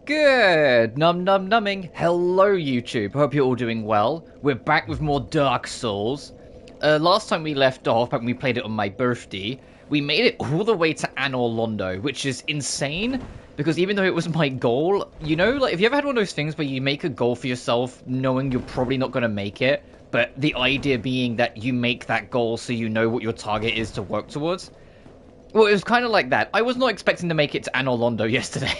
Good! Numbing. Hello, YouTube. Hope you're all doing well. We're back with more Dark Souls. Last time we left off, back when we played it on my birthday, we made it all the way to Anor Londo, which is insane, because even though it was my goal, you know, like, have you ever had one of those things where you make a goal for yourself knowing you're probably not going to make it, but the idea being that you make that goal so you know what your target is to work towards? Well, it was kind of like that. I was not expecting to make it to Anor Londo yesterday.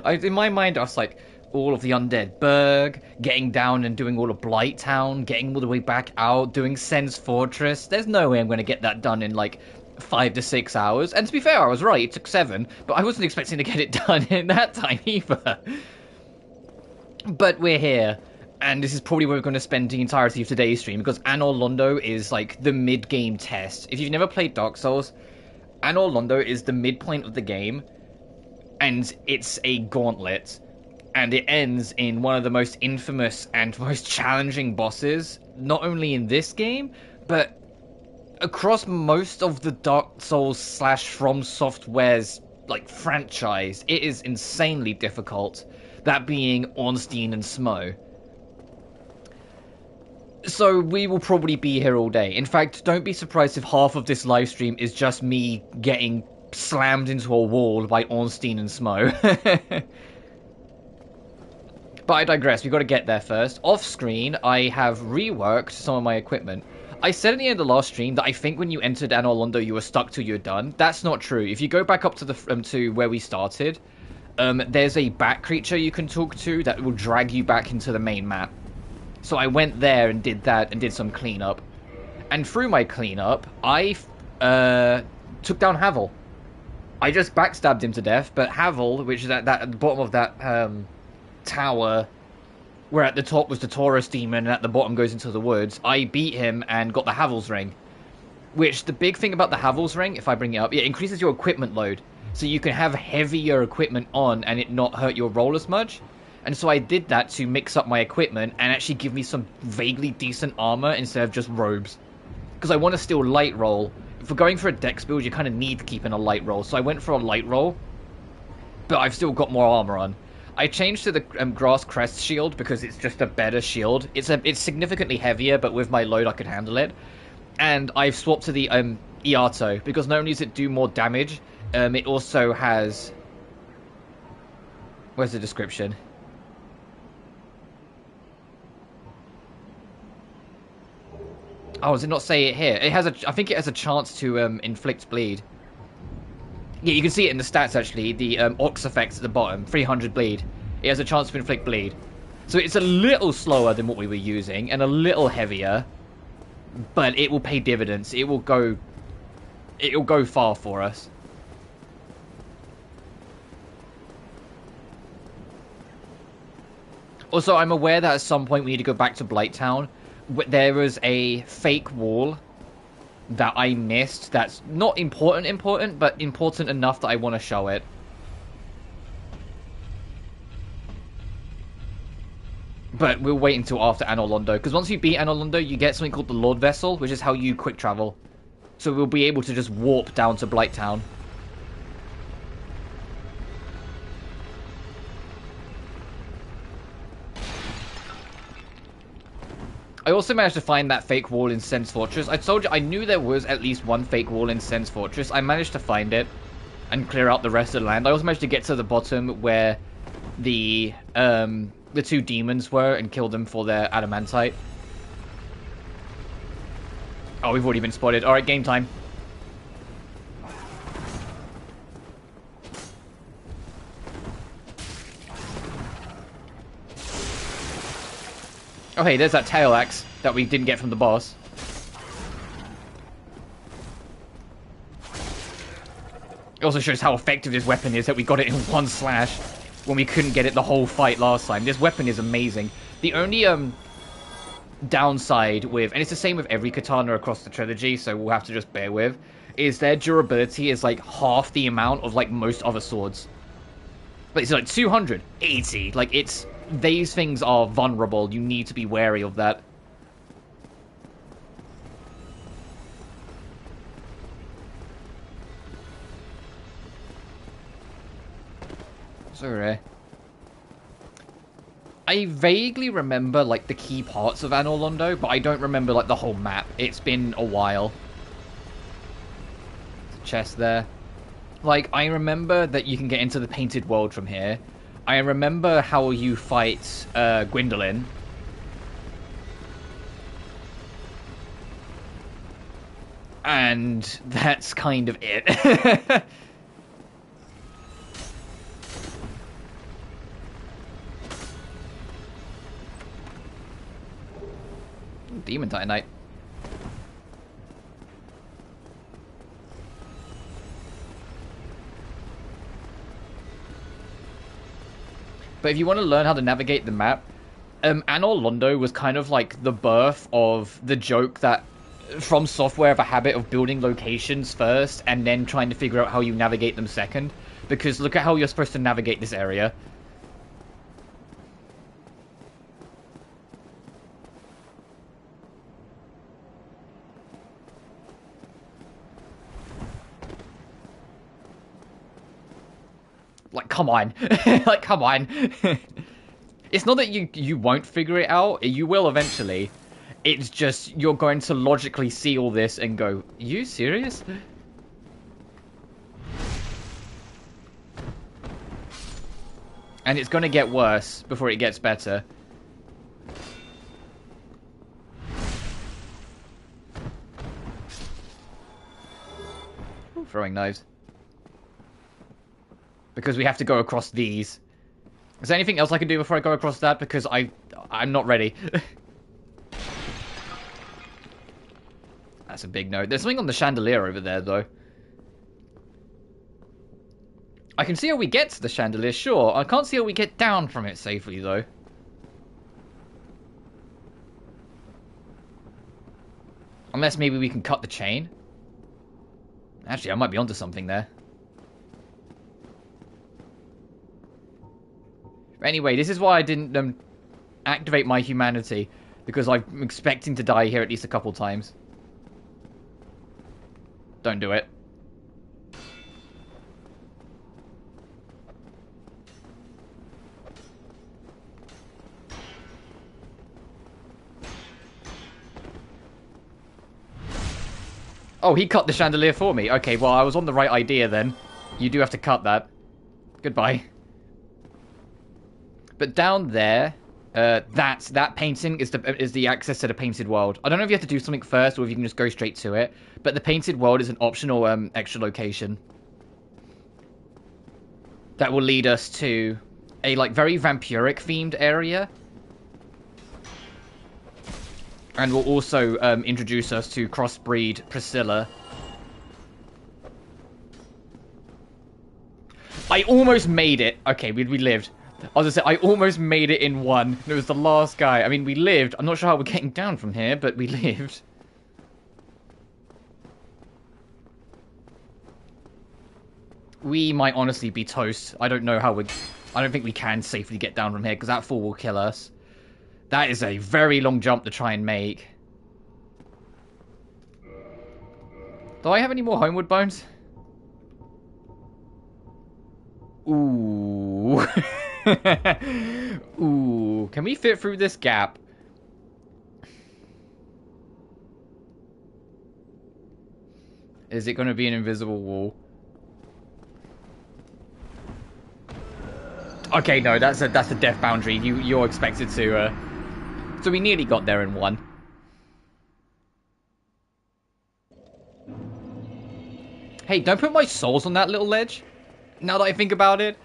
In my mind, I was like, all of the Undead Burg, getting down and doing all of Blight Town, getting all the way back out, doing Sen's Fortress. There's no way I'm going to get that done in, like, 5 to 6 hours. And to be fair, I was right. It took 7. But I wasn't expecting to get it done in that time either. But we're here. And this is probably where we're going to spend the entirety of today's stream, because Anor Londo is, like, the mid-game test. If you've never played Dark Souls, Anor Londo is the midpoint of the game, and it's a gauntlet. And it ends in one of the most infamous and most challenging bosses, not only in this game, but across most of the Dark Souls / From Software's, like, franchise. It is insanely difficult, that being Ornstein and Smo. So we will probably be here all day. In fact, don't be surprised if half of this live stream is just me getting slammed into a wall by Ornstein and Smo. But I digress, we've got to get there first. Off screen, I have reworked some of my equipment. I said at the end of the last stream that I think when you entered Anor Londo you were stuck till you're done. That's not true. If you go back up to the to where we started, there's a bat creature you can talk to that will drag you back into the main map. So I went there and did that and did some cleanup. And through my cleanup, I took down Havel. I just backstabbed him to death, but Havel, which is at the bottom of that tower, where at the top was the Taurus demon and at the bottom goes into the woods, I beat him and got the Havel's ring. Which, the big thing about the Havel's ring, if I bring it up, it increases your equipment load. So you can have heavier equipment on and it not hurt your roll as much. And so I did that to mix up my equipment and actually give me some vaguely decent armor instead of just robes. Because I want to still light roll. If we're going for a dex build, you kind of need to keep in a light roll. So I went for a light roll, but I've still got more armor on. I changed to the Grass Crest shield because it's just a better shield. It's significantly heavier, but with my load I could handle it. And I've swapped to the Iato, because not only does it do more damage, it also has... Where's the description? Oh, does it not say it here? It has I think it has a chance to inflict bleed. Yeah, you can see it in the stats actually. The Ox effects at the bottom, 300 bleed. It has a chance to inflict bleed. So it's a little slower than what we were using and a little heavier, but it will pay dividends. It'll go far for us. Also, I'm aware that at some point we need to go back to Blight Town. There was a fake wall that I missed that's not important, but important enough that I want to show it. But we'll wait until after Anor Londo, because once you beat Anor Londo, you get something called the Lord Vessel, which is how you quick travel. So we'll be able to just warp down to Blight Town. I also managed to find that fake wall in Sen's Fortress. I told you, I knew there was at least one fake wall in Sen's Fortress. I managed to find it and clear out the rest of the land. I also managed to get to the bottom where the two demons were and kill them for their adamantite. Oh, we've already been spotted. Alright, game time. Oh hey, there's that tail axe that we didn't get from the boss. It also shows how effective this weapon is that we got it in one slash when we couldn't get it the whole fight last time. This weapon is amazing. The only downside with, and it's the same with every katana across the trilogy, so we'll have to just bear with, is their durability is like half the amount of like most other swords. But it's like 280. Like it's... These things are vulnerable. You need to be wary of that. through here. I vaguely remember, like, the key parts of Anor Londo, but I don't remember, like, the whole map. It's been a while. There's a chest there. Like, I remember that you can get into the painted world from here. I remember how you fight Gwendolyn. And that's kind of it. Demon Titanite. But if you want to learn how to navigate the map, Anor Londo was kind of like the birth of the joke that From Software have a habit of building locations first and then trying to figure out how you navigate them second. Because look at how you're supposed to navigate this area. Like, come on. Like, come on. It's not that you won't figure it out. You will eventually. It's just, you're going to logically see all this and go, are you serious? And it's going to get worse before it gets better. Ooh, throwing knives. Because we have to go across these. Is there anything else I can do before I go across that? Because I'm not ready. That's a big no. There's something on the chandelier over there, though. I can see how we get to the chandelier, sure. I can't see how we get down from it safely, though. Unless maybe we can cut the chain. Actually, I might be onto something there. Anyway, this is why I didn't activate my humanity. Because I'm expecting to die here at least a couple times. Don't do it. Oh, he cut the chandelier for me. Okay, well, I was on the right idea then. You do have to cut that. Goodbye. But down there, that painting is the access to the painted world. I don't know if you have to do something first or if you can just go straight to it. But the painted world is an optional extra location that will lead us to a like very vampiric themed area, and will also introduce us to crossbreed Priscilla. I almost made it. Okay, we lived. I was gonna say, I almost made it in one. It was the last guy. I mean, we lived. I'm not sure how we're getting down from here, but we lived. We might honestly be toast. I don't know how we... I don't think we can safely get down from here, because that fall will kill us. That is a very long jump to try and make. Do I have any more homeward bones? Ooh. Ooh. Can we fit through this gap? Is it going to be an invisible wall? Okay, no, that's a death boundary. You're expected to. So we nearly got there in one. Hey, don't put my souls on that little ledge. Now that I think about it,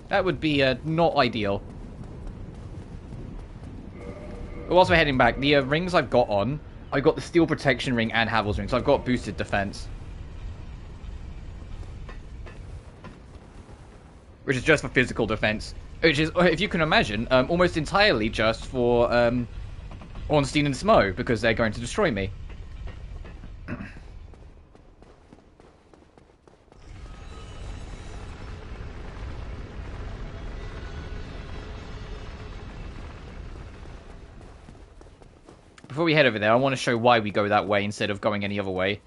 that would be not ideal. Whilst we're heading back, the rings I've got on, I've got the steel protection ring and Havel's ring, so I've got boosted defense. Which is just for physical defense. Which is, if you can imagine, almost entirely just for Ornstein and Smo, because they're going to destroy me. Before we head over there, I want to show why we go that way instead of going any other way.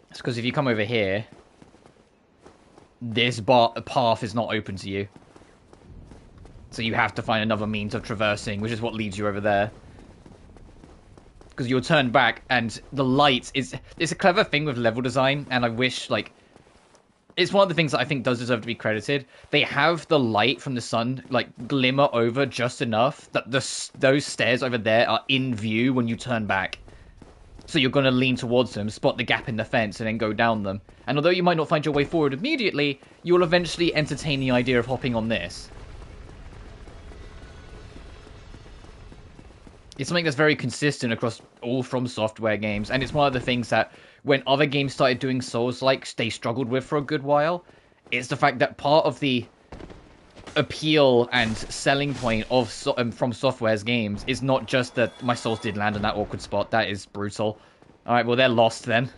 Let's Because if you come over here, this path is not open to you. So you have to find another means of traversing, which is what leads you over there. Because you'll turn back, and the light is... It's a clever thing with level design, and I wish, like... It's one of the things that I think does deserve to be credited. They have the light from the sun, like, glimmer over just enough that those stairs over there are in view when you turn back. So you're going to lean towards them, spot the gap in the fence, and then go down them. And although you might not find your way forward immediately, you will eventually entertain the idea of hopping on this. It's something that's very consistent across all From Software games, and it's one of the things that when other games started doing Souls-likes, they struggled with for a good while. It's the fact that part of the appeal and selling point of From Software's games is not just that my Souls did land in that awkward spot. That is brutal. Alright, well, they're lost then.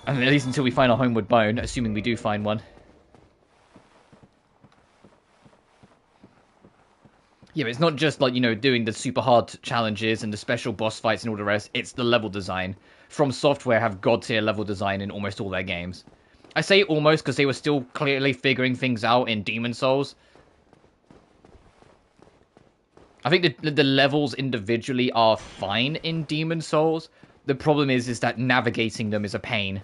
And at least until we find a homeward bone, assuming we do find one. Yeah, but it's not just, like, you know, doing the super hard challenges and the special boss fights and all the rest. It's the level design. From Software have god-tier level design in almost all their games. I say almost because they were still clearly figuring things out in Demon Souls. I think the levels individually are fine in Demon Souls. The problem is that navigating them is a pain.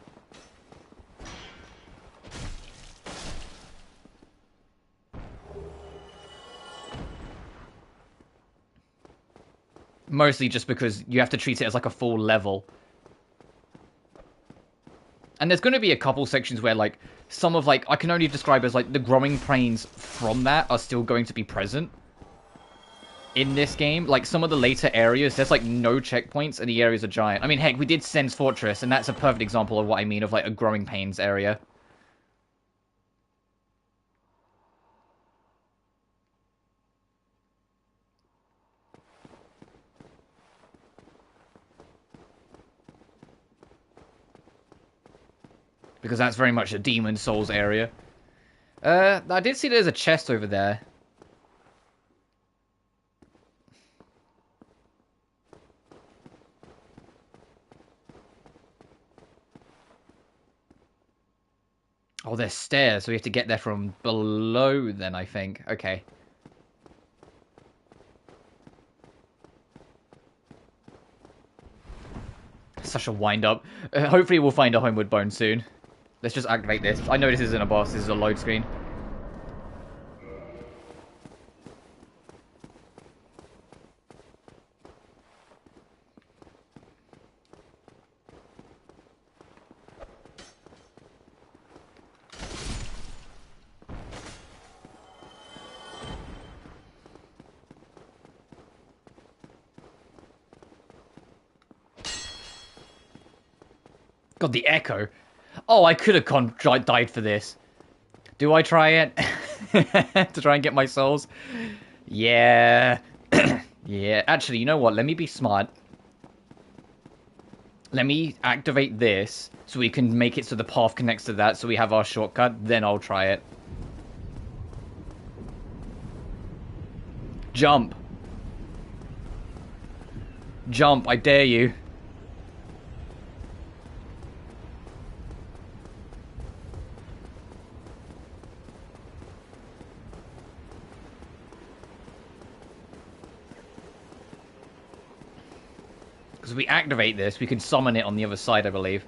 Mostly just because you have to treat it as like a full level. And there's going to be a couple sections where, like, some of, like, I can only describe as, like, the growing pains from that are still going to be present in this game. Like, some of the later areas, there's, like, no checkpoints and the areas are giant. I mean, heck, we did Sen's Fortress, and that's a perfect example of what I mean of, like, a growing pains area. Because that's very much a Demon Souls area. I did see there's a chest over there. Oh, there's stairs, so we have to get there from below then, I think. Okay. Such a wind-up. Hopefully we'll find a homeward bone soon. Let's just activate this. I know this isn't a boss, this is a load screen. God, the echo. Oh, I could have died for this. Do I try it? To try and get my souls? Yeah. Yeah. Actually, you know what? Let me be smart. Let me activate this so we can make it so the path connects to that so we have our shortcut. Then I'll try it. Jump. Jump, I dare you. Because if we activate this, we can summon it on the other side, I believe.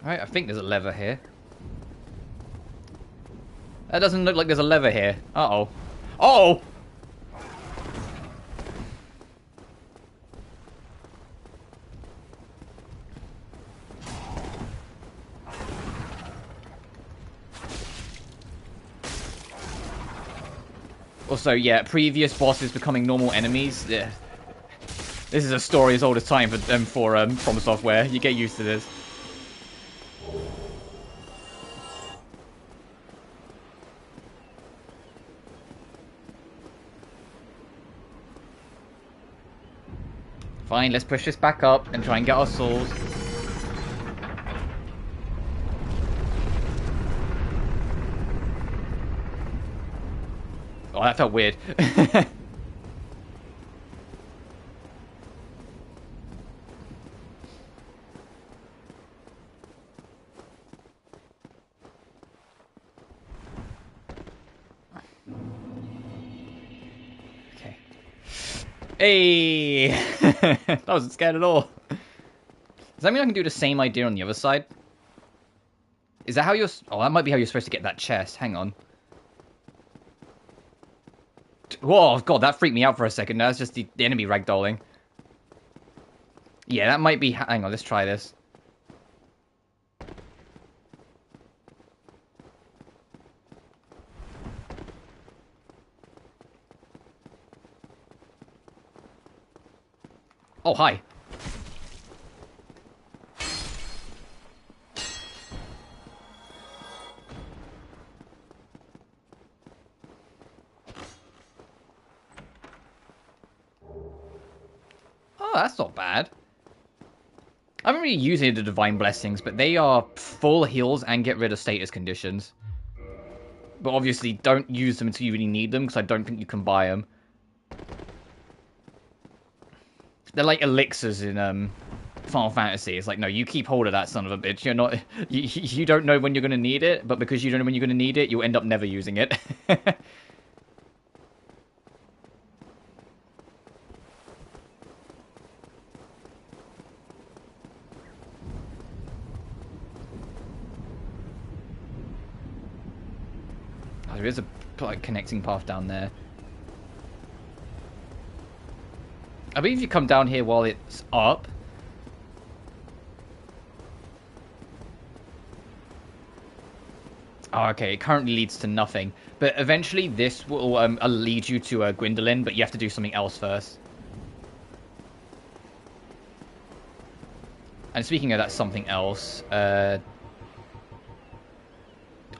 Alright, I think there's a lever here. That doesn't look like there's a lever here. Uh-oh. Uh-oh! Also, yeah, previous bosses becoming normal enemies. Yeah. This is a story as old as time for From Software. You get used to this. Fine, let's push this back up and try and get our souls. Oh, that felt weird. Okay. Hey! That wasn't scared at all. Does that mean I can do the same idea on the other side? Is that how you're... Oh, that might be how you're supposed to get that chest. Hang on. Whoa, God, that freaked me out for a second. That's just the enemy ragdolling. Yeah, that might be... Hang on, let's try this. Oh, hi. Oh, that's not bad. I haven't really used any of the Divine Blessings, but they are full heals and get rid of status conditions. But obviously, don't use them until you really need them, because I don't think you can buy them. They're like elixirs in Final Fantasy. It's like, no, you keep hold of that son of a bitch. You're not, you don't know when you're going to need it, but because you don't know when you're going to need it, you'll end up never using it. There is a like connecting path down there. I believe you come down here while it's up. Oh, okay, it currently leads to nothing. But eventually this will lead you to Gwendolyn, but you have to do something else first. And speaking of that something else, I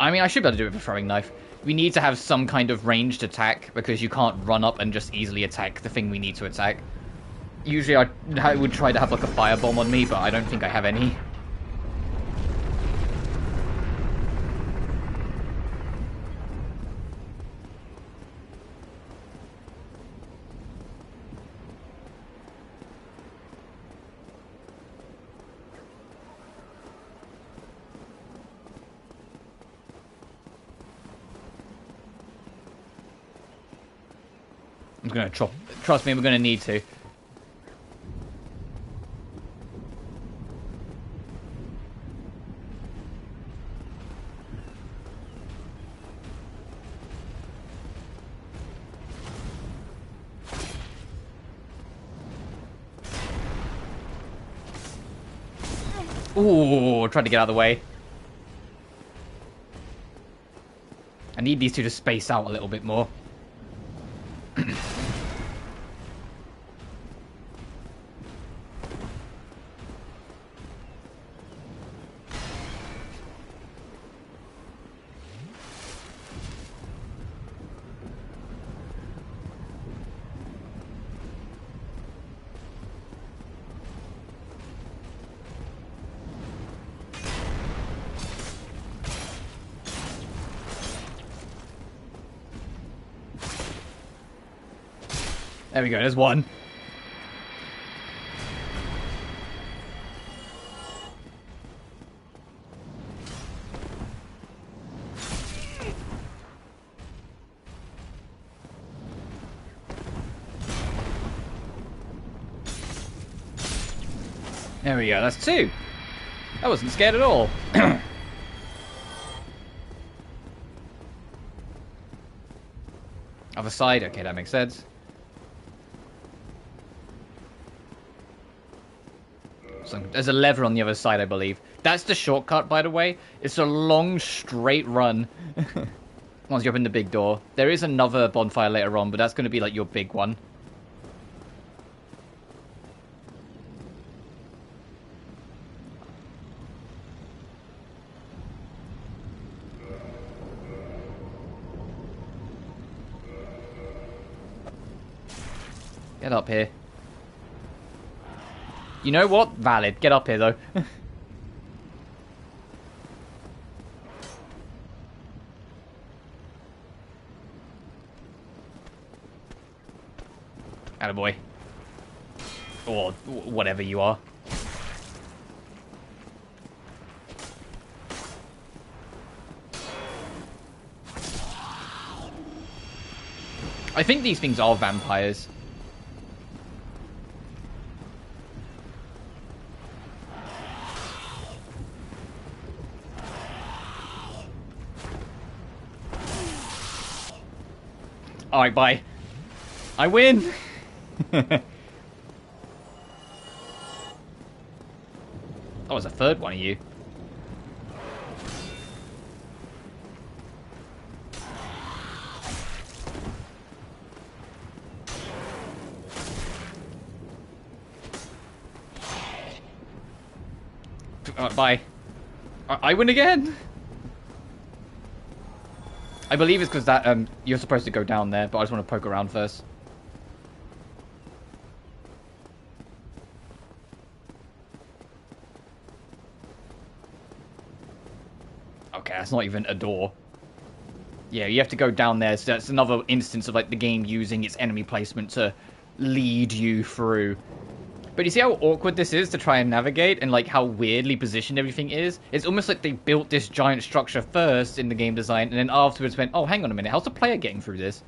mean, I should be able to do it with a throwing knife. We need to have some kind of ranged attack, because you can't run up and just easily attack the thing we need to attack. Usually I would try to have like a firebomb on me, but I don't think I have any. I'm gonna trust me, we're gonna need to. Ooh, tried to get out of the way. I need these two to space out a little bit more. There we go, there's one. There we go, that's two. I wasn't scared at all. Other side, okay, that makes sense. So there's a lever on the other side, I believe. That's the shortcut, by the way. It's a long, straight run. Once you open the big door. There is another bonfire later on, but that's going to be like your big one. Get up here. You know what? Valid. Get up here, though. Attaboy. Or whatever you are. I think these things are vampires. Alright, bye. I win! That was a third one of you. Bye. I win again! I believe it's because that, you're supposed to go down there, but I just want to poke around first. Okay, that's not even a door. Yeah, you have to go down there, so that's another instance of, like, the game using its enemy placement to lead you through. But you see how awkward this is to try and navigate, and, like, how weirdly positioned everything is? It's almost like they built this giant structure first in the game design, and then afterwards went, oh, hang on a minute, how's the player getting through this?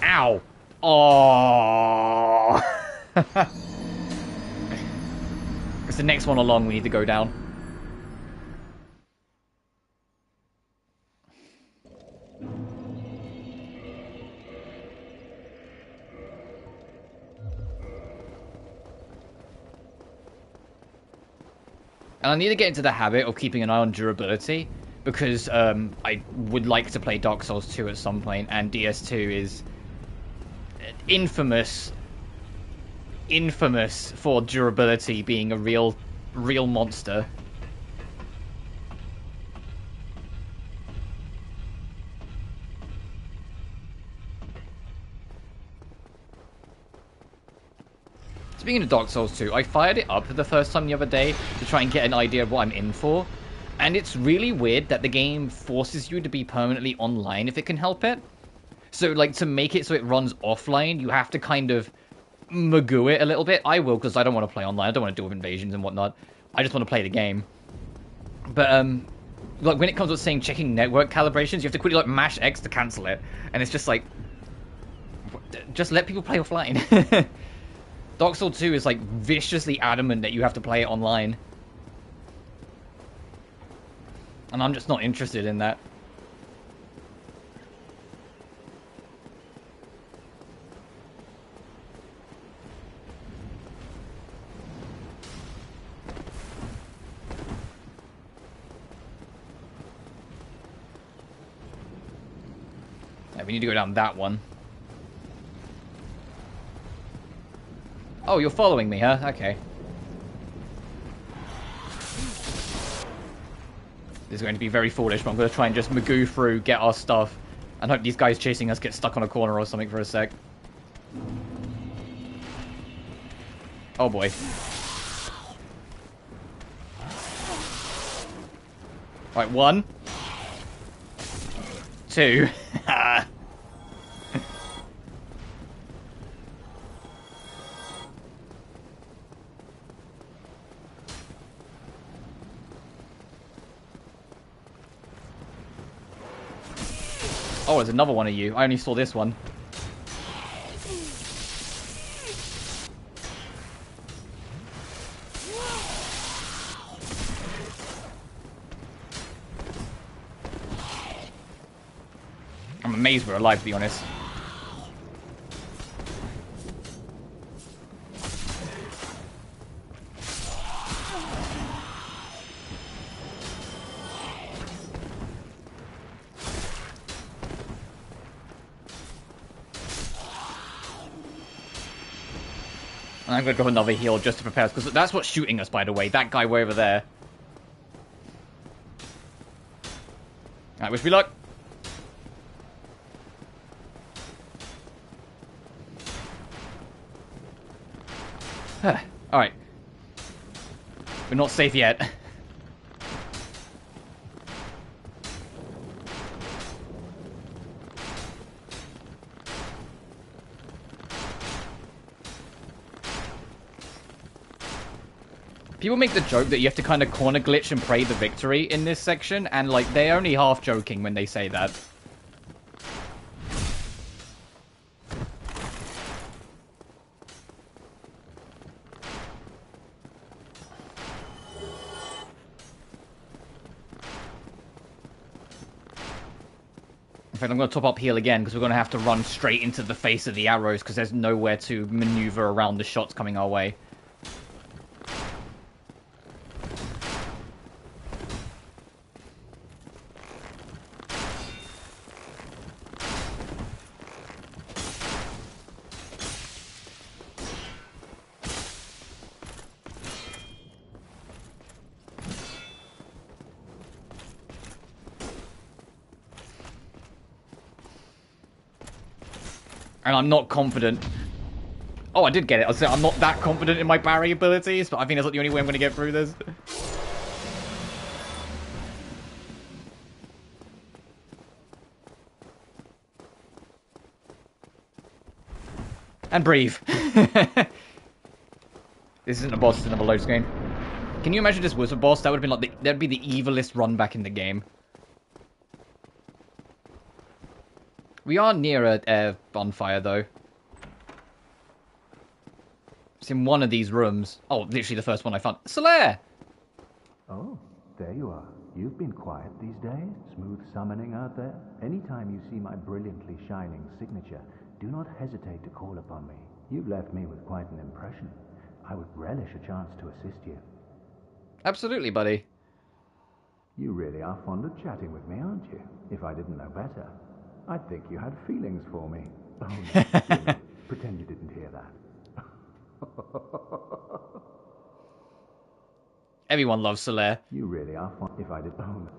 Ow! Oh! It's the next one along we need to go down. And I need to get into the habit of keeping an eye on durability, because I would like to play Dark Souls 2 at some point, and DS2 is infamous for durability being a real monster. Speaking of Dark Souls 2, I fired it up for the first time the other day to try and get an idea of what I'm in for. And it's really weird that the game forces you to be permanently online if it can help it. So, like, to make it so it runs offline, you have to kind of magoo it a little bit. I will, because I don't want to play online. I don't want to deal with invasions and whatnot. I just want to play the game. But, like, when it comes to saying checking network calibrations, you have to quickly, like, mash X to cancel it. And it's just like, just let people play offline. Dark Souls 2 is, like, viciously adamant that you have to play it online. And I'm just not interested in that. Yeah, we need to go down that one. Oh, you're following me, huh? Okay. This is going to be very foolish, but I'm going to try and just magoo through, get our stuff, and hope these guys chasing us get stuck on a corner or something for a sec. Oh boy. Right, 1. 2. Oh, there's another one of you. I only saw this one. I'm amazed we're alive, to be honest. And I'm gonna go another heal just to prepare us, because that's what's shooting us, by the way. That guy way over there. Alright, wish me luck. Alright. We're not safe yet. People make the joke that you have to kind of corner glitch and pray the victory in this section, and like they're only half joking when they say that. In fact, I'm going to top up heal again because we're going to have to run straight into the face of the arrows because there's nowhere to maneuver around the shots coming our way. And I'm not confident. Oh, I did get it. I was saying I'm not that confident in my parry abilities, but I think that's not the only way I'm going to get through this. And breathe. This isn't a boss, it's another load screen. Can you imagine this was a boss? That would have been like that'd be the evilest run back in the game. We are near a bonfire, though. It's in one of these rooms. Oh, literally the first one I found. Solaire! Oh, there you are. You've been quiet these days. Smooth summoning out there. Anytime you see my brilliantly shining signature, do not hesitate to call upon me. You've left me with quite an impression. I would relish a chance to assist you. Absolutely, buddy. You really are fond of chatting with me, aren't you? If I didn't know better, I'd think you had feelings for me. Oh, no, pretend you didn't hear that. Everyone loves Solaire. You really are fond. If I did. Oh, no.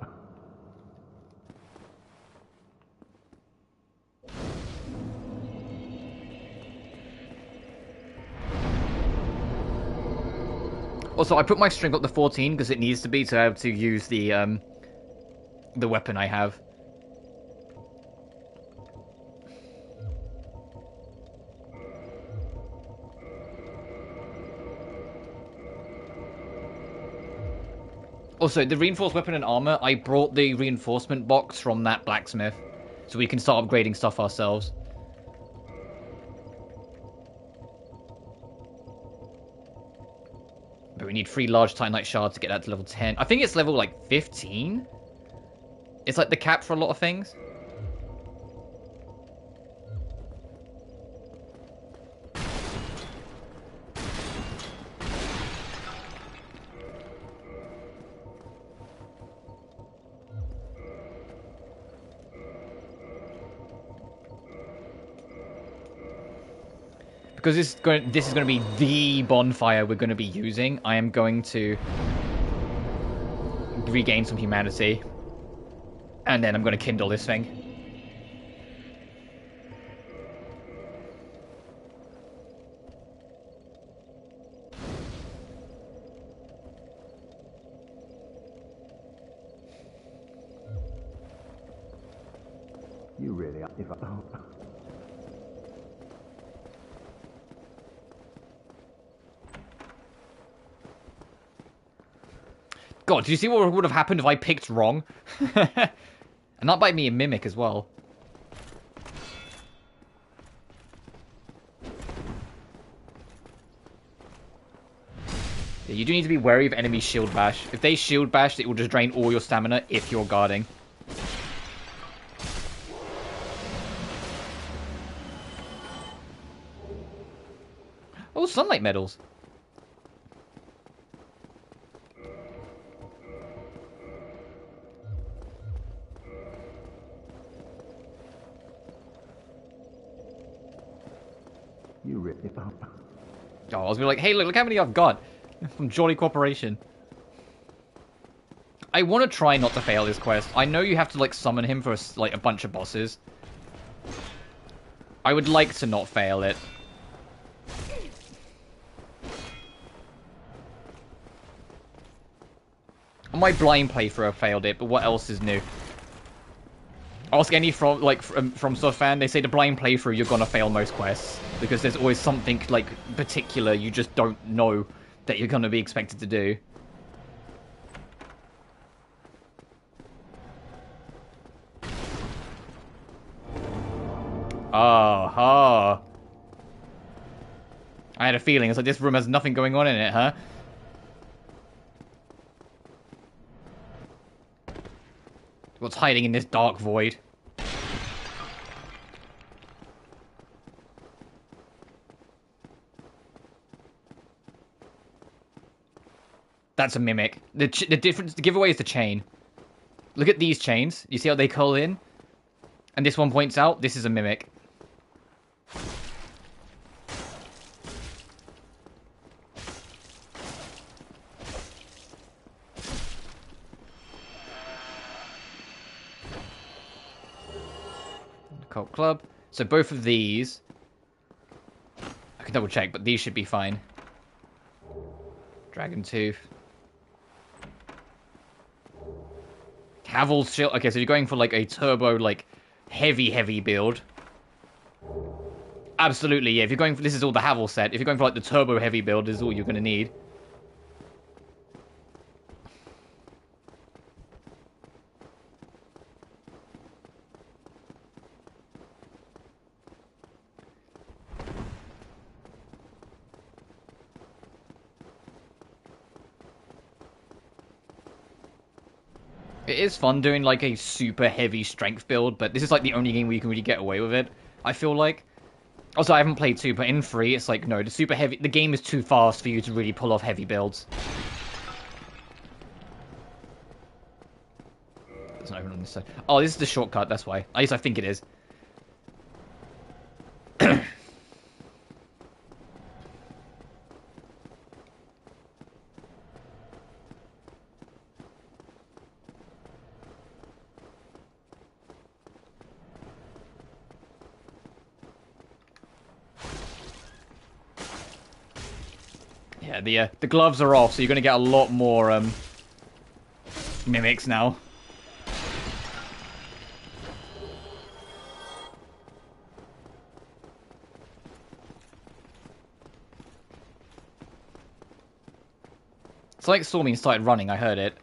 Also, I put my string up to 14 because it needs to be to be able to use the weapon I have. Also, the reinforced weapon and armor, I brought the reinforcement box from that blacksmith, so we can start upgrading stuff ourselves. But we need 3 large Titanite shards to get that to level 10. I think it's level, like, 15? It's like the cap for a lot of things. Because this is going to be the bonfire we're going to be using, I am going to regain some humanity. And then I'm going to kindle this thing. You really are. If I... Oh. God, do you see what would have happened if I picked wrong? And that might be a mimic as well. Yeah, you do need to be wary of enemy shield bash. If they shield bash, it will just drain all your stamina if you're guarding. Oh, sunlight medals. You really... Oh. Oh, I was gonna be like, hey, look how many I've got from Jolly Corporation. I want to try not to fail this quest. I know you have to, like, summon him for, like, a bunch of bosses. I would like to not fail it. On my blind playthrough, I failed it, but what else is new? Ask any from Soft fan, they say the blind playthrough, you're gonna fail most quests. Because there's always something, like, particular you just don't know that you're gonna be expected to do. Aha. I had a feeling. It's like, this room has nothing going on in it, huh? What's hiding in this dark void? That's a mimic. The difference, the giveaway is the chain. Look at these chains. You see how they curl in? And this one points out, this is a mimic. Cult Club. So both of these... I can double check, but these should be fine. Dragon Tooth. Caval's Shield. Okay, so you're going for like a turbo, like, heavy build. Absolutely, yeah. If you're going for... This is all the Havel set. If you're going for like the turbo heavy build, this is all you're going to need. It is fun doing, like, a super heavy strength build, but this is, like, the only game where you can really get away with it, I feel like. Also, I haven't played 2, but in 3, it's like, no, the game is too fast for you to really pull off heavy builds. There's not even on this side. Oh, this is the shortcut, that's why. At least I think it is. Yeah, the gloves are off, so you're going to get a lot more mimics now. It's like Stormy started running, I heard it.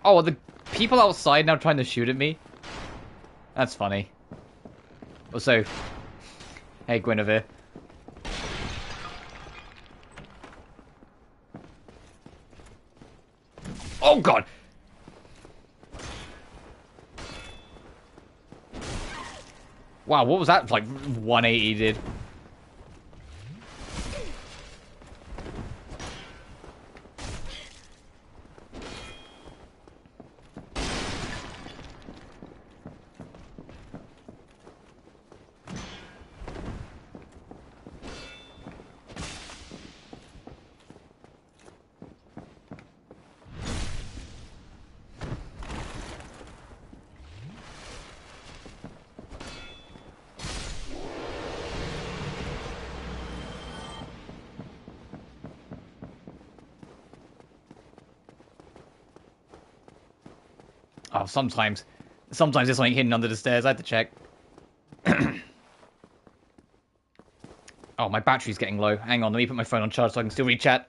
Oh, are the people outside now trying to shoot at me? That's funny. Also, hey, Guinevere. Oh, God! Wow, what was that, like, 180 did? Oh, sometimes there's something hidden under the stairs. I have to check. Oh, my battery's getting low. Hang on, let me put my phone on charge so I can still read chat.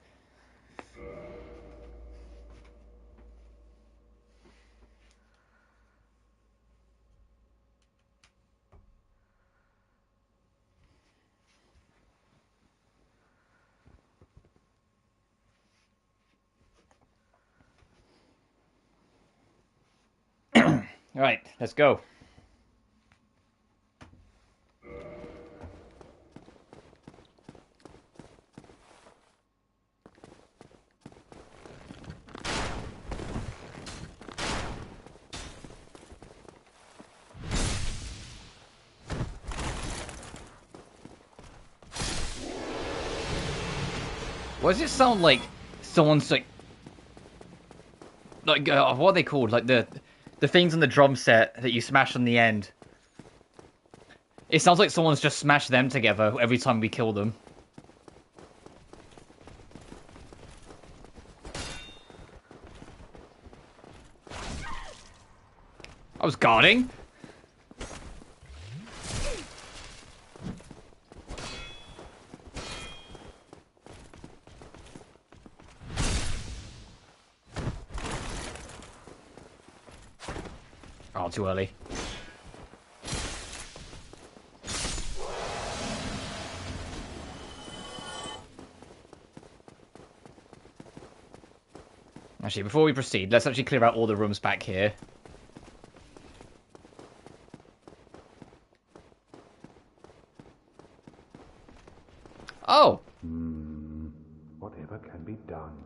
Alright, let's go. Why does it sound like someone's like what are they called? Like the things on the drum set that you smash on the end. It sounds like someone's just smashed them together every time we kill them. I was guarding. Oh, too early. Actually, before we proceed, let's actually clear out all the rooms back here. Oh! Whatever can be done.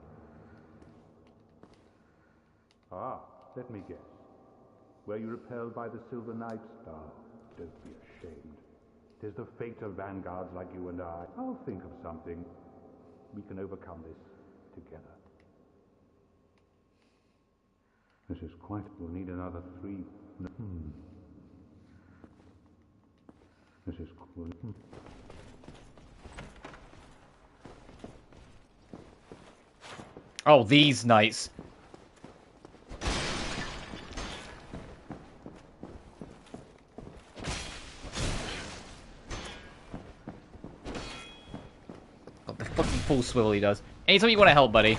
Ah, let me guess. Were you repelled by the Silver Knights? Ah, don't be ashamed. 'Tis the fate of vanguards like you and I. I'll think of something. We can overcome this together. This is quite... We'll need another 3... This is... Oh, these knights. Got the fucking full swivel he does. Anytime you want to help, buddy.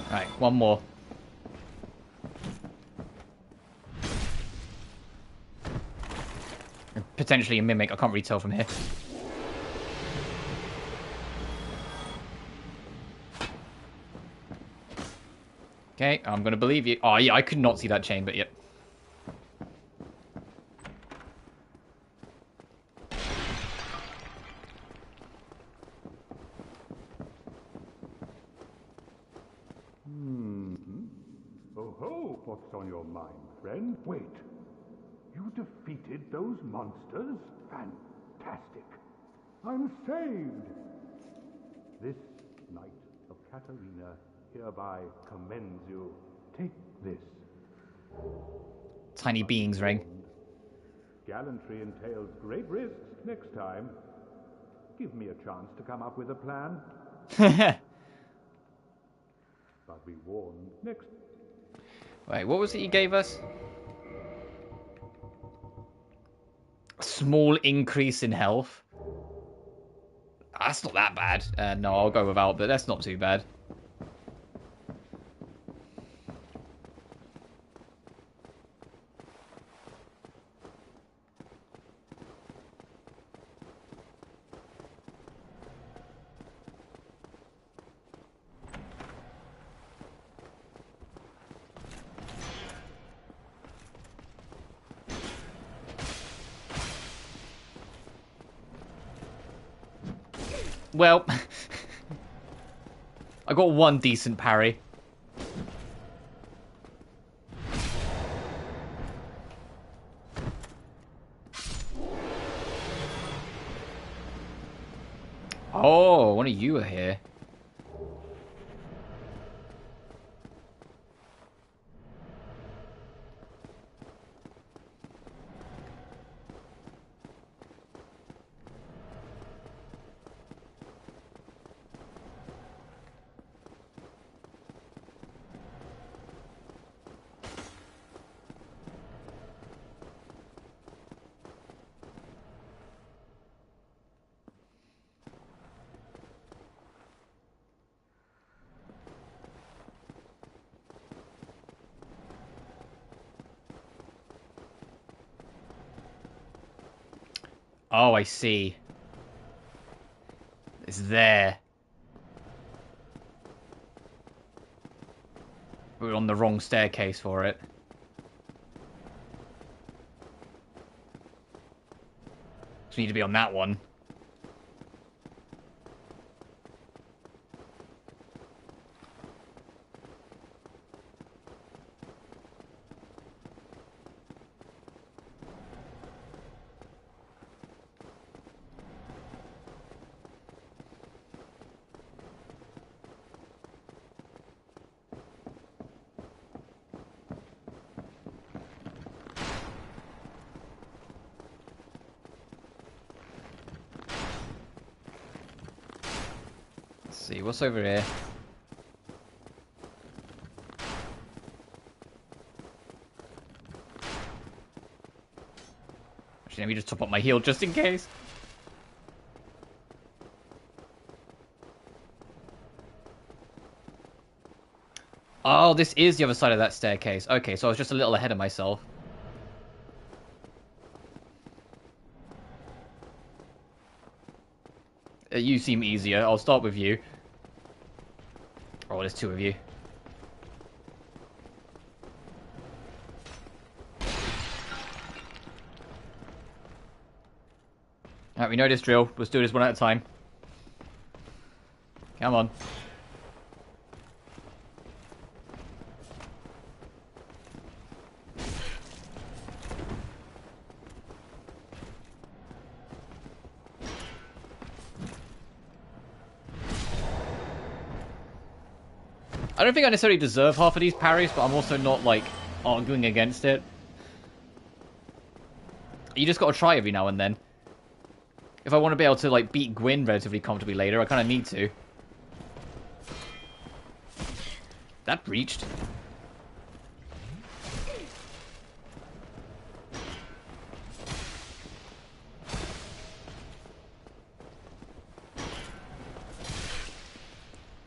Alright, one more. Potentially a mimic, I can't really tell from here. Okay, I'm gonna believe you. Oh yeah, I could not see that chain, but yep. Oh ho! What's on your mind, friend? Wait. You defeated those monsters? Fantastic. I'm saved. This Knight of Katarina hereby commends you. Take this. Tiny beings ring. Gallantry entails great risks next time. Give me a chance to come up with a plan. But be warned, next... Wait, what was it you gave us? A small increase in health. That's not that bad. No, I'll go without, but that's not too bad. Well, I got one decent parry. Oh, one of you are here. Oh, I see. It's there. We're on the wrong staircase for it. So we need to be on that one. Let's see, what's over here? Actually, let me just top up my heal just in case. Oh, this is the other side of that staircase. Okay, so I was just a little ahead of myself. You seem easier. I'll start with you. Oh, there's two of you. Alright, we know this drill. Let's do this one at a time. Come on. I don't think I necessarily deserve half of these parries, but I'm also not, like, arguing against it. You just gotta try every now and then. If I want to be able to, like, beat Gwyn relatively comfortably later, I kind of need to. That breached.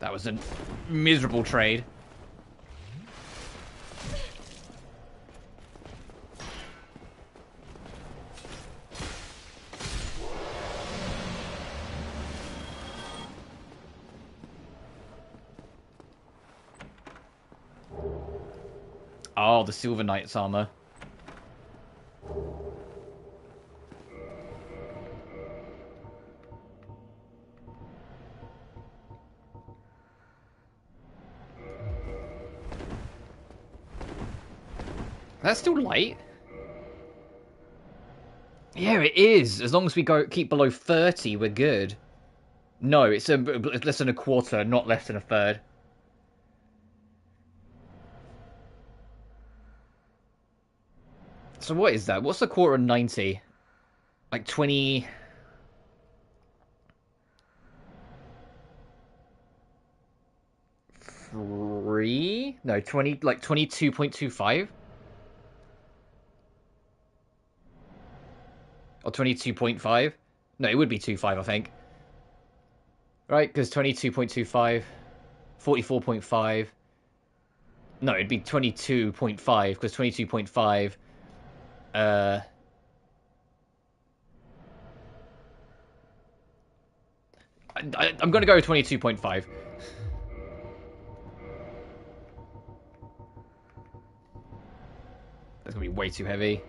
That was a miserable trade. Oh, the Silver Knight's armor. That's still light. Yeah, it is. As long as we keep below 30, we're good. No, it's less than a quarter, not less than a third. So what is that? What's a quarter of 90? Like 20... Three? No, 20, like 22.25? Or 22.5? No, it would be 2.5, I think. Right, because 22.25, 44.5. No, it'd be 22.5, because 22.5, I'm going to go with 22.5. That's going to be way too heavy.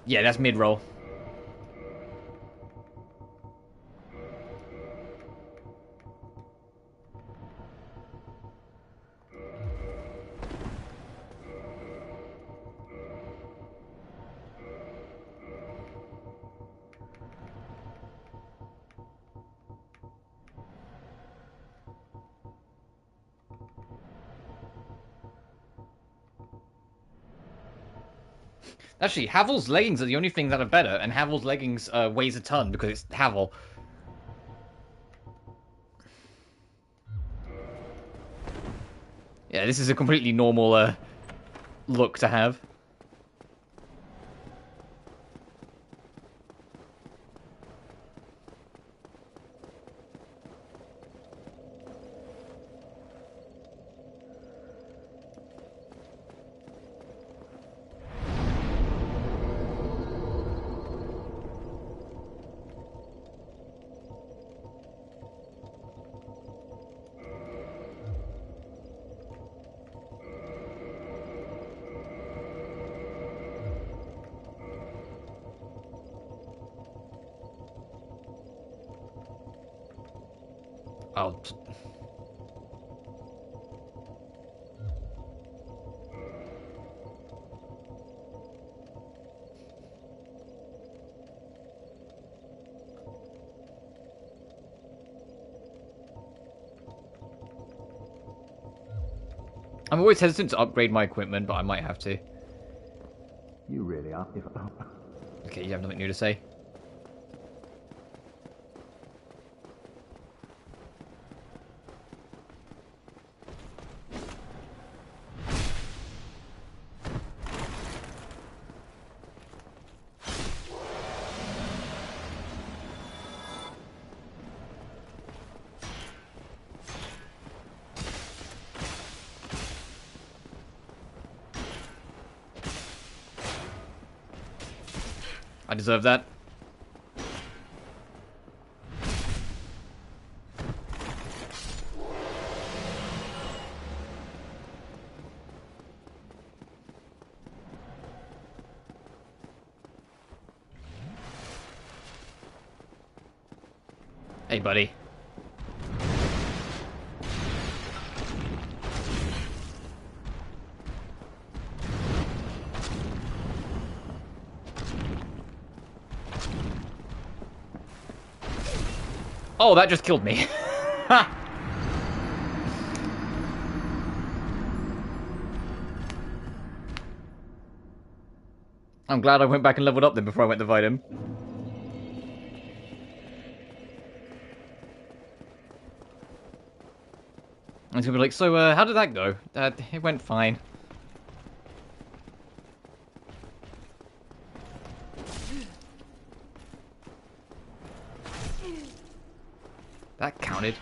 Yeah, that's mid-roll. Actually, Havel's leggings are the only thing that are better, and Havel's leggings weighs a ton because it's Havel. Yeah, this is a completely normal look to have. Oh. I'm always hesitant to upgrade my equipment, but I might have to. You really are. Okay, you have nothing new to say? I deserve that. Hey, buddy. Oh, that just killed me. I'm glad I went back and leveled up then before I went to fight him. I was gonna be like, so, how did that go? It went fine. That counted.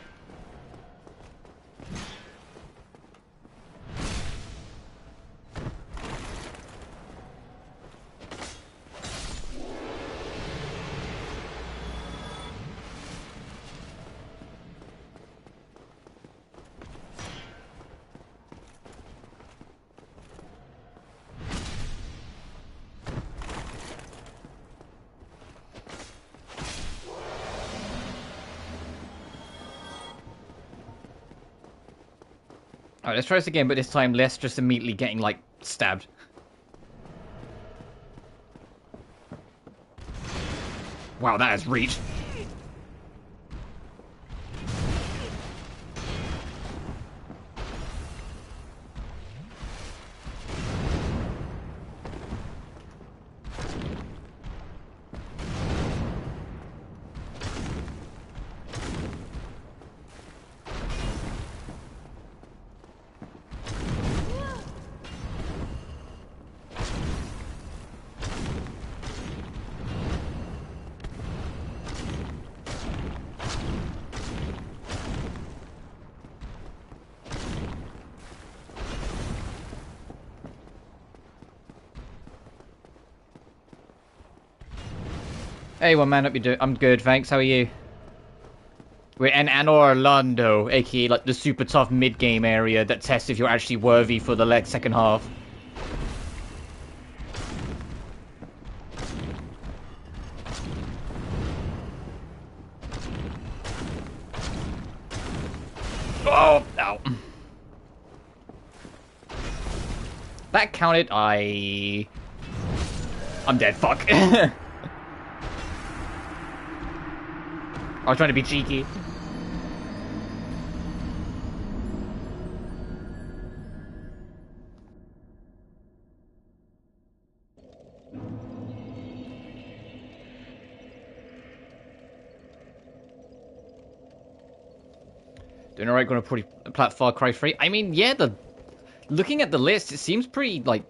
Alright, let's try this again, but this time less just immediately getting, like, stabbed. Wow, that has reach. Hey, one man, hope you do. I'm good, thanks. How are you? We're in Anor, Londo, aka like the super tough mid-game area that tests if you're actually worthy for the second half. Oh, ow. That counted. I'm dead. Fuck. I was trying to be cheeky. Doing alright, gonna probably plat Far Cry 3. I mean, yeah, looking at the list, it seems pretty, like,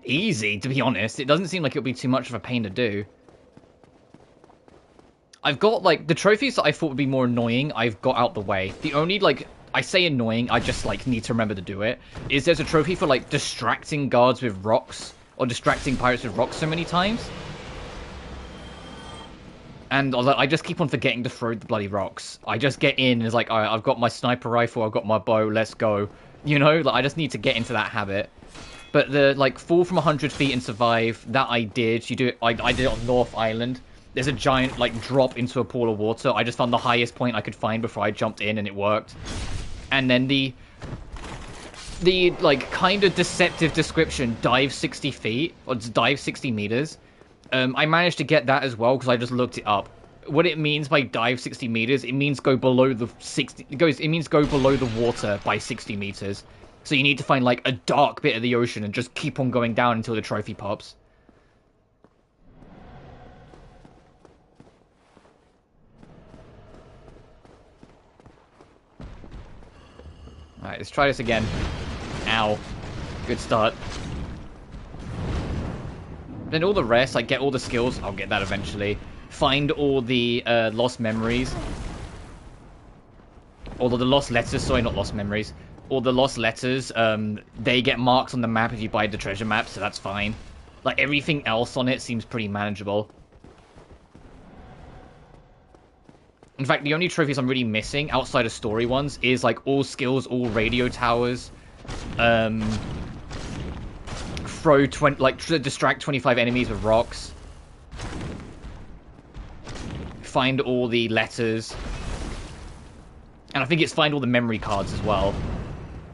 easy, to be honest. It doesn't seem like it'll be too much of a pain to do. I've got, like, the trophies that I thought would be more annoying, I've got out the way. The only, like, I say annoying, I just, like, need to remember to do it, is there's a trophy for, like, distracting guards with rocks, or distracting pirates with rocks so many times. And I just keep on forgetting to throw the bloody rocks. I just get in, and it's like, alright, I've got my sniper rifle, I've got my bow, let's go. You know, like, I just need to get into that habit. But the, like, fall from 100 feet and survive, that I did. You do it, I did it on North Island. there's a giant, like, drop into a pool of water. I just found the highest point I could find before I jumped in, and it worked. And then the like, kind of deceptive description, dive 60 feet, or dive 60 meters, I managed to get that as well, because I just looked it up. What it means by dive 60 meters, it means go below the it means go below the water by 60 meters. So you need to find, like, a dark bit of the ocean and just keep on going down until the trophy pops. Alright, let's try this again. Ow. Good start. Then all the rest, like, get all the skills. I'll get that eventually. Find all the lost memories. Although the lost letters, sorry, not lost memories. All the lost letters, they get marked on the map if you buy the treasure map, so that's fine. Like, everything else on it seems pretty manageable. In fact, the only trophies I'm really missing, outside of story ones, is, like, all skills, all radio towers, distract 25 enemies with rocks. Find all the letters. And I think it's find all the memory cards as well.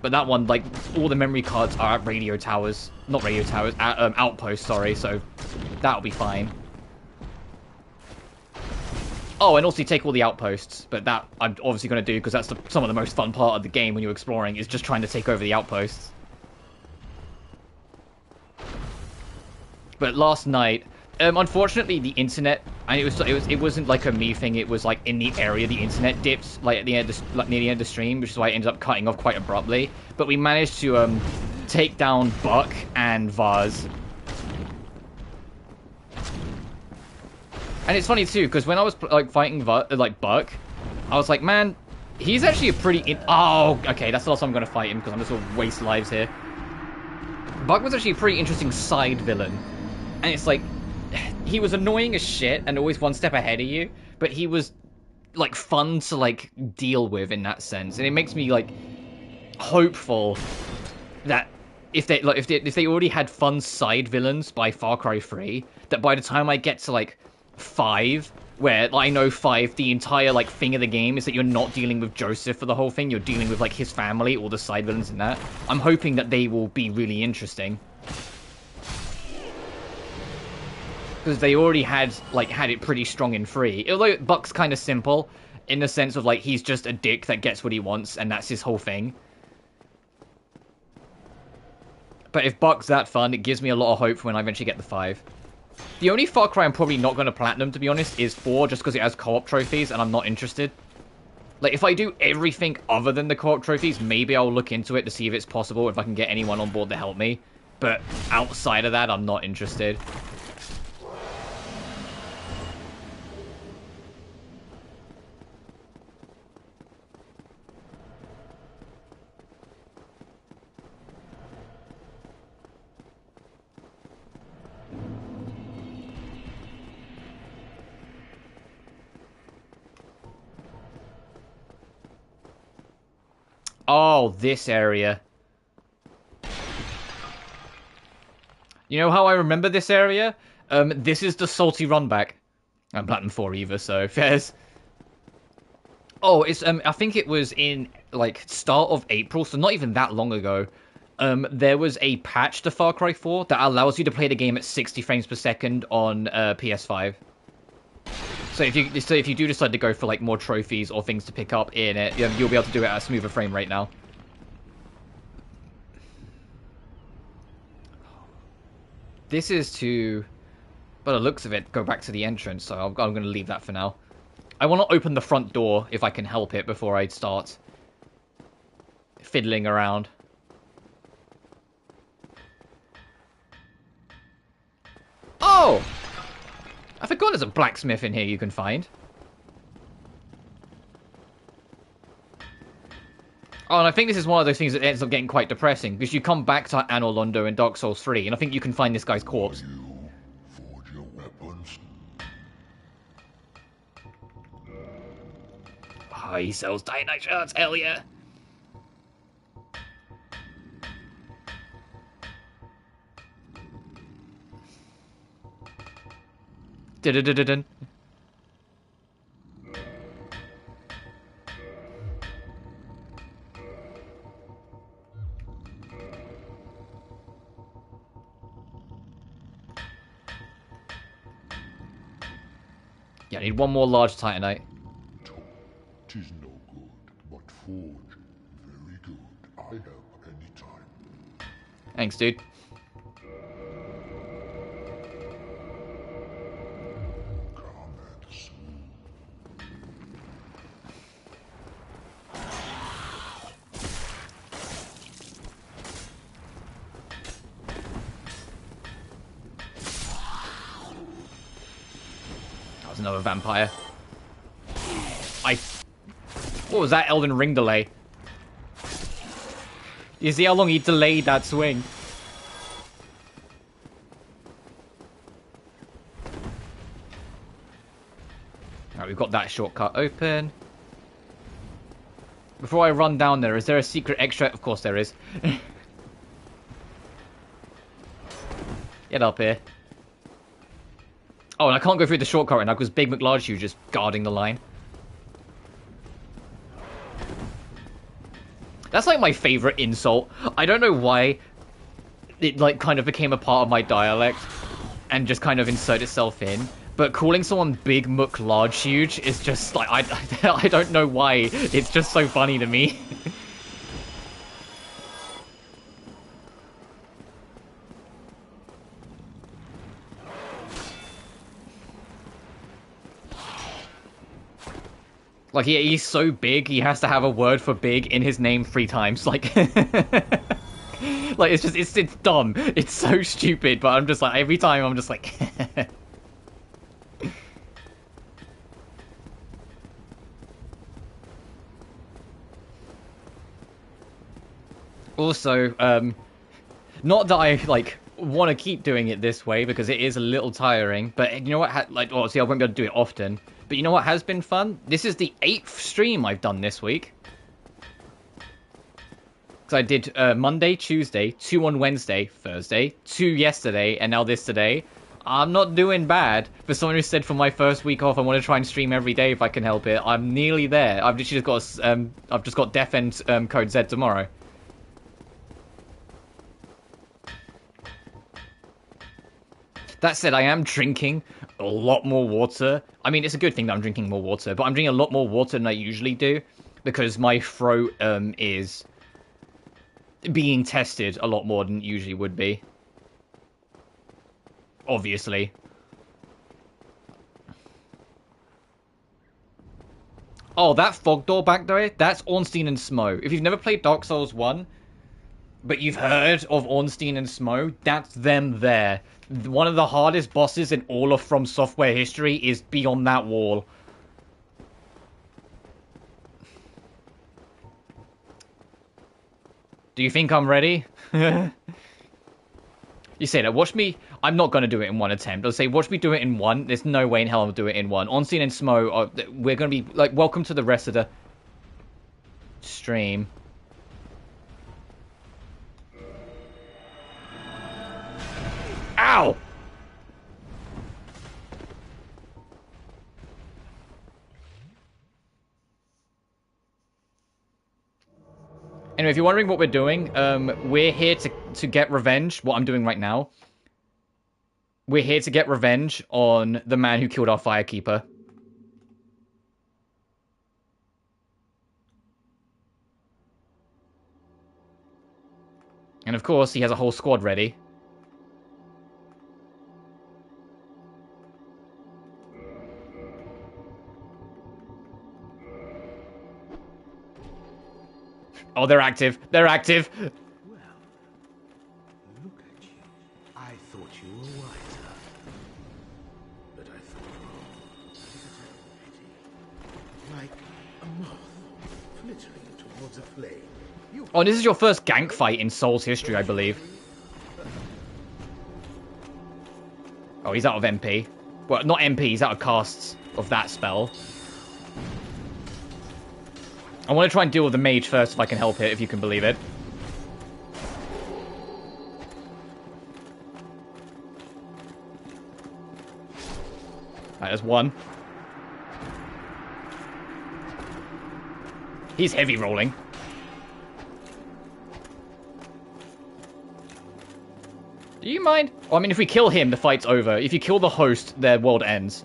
But that one, like, all the memory cards are at radio towers. Not radio towers, at outposts, sorry, so that'll be fine. Oh, and also you take all the outposts, but that I'm obviously going to do because that's some of the most fun part of the game when you're exploring, is just trying to take over the outposts. But last night, unfortunately, the internet, and it wasn't like a me thing. It was like in the area the internet dipped, like at the end, near the end of the stream, which is why it ended up cutting off quite abruptly. But we managed to take down Buck and Vaz. And it's funny too, because when I was like fighting Buck, I was like, man, he's actually a pretty. Oh, okay, that's the last time I'm gonna fight him because I'm just gonna waste lives here. Buck was actually a pretty interesting side villain. And it's like, he was annoying as shit and always one step ahead of you, but he was, like, fun to, like, deal with in that sense. And it makes me, like, hopeful that if they already had fun side villains by Far Cry 3, that by the time I get to, like, 5, where I know 5, the entire, like, thing of the game is that you're not dealing with Joseph for the whole thing, you're dealing with, like, his family, all the side villains in that. I'm hoping that they will be really interesting. Because they already had it pretty strong in 3. Although Buck's kind of simple, in the sense of, like, he's just a dick that gets what he wants, and that's his whole thing. But if Buck's that fun, it gives me a lot of hope for when I eventually get the 5. The only Far Cry I'm probably not going to platinum, to be honest, is 4, just because it has co-op trophies, and I'm not interested. Like, if I do everything other than the co-op trophies, maybe I'll look into it to see if it's possible, if I can get anyone on board to help me. But outside of that, I'm not interested. Oh, this area. You know how I remember this area? This is the salty runback. I'm Platinum 4 either, so fairs. Oh, it's I think it was in like start of April, so not even that long ago. There was a patch to Far Cry 4 that allows you to play the game at 60 frames per second on PS5. So if you do decide to go for like more trophies or things to pick up in it, you'll be able to do it at a smoother frame rate now. This is to, by the looks of it, go back to the entrance, so I'm going to leave that for now. I want to open the front door if I can help it before I start fiddling around. Oh! I forgot there's a blacksmith in here you can find. Oh, and I think this is one of those things that ends up getting quite depressing, because you come back to Anor Londo in Dark Souls 3, and I think you can find this guy's corpse. Forge your weapons. Oh, he sells Titanite shards, hell yeah! Dun-dun-dun-dun-dun. Yeah, I need one more large titanite. Tis no good, but forge, very good. I help any time. Thanks, dude. Come and soon. That was another vampire. What was that Elden Ring delay? You see how long he delayed that swing? Alright, we've got that shortcut open. Before I run down there, is there a secret extract? Of course there is. Get up here. Oh, and I can't go through the shortcut right now because Big McLarge just guarding the line. That's like my favorite insult. I don't know why it like kind of became a part of my dialect and just kind of insert itself in. But calling someone Big McLarge huge is just like I don't know why. It's just so funny to me. Like, he's so big, he has to have a word for big in his name 3 times. Like, like it's dumb. It's so stupid, but I'm just like, every time I'm just like... Also, not that I, like, want to keep doing it this way, because it is a little tiring, but you know what, like, obviously I won't be able to do it often. But you know what has been fun? This is the 8th stream I've done this week. Because I did Monday, Tuesday, 2 on Wednesday, Thursday, 2 yesterday, and now this today. I'm not doing bad. For someone who said for my first week off, I want to try and stream every day if I can help it. I'm nearly there. I've literally just got I've just got Def End Code Z tomorrow. That said, I am drinking a lot more water. I mean, it's a good thing that I'm drinking more water, but I'm drinking a lot more water than I usually do because my throat is being tested a lot more than it usually would be. Obviously. Oh, that fog door back there, that's Ornstein and Smo. If you've never played Dark Souls 1, but you've heard of Ornstein and Smo, that's them there. One of the hardest bosses in all of From Software history is beyond that wall. Do you think I'm ready? You say that. Watch me. I'm not going to do it in one attempt. I'll say, watch me do it in one. There's no way in hell I'll do it in one. Ornstein and Smo, we're going to be, like, welcome to the rest of the stream. Ow! Anyway, if you're wondering what we're doing, we're here to get revenge. What I'm doing right now. We're here to get revenge on the man who killed our firekeeper. And of course, he has a whole squad ready. Oh, they're active. They're active. Well, look at you. I thought you were wiser. But I thought wrong. Like a moth flittering towards a flame. Oh, this is your first gank fight in Souls history, I believe. Oh, he's out of MP. Well, not MP, he's out of casts of that spell. I want to try and deal with the mage first if I can help it, if you can believe it. Alright, there's one. He's heavy rolling. Do you mind? Oh, I mean, if we kill him, the fight's over. If you kill the host, their world ends.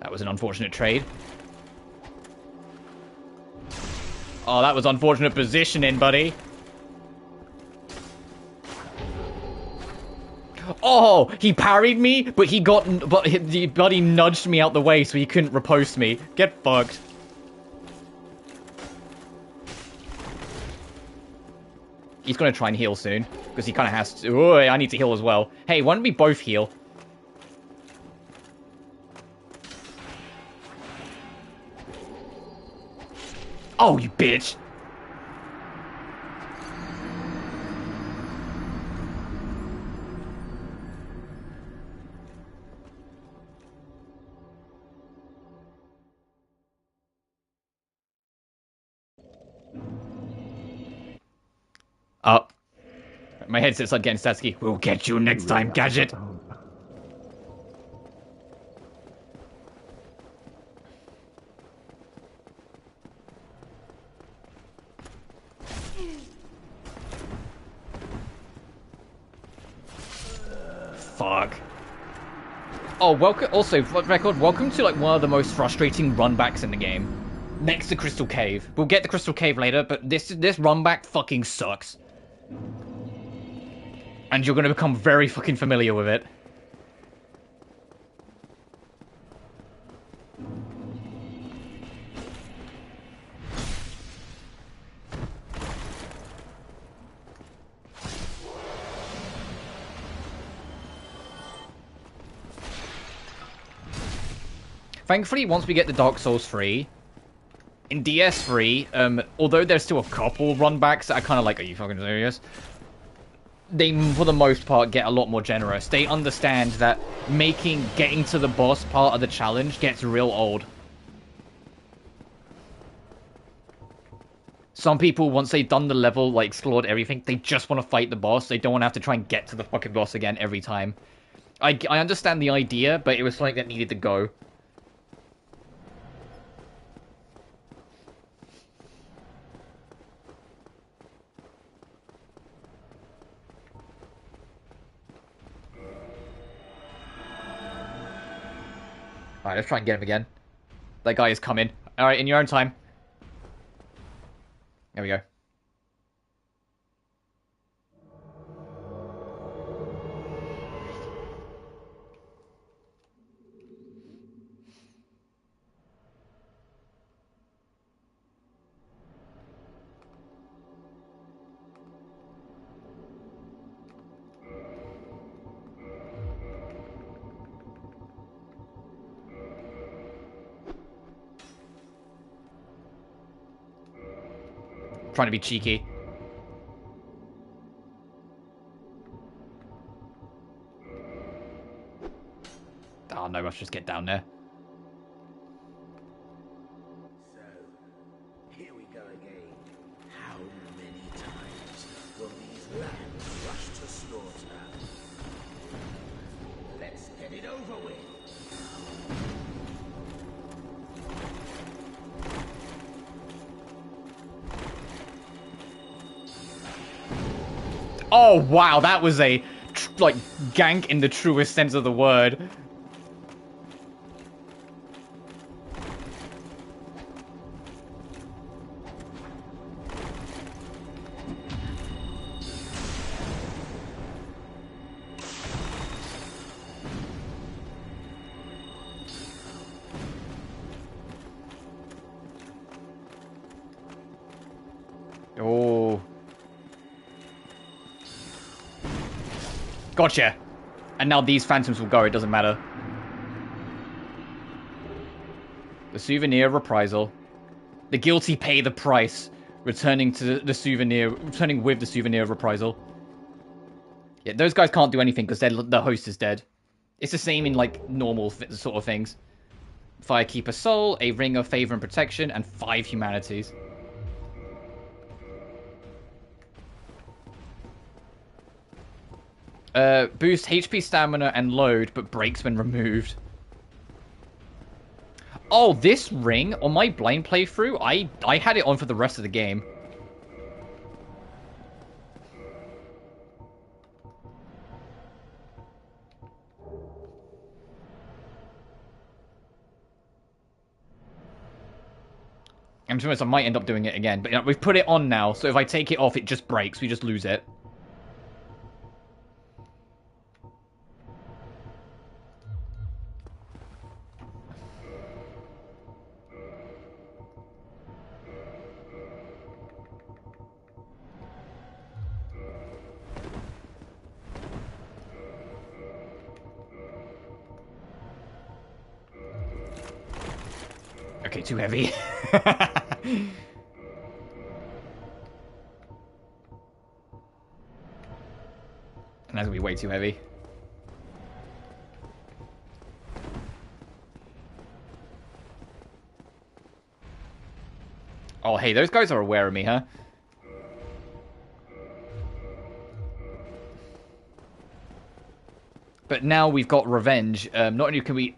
That was an unfortunate trade. Oh, that was unfortunate positioning, buddy. Oh, he parried me, but he nudged me out the way so he couldn't riposte me. Get fucked. He's gonna try and heal soon, because he kind of has to. Oh, I need to heal as well. Hey, why don't we both heal? Oh, you bitch! Oh. My headset's not getting Satsuki. We'll get you next time, Gadget! Fuck. Oh, welcome. Also, for the record, welcome to like one of the most frustrating runbacks in the game. Next to Crystal Cave. We'll get the Crystal Cave later, but this runback fucking sucks. And you're gonna become very fucking familiar with it. Thankfully, once we get the Dark Souls 3, in DS3, although there's still a couple runbacks that are kind of like, are you fucking serious? They, for the most part, get a lot more generous. They understand that getting to the boss part of the challenge gets real old. Some people, once they've done the level, like, explored everything, they just want to fight the boss. They don't want to have to try and get to the fucking boss again every time. I understand the idea, but it was something that needed to go. Alright, let's try and get him again. That guy is coming. Alright, in your own time. There we go. Trying to be cheeky. Oh no, let's just get down there. So, here we go again. How many times will these lambs rush to slaughter? Let's get it over with. Oh wow, that was a like gank in the truest sense of the word. Oh. Gotcha. And now these phantoms will go, it doesn't matter. The souvenir reprisal. The guilty pay the price, returning to the souvenir, returning with the souvenir reprisal. Yeah, those guys can't do anything because the host is dead. It's the same in like normal sort of things. Firekeeper soul, a ring of favor and protection, and 5 humanities. Boost HP stamina and load, but breaks when removed. Oh, this ring, on my blind playthrough, I had it on for the rest of the game. And to be honest, I might end up doing it again. But you know, we've put it on now, so if I take it off, it just breaks. We just lose it. Okay, too heavy. And that's gonna be way too heavy. Oh, hey, those guys are aware of me, huh? But now we've got revenge. Not only can we've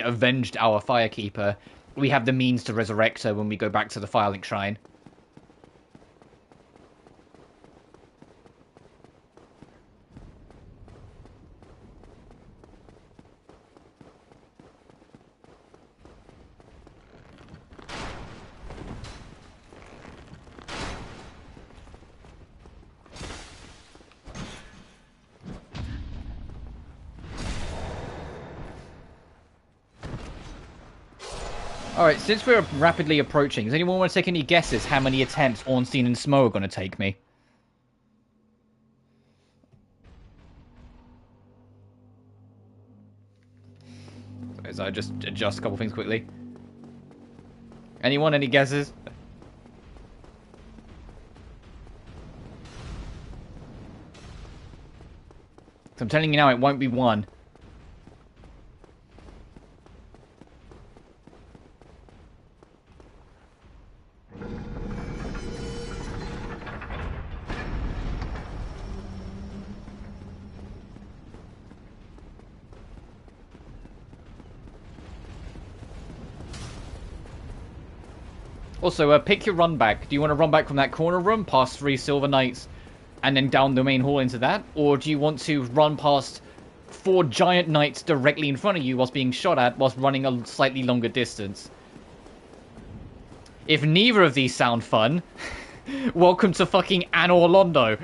avenged our Firekeeper, we have the means to resurrect her when we go back to the Firelink Shrine. Alright, since we're rapidly approaching, does anyone want to take any guesses how many attempts Ornstein and Smo are going to take me? As I just adjust a couple things quickly. Anyone? Any guesses? So I'm telling you now, it won't be one. Also, pick your run back. Do you want to run back from that corner room, past 3 Silver Knights, and then down the main hall into that? Or do you want to run past 4 Giant Knights directly in front of you whilst being shot at, whilst running a slightly longer distance? If neither of these sound fun, welcome to fucking Anor Londo.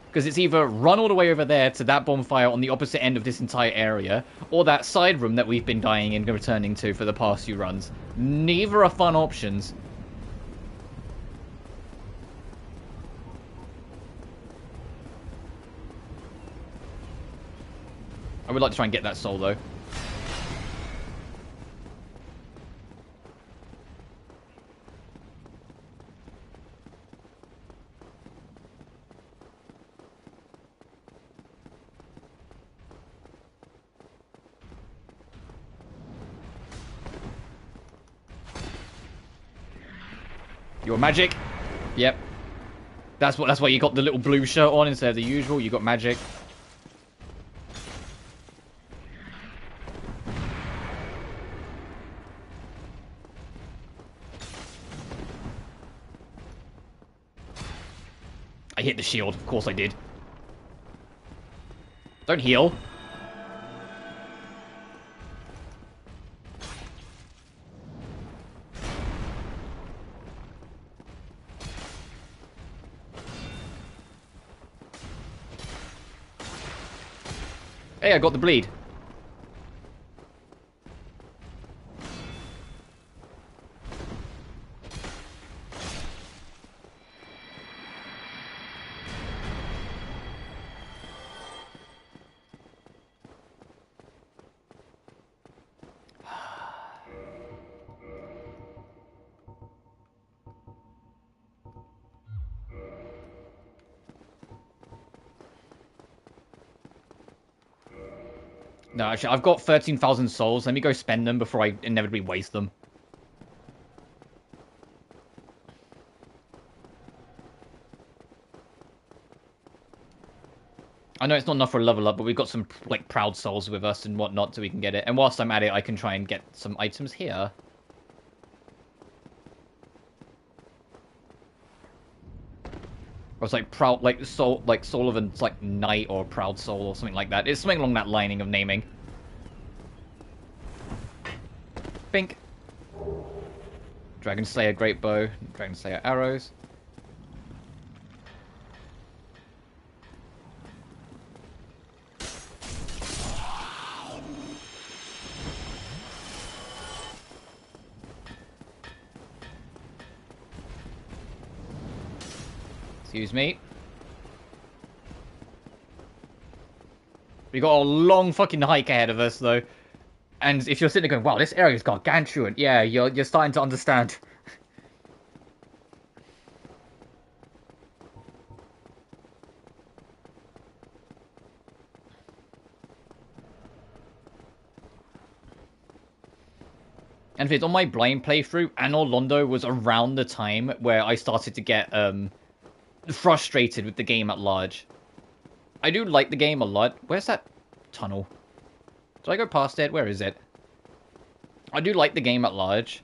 Because it's either run all the way over there to that bonfire on the opposite end of this entire area, or that side room that we've been dying and returning to for the past few runs. Neither are fun options. I would like to try and get that soul, though. Your magic? Yep. That's why you got the little blue shirt on instead of the usual. You got magic. I hit the shield. Of course I did. Don't heal. Hey, I got the bleed. No, actually, I've got 13,000 souls. Let me go spend them before I inevitably waste them. I know it's not enough for a level up, but we've got some, like, proud souls with us and whatnot, so we can get it. And whilst I'm at it, I can try and get some items here. Or it's like proud, like soul of a like knight or proud soul or something like that. It's something along that lining of naming. Bink. Dragon Slayer Great Bow, Dragon Slayer arrows. Excuse me. We got a long fucking hike ahead of us, though. And if you're sitting there going, wow, this area's gargantuan. Yeah, you're starting to understand. And if it's on my blind playthrough, Anor Londo was around the time where I started to get frustrated with the game at large. I do like the game a lot. Where's that tunnel? Did I go past it? Where is it? I do like the game at large.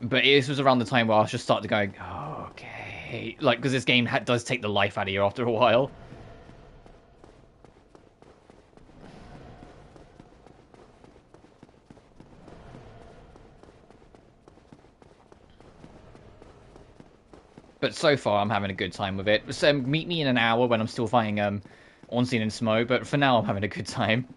But this was around the time where I was just starting to go, oh, okay. Like, because this game does take the life out of you after a while. But so far, I'm having a good time with it. So meet me in an hour when I'm still fighting Ornstein and Smo, but for now, I'm having a good time.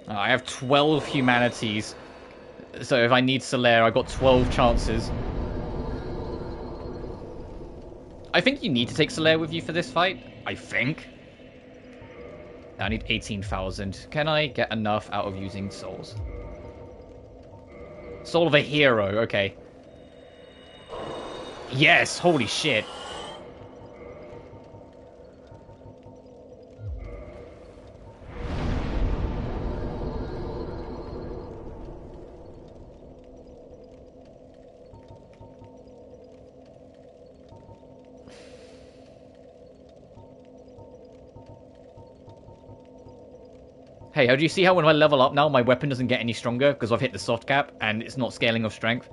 I have 12 humanities, so if I need Solaire, I've got 12 chances. I think you need to take Solaire with you for this fight. I think. I need 18,000. Can I get enough out of using souls? Soul of a hero, okay. Yes, holy shit. Hey, do you see how when I level up now, my weapon doesn't get any stronger because I've hit the soft cap and it's not scaling of strength?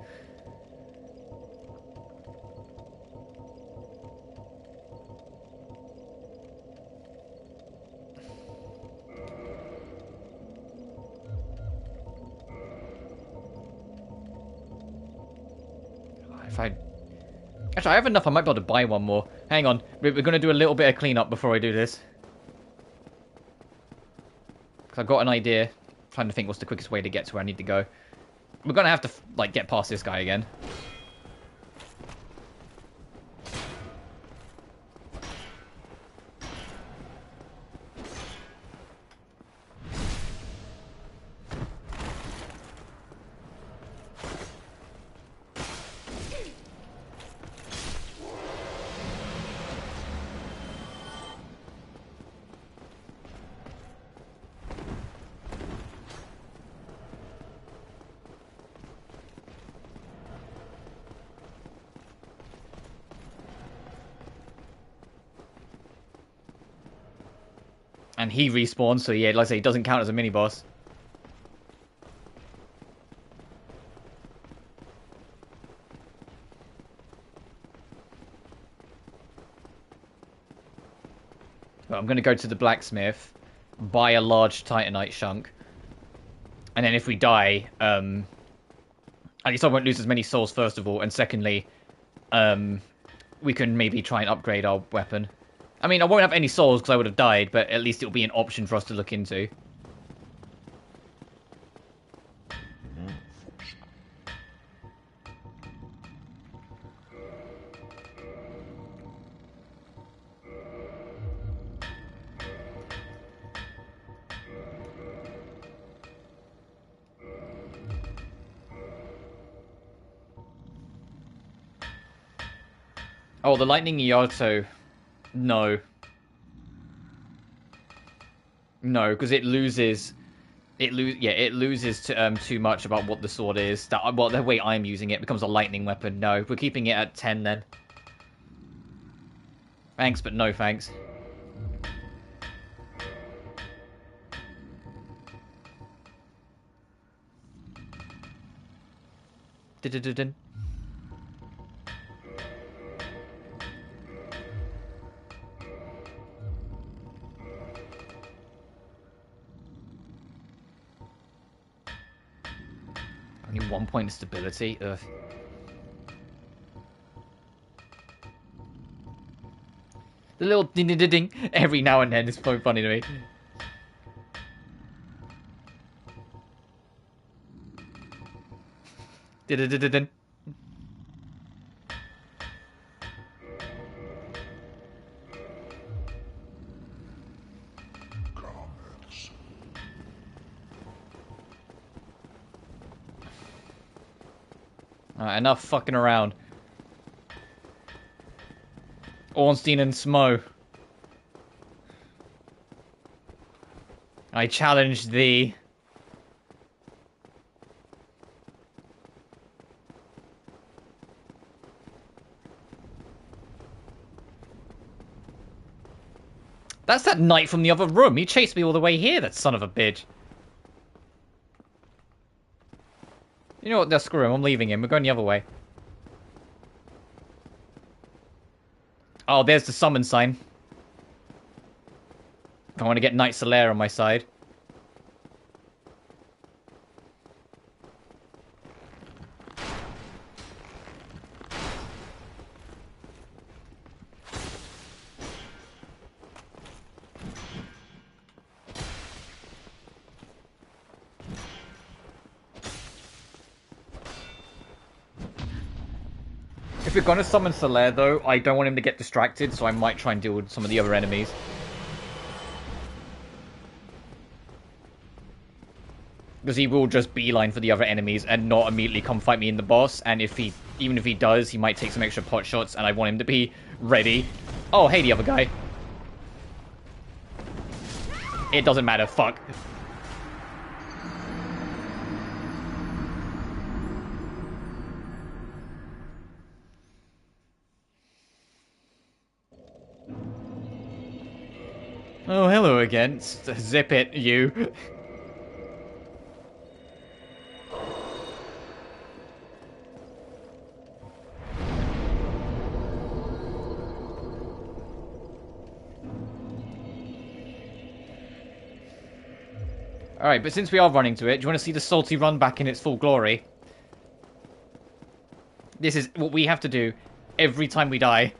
Actually, I have enough. I might be able to buy one more. Hang on. We're going to do a little bit of cleanup before I do this. Because I've got an idea. I'm trying to think what's the quickest way to get to where I need to go. We're going to have to, like, get past this guy again. And he respawns, so yeah, like I say, he doesn't count as a mini-boss. But I'm going to go to the blacksmith, buy a large titanite chunk, and then if we die, at least I won't lose as many souls, first of all, and secondly, we can maybe try and upgrade our weapon. I mean, I won't have any souls because I would have died, but at least it'll be an option for us to look into. Oh, the lightning Yato. No. No, because it loses too much about what the sword is. Well, the way I'm using it becomes a lightning weapon. No, we're keeping it at 10 then. Thanks, but no thanks. Dun-dun-dun-dun. 1 point of stability. Ugh. The little ding ding ding ding every now and then is so funny to me. Ding ding ding ding. Comments. Alright, enough fucking around. Ornstein and Smo. I challenge thee. That's that knight from the other room. He chased me all the way here, that son of a bitch. You know what? No, screw him. I'm leaving him. We're going the other way. Oh, there's the summon sign. If I want to get Knight Solaire on my side. If you're going to summon Solaire, though, I don't want him to get distracted, so I might try and deal with some of the other enemies. Because he will just beeline for the other enemies and not immediately come fight me in the boss, and even if he does, he might take some extra pot shots, and I want him to be ready. Oh, hey, the other guy. It doesn't matter, fuck. Oh, hello again. Zip it, you. Alright, but since we are running to it, do you want to see the salty run back in its full glory? This is what we have to do every time we die.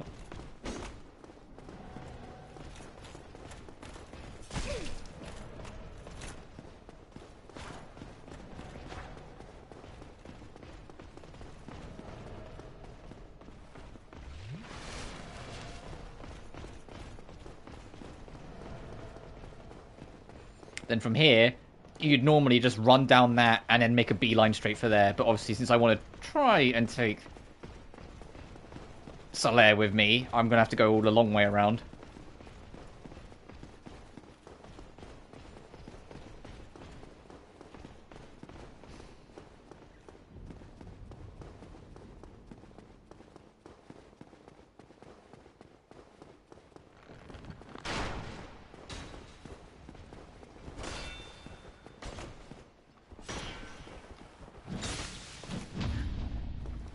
Then from here, you'd normally just run down that and then make a beeline straight for there. But obviously, since I want to try and take Solaire with me, I'm going to have to go all the long way around.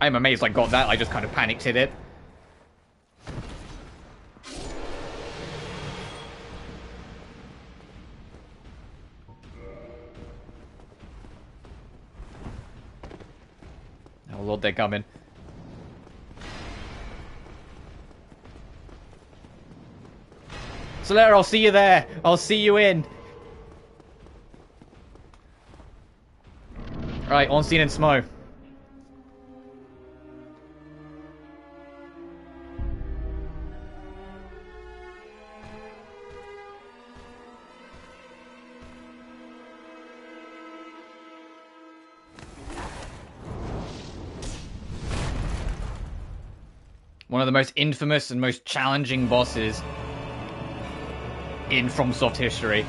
I'm amazed I got that. I just kind of panicked hit it. Oh lord, they're coming. Solaire, I'll see you there. I'll see you in. Right, Ornstein and Smo. One of the most infamous and most challenging bosses in FromSoft history.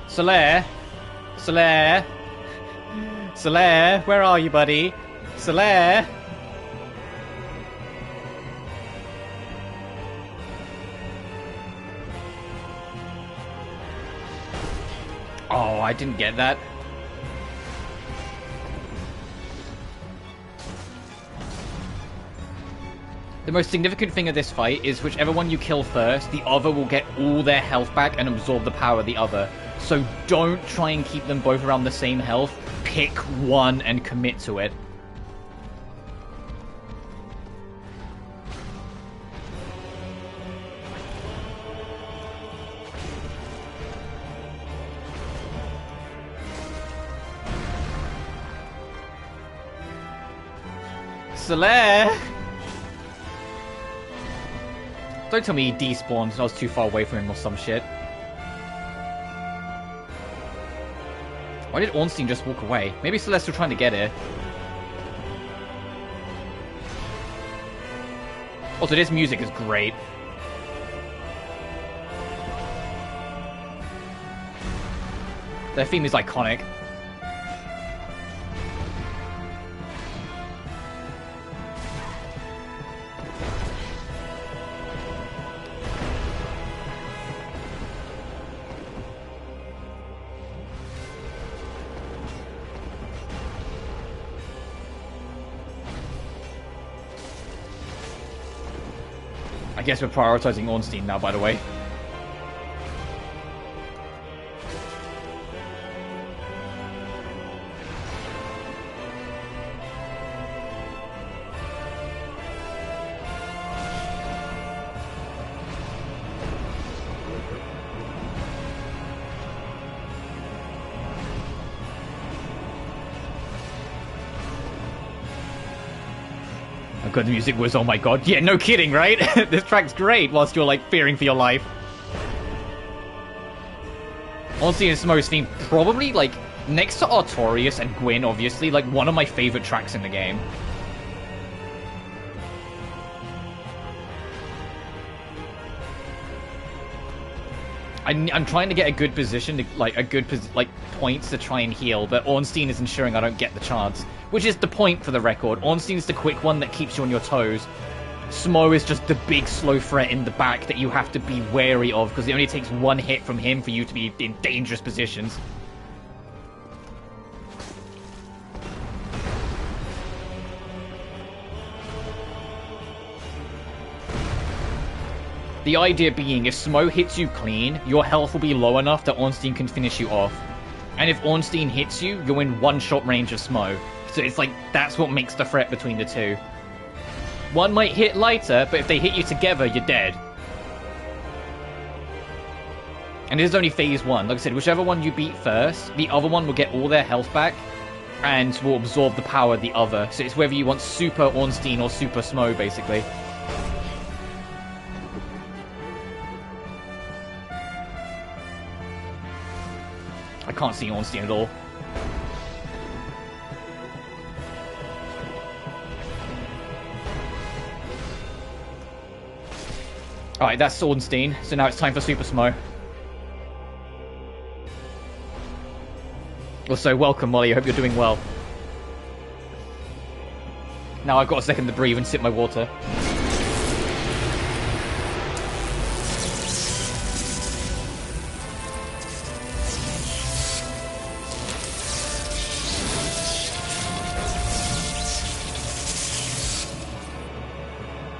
Solaire? Solaire? Solaire? Where are you, buddy? Solaire? Oh, I didn't get that. The most significant thing of this fight is whichever one you kill first, the other will get all their health back and absorb the power of the other. So don't try and keep them both around the same health. Pick one and commit to it. Solaire! Don't tell me he despawned and I was too far away from him or some shit. Why did Ornstein just walk away? Maybe Solaire's still trying to get here. Also, this music is great. Their theme is iconic. I guess we're prioritizing Ornstein now, by the way. God, the music was, oh my god. Yeah, no kidding, right? This track's great whilst you're, like, fearing for your life. Honestly, in Smo's theme, probably, like, next to Artorias and Gwyn, obviously, like, one of my favorite tracks in the game. I'm trying to get a good position, to, like, points to try and heal, but Ornstein is ensuring I don't get the chance. Which is the point, for the record. Ornstein's the quick one that keeps you on your toes. Smo is just the big slow threat in the back that you have to be wary of, because it only takes one hit from him for you to be in dangerous positions. The idea being, if Smo hits you clean, your health will be low enough that Ornstein can finish you off. And if Ornstein hits you, you're in one-shot range of Smo. So it's like, that's what makes the threat between the two. One might hit lighter, but if they hit you together, you're dead. And this is only phase one. Like I said, whichever one you beat first, the other one will get all their health back and will absorb the power of the other. So it's whether you want Super Ornstein or Super Smo, basically. I can't see Ornstein at all. Alright, that's Ornstein. So now it's time for Super Smo. Also, welcome, Molly. I hope you're doing well. Now I've got a second to breathe and sip my water.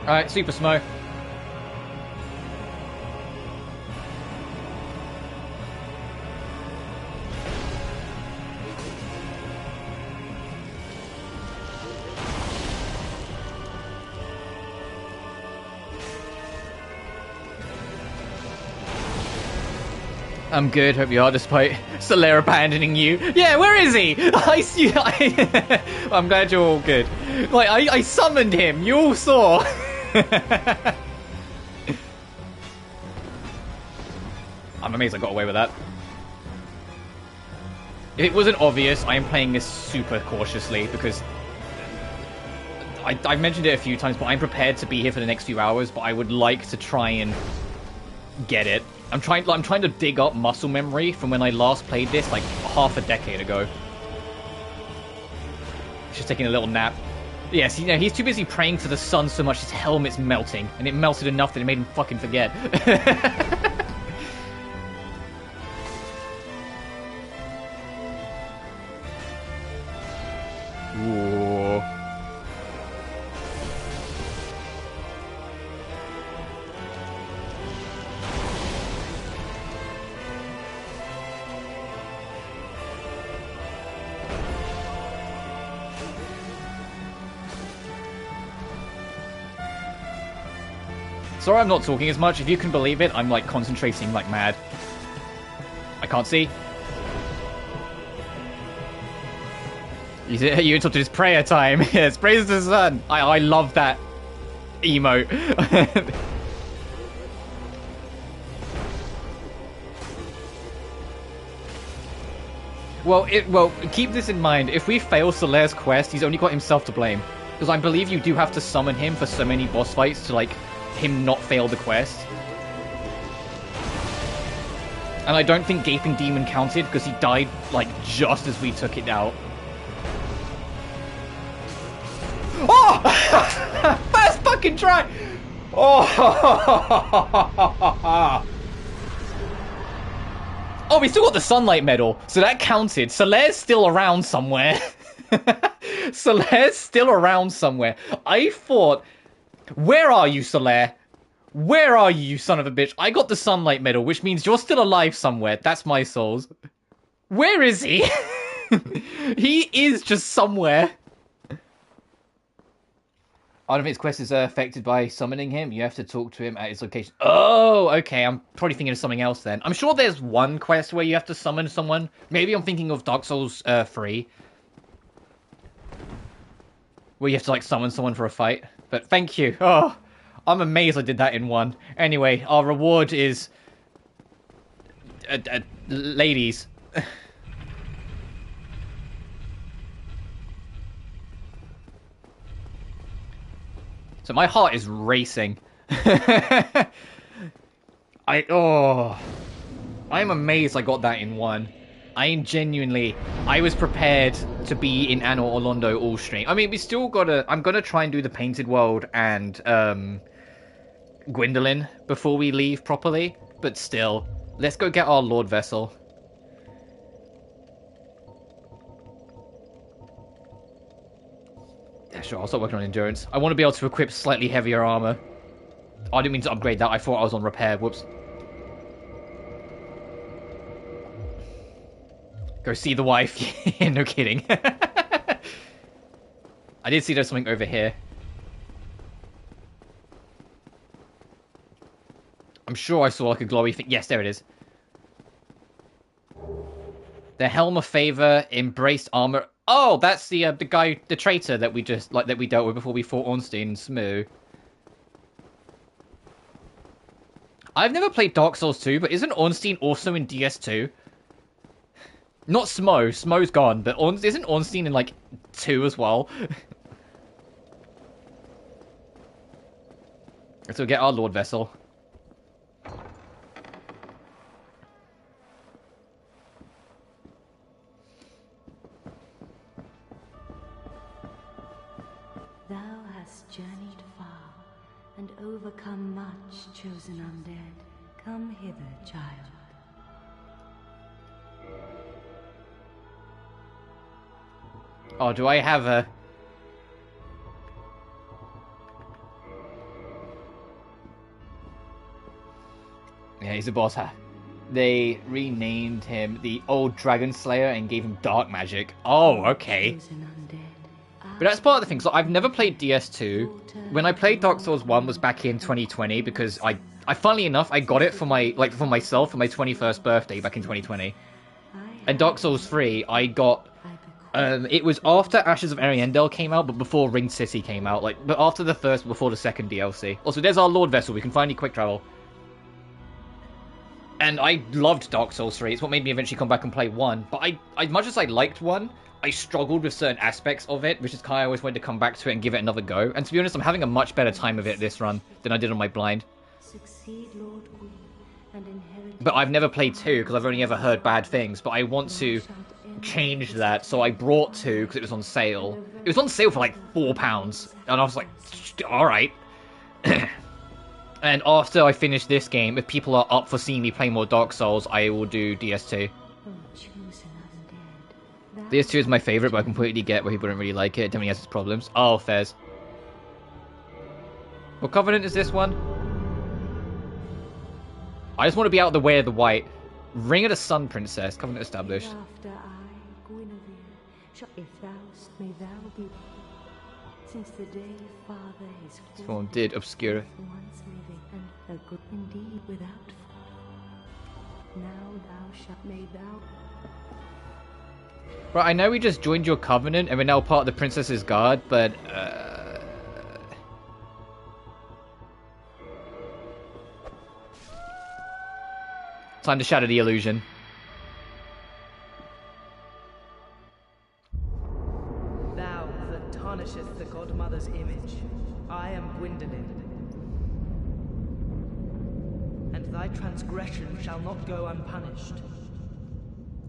Alright, Super Smo. I'm good, hope you are, despite Solaire abandoning you. Yeah, where is he? I see. I'm glad you're all good. Like, I summoned him, you all saw. I'm amazed I got away with that. If it wasn't obvious, I am playing this super cautiously because I've mentioned it a few times, but I'm prepared to be here for the next few hours, but I would like to try and get it. I'm trying to dig up muscle memory from when I last played this, like half a decade ago. Just taking a little nap. Yes, you know, he's too busy praying to the sun so much his helmet's melting, and it melted enough that it made him fucking forget. Ooh. Sorry I'm not talking as much. If you can believe it, I'm like concentrating like mad. I can't see. You interrupted his prayer time. Yes, praise the sun. I love that emote. Well, keep this in mind. If we fail Solaire's quest, he's only got himself to blame. Because I believe you do have to summon him for so many boss fights to, like, him not fail the quest. And I don't think Gaping Demon counted, because he died, like, just as we took it out. Oh! First fucking try! Oh! Oh, we still got the Sunlight Medal, so that counted. Solaire's still around somewhere. Solaire's still around somewhere. I thought... Where are you, Solaire? Where are you, you son of a bitch? I got the Sunlight Medal, which means you're still alive somewhere. That's my souls. Where is he? He is just somewhere. I don't think his quest is affected by summoning him. You have to talk to him at his location. Oh, okay. I'm probably thinking of something else then. I'm sure there's one quest where you have to summon someone. Maybe I'm thinking of Dark Souls 3. Where you have to, like, summon someone for a fight. But thank you. Oh, I'm amazed I did that in one. Anyway, our reward is... ladies. So my heart is racing. I'm amazed I got that in one. I was prepared to be in Anor or Londo all stream. I mean, we still gotta, I'm gonna try and do the Painted World and, Gwendolyn before we leave properly. But still, let's go get our Lord Vessel. Yeah, sure, I'll start working on endurance. I want to be able to equip slightly heavier armor. Oh, I didn't mean to upgrade that. I thought I was on repair. Whoops. Go see the wife. No kidding. I did see there's something over here. I'm sure I saw like a glowy thing. Yes, there it is. The Helm of Favor, Embraced Armor. Oh, that's the guy, the traitor that we just that we dealt with before we fought Ornstein and Smoo. I've never played Dark Souls 2, but isn't Ornstein also in DS2? Not Smo. Smo's gone, but isn't Ornstein in like 2 as well? So get our Lord Vessel. Journeyed far and overcome much, chosen undead. Come hither, child. Oh, do I have a... Yeah, he's a boss, huh? They renamed him the Old Dragon Slayer and gave him Dark Magic. Oh, okay. But that's part of the thing. So I've never played DS2. When I played Dark Souls 1 was back in 2020 because I funnily enough, I got it for for myself for my 21st birthday back in 2020. And Dark Souls 3, I got it was after Ashes of Ariandel came out, but before Ring City came out, but after the first, before the second DLC. Also, there's our Lord Vessel. We can finally quick travel. And I loved Dark Souls 3. It's what made me eventually come back and play 1. But as much as I liked 1, I struggled with certain aspects of it, which is kind of I always wanted to come back to it and give it another go. And to be honest, I'm having a much better time of it this run than I did on my blind. But I've never played 2 because I've only ever heard bad things. But I want to change that, so I brought 2 because it was on sale. It was on sale for like £4, and I was like, all right. And after I finish this game, if people are up for seeing me play more Dark Souls, I will do DS2. DS2 is my favourite, but I completely get why people don't really like it. It definitely has its problems. Oh, Fez. What Covenant is this one? I just want to be out of the way of the white. Ring of the Sun Princess. Covenant established. since the day father his Form did obscure. once living, and a good indeed without fault. Now thou shalt, may thou. Right, I know we just joined your covenant and we're now part of the Princess's Guard, but time to shatter the illusion. Thou that tarnisheth the godmother's image, I am Gwendolyn. And thy transgression shall not go unpunished.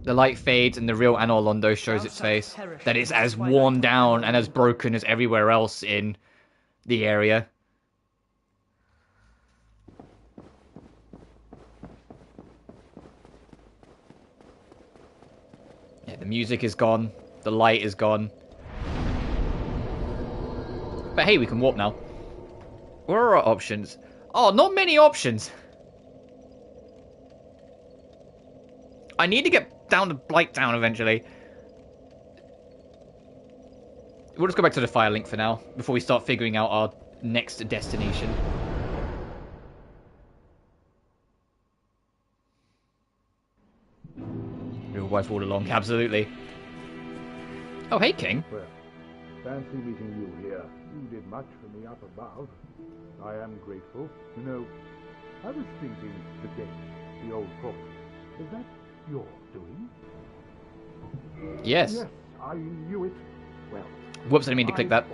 The light fades and the real Anor Londo shows its face. That is as worn down and as broken as everywhere else in the area. Yeah, the music is gone. The light is gone. But hey, we can warp now. What are our options? Oh, not many options. I need to get down to Blighttown eventually. We'll just go back to the Firelink for now, before we start figuring out our next destination. Real wife all along, absolutely. Oh, hey, King. Well, fancy meeting you here. You did much for me up above. I am grateful. You know, I was thinking the gate, the old fort. Is that your doing? Yes. Yes, I knew it. Well, Whoops, I didn't mean to click that.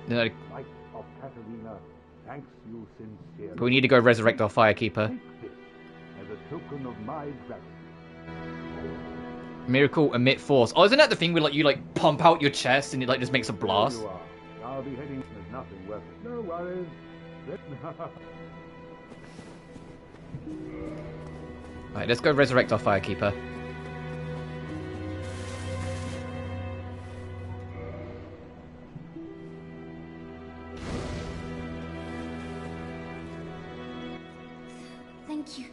No, Light of Katarina thanks you sincerely. but we need to go resurrect our Firekeeper. Take this as a token of my gratitude. Miracle emit force. Oh, isn't that the thing where like you like pump out your chest and it like just makes a blast? There you are. I'll be heading. There's nothing worth it. No worries. Alright, let's go resurrect our Firekeeper. Thank you.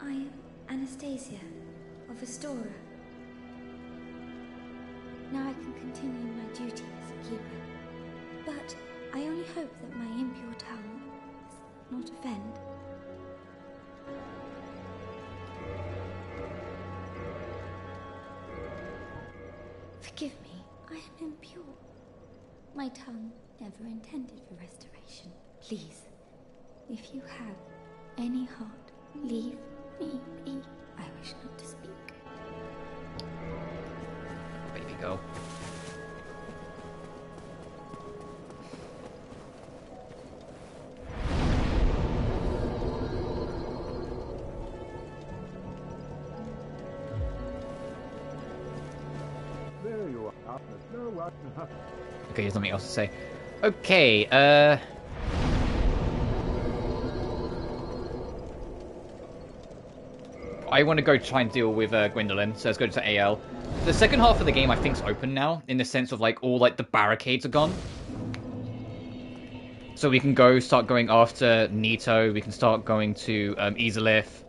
I am Anastasia of Astoria. Now I can continue my duty as a keeper. But I only hope that my impure tongue does not offend. Forgive me, I am impure. My tongue never intended for restoration. Please, if you have any heart, leave me be. I wish not to speak. Baby go. There you are. No worries. Okay, there's nothing else to say. Okay, I want to go try and deal with Gwendolyn, so let's go to AL. The second half of the game I think's open now, in the sense of like all like the barricades are gone. So we can go start going after Nito, we can start going to Izalith.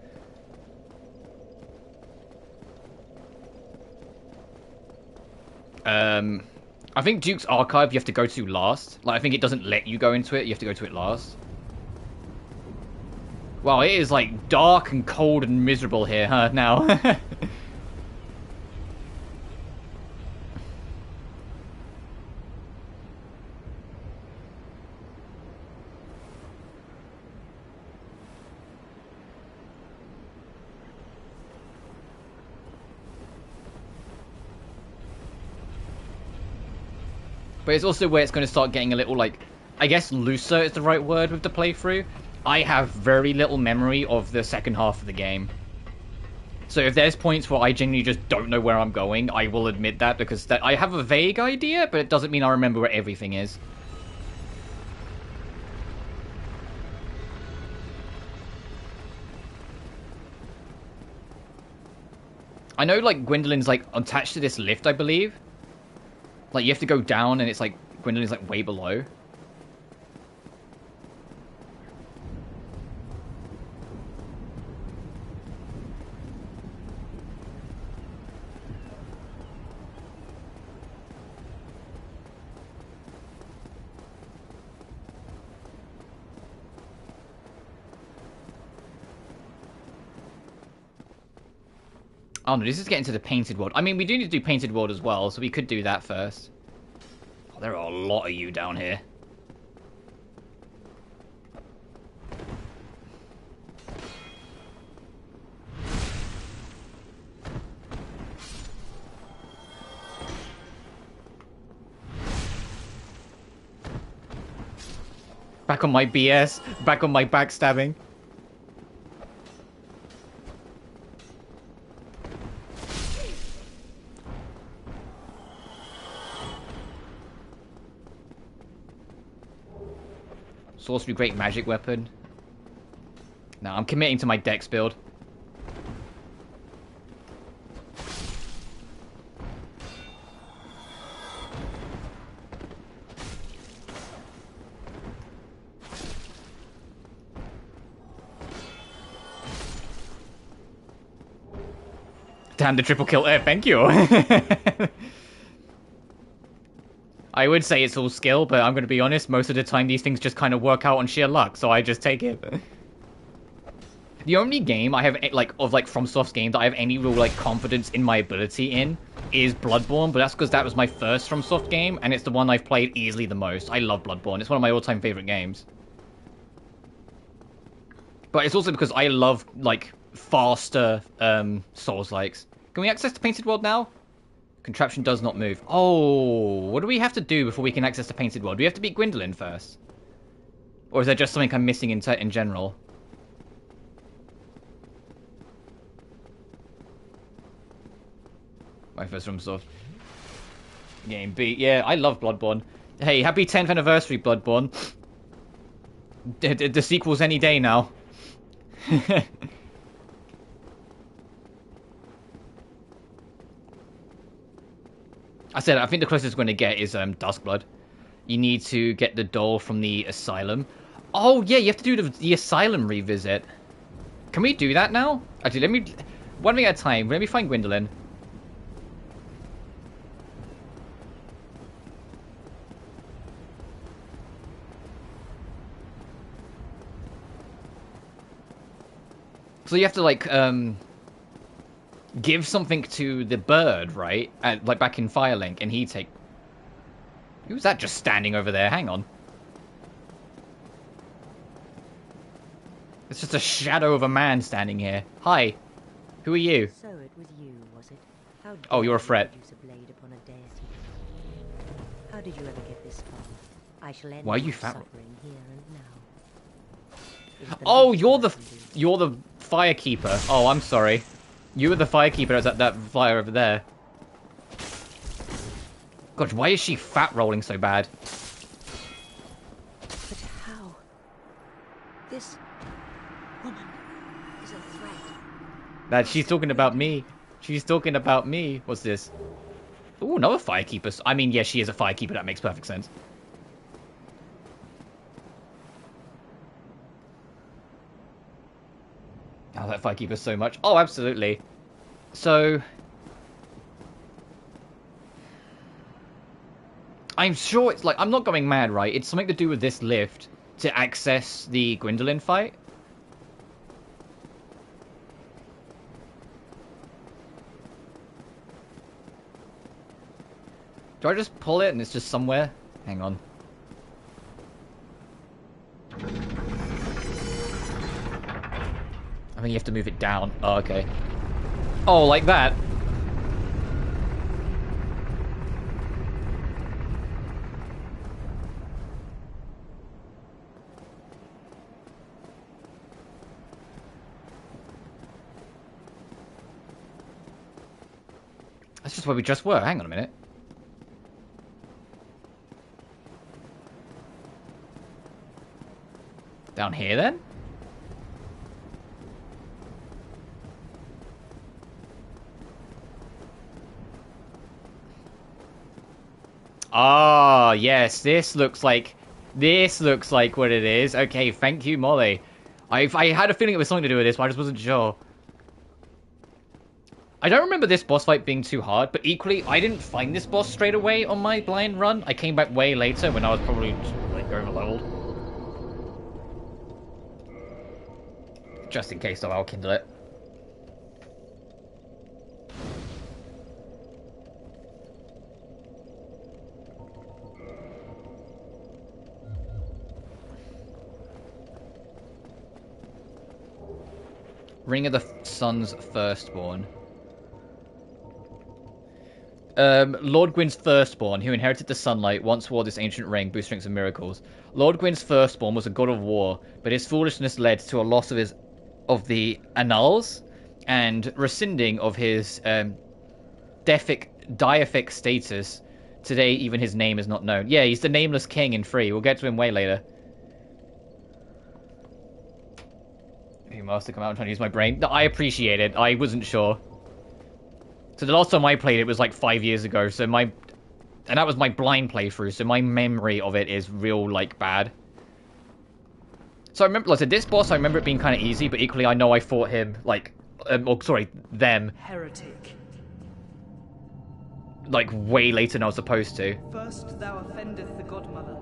I think Duke's Archive you have to go to last. Like I think it doesn't let you go into it, you have to go to it last. Wow, it is like dark and cold and miserable here, huh, now. But it's also where it's going to start getting a little, like, I guess looser is the right word with the playthrough. I have very little memory of the second half of the game. So if there's points where I genuinely just don't know where I'm going, I will admit that, because I have a vague idea, but it doesn't mean I remember where everything is. I know, like, Gwendolyn's, like, attached to this lift, I believe. Like, you have to go down, and it's, like, Gwendolyn's, like, way below. Oh no, this is getting to the painted world. I mean, we do need to do painted world as well, so we could do that first. Oh, there are a lot of you down here. Back on my BS, back on my backstabbing. Sorcery great magic weapon. No, I'm committing to my dex build. Damn, the triple kill there, thank you. I would say it's all skill, but I'm going to be honest, most of the time these things just kind of work out on sheer luck, so I just take it. The only game I have, FromSoft's game that I have any real, confidence in my ability in is Bloodborne, but that's because that was my first FromSoft game, and it's the one I've played easily the most. I love Bloodborne. It's one of my all-time favorite games. But it's also because I love, faster, Souls-likes. Can we access the Painted World now? Contraption does not move. Oh, what do we have to do before we can access the Painted World? Do we have to beat Gwendolyn first? Or is there just something I'm missing in general? My first FromSoft game beat. Yeah, I love Bloodborne. Hey, happy 10th anniversary, Bloodborne. The sequel's any day now. I said, I think the closest we're going to get is Duskblood. You need to get the doll from the asylum. Oh, yeah, you have to do the asylum revisit. Can we do that now? Actually, let me... One thing at a time. Let me find Gwendolyn. So you have to, give something to the bird, right? Back in Firelink, and he'd take... Who's that just standing over there? Hang on. It's just a shadow of a man standing here. Hi. Who are you? So it was you, was it? How Oh, you're a threat. use a blade upon a deity? How did you ever get this far? I shall end Why are you my fat? suffering here and now. It is the Oh, least you're I the can do. you're the firekeeper. Oh, I'm sorry. You were the firekeeper that was at that fire over there. God, why is she fat rolling so bad? But how? This woman is a threat. That she's talking about me. She's talking about me. What's this? Ooh, another firekeeper. I mean, yeah, she is a firekeeper. That makes perfect sense. Oh, that firekeeper so much. Oh, absolutely. So... I'm sure it's I'm not going mad, right? It's something to do with this lift to access the Gwendolyn fight. Do I just pull it and it's just somewhere? Hang on. I think you have to move it down. Oh, okay. Oh, like that? That's just where we just were. Hang on a minute. Down here, then? Ah, yes. This looks like what it is. Okay, thank you, Molly. I had a feeling it was something to do with this, but I just wasn't sure. I don't remember this boss fight being too hard, but equally, I didn't find this boss straight away on my blind run. I came back way later when I was probably over-leveled. Just in case, though, I'll kindle it. Ring of the Sun's Firstborn. Lord Gwyn's Firstborn, who inherited the sunlight, once wore this ancient ring, boost strength and miracles. Lord Gwyn's Firstborn was a god of war, but his foolishness led to a loss of the annals and rescinding of his deific status. Today, even his name is not known. Yeah, he's the nameless king in 3. We'll get to him way later. He must have come out and trying to use my brain. I appreciate it. I wasn't sure. So the last time I played it was like 5 years ago. So and that was my blind playthrough. So my memory of it is real like bad. So I remember, like I said, this boss. I remember it being kind of easy, but equally I know I fought him like, them. Heretic. Like way later than I was supposed to. First thou offendeth the Godmother,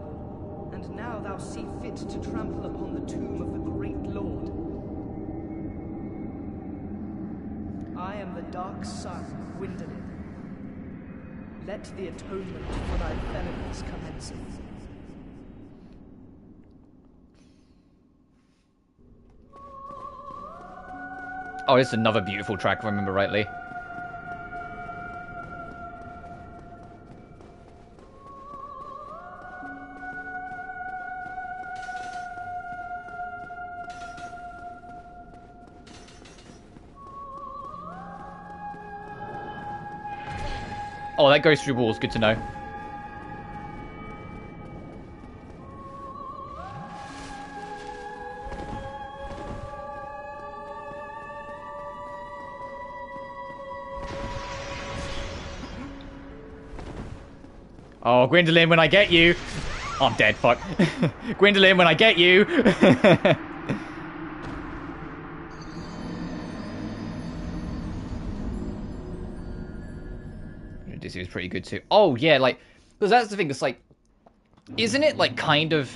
and now thou see fit to trample upon the tomb of the great Lord. I am the dark sun, Gwyndolin. Let the atonement for thy felonies commence. Oh, it's another beautiful track, if I remember rightly. Oh, that goes through walls. Good to know. Oh, Gwyndolin, when I get you... Oh, I'm dead, fuck. Gwyndolin, when I get you... This is pretty good too. Oh, yeah, like... Because that's the thing, it's like... Isn't it, like, kind of...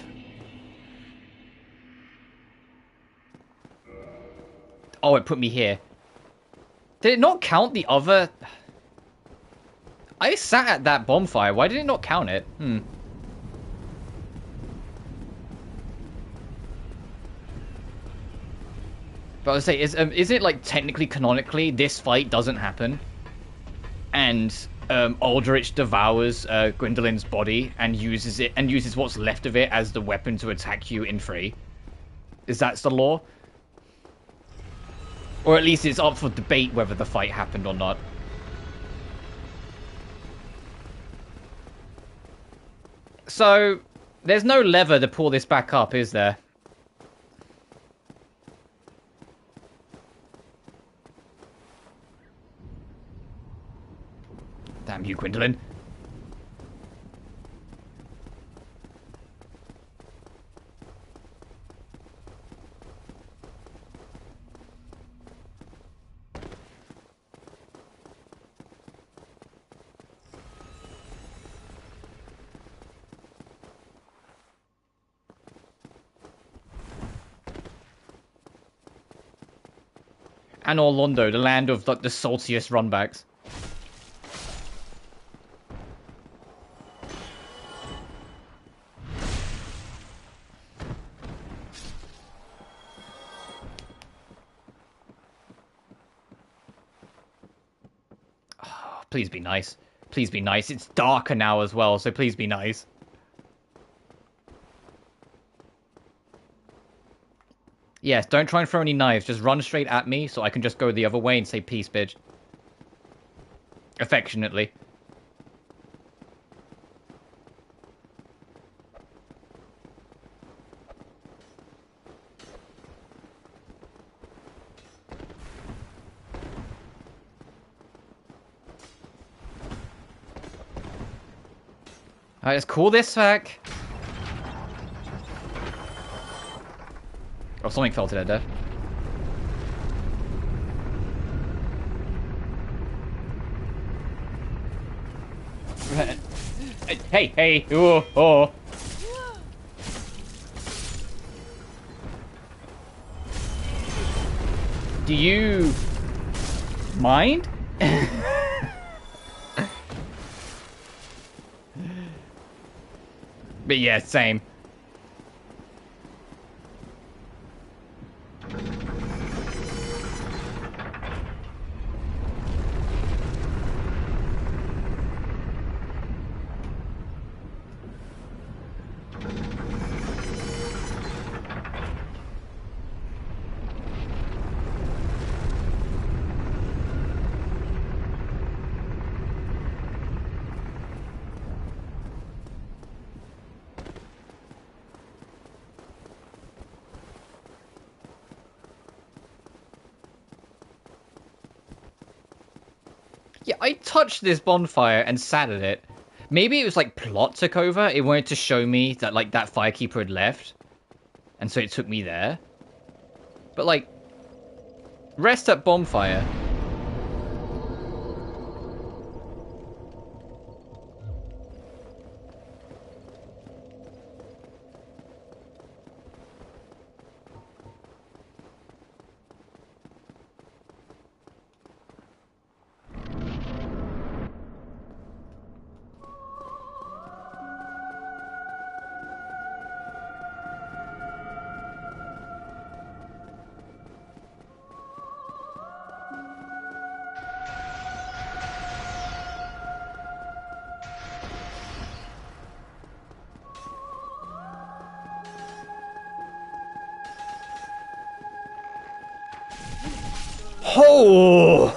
Oh, it put me here. Did it not count the other... I sat at that bonfire. Why did it not count it? But I would say, is it like technically, canonically, this fight doesn't happen, and Aldrich devours Gwyndolin's body and uses what's left of it as the weapon to attack you in 3? Is that the law? Or at least it's up for debate whether the fight happened or not. So, there's no lever to pull this back up, is there? Damn you, Gwyndolin. Anor Londo, the land of like the saltiest runbacks. Oh, please be nice. Please be nice. It's darker now as well, so please be nice. Yes, don't try and throw any knives. Just run straight at me so I can just go the other way and say peace, bitch. Affectionately. Alright, let's call this back. Oh, something fell to their death. Hey, hey, oh, oh. Do you mind? But yeah, same. Yeah, I touched this bonfire and sat at it. Maybe it was like plot took over. It wanted to show me that like that firekeeper had left. And so it took me there. But like, rest at bonfire. Oh!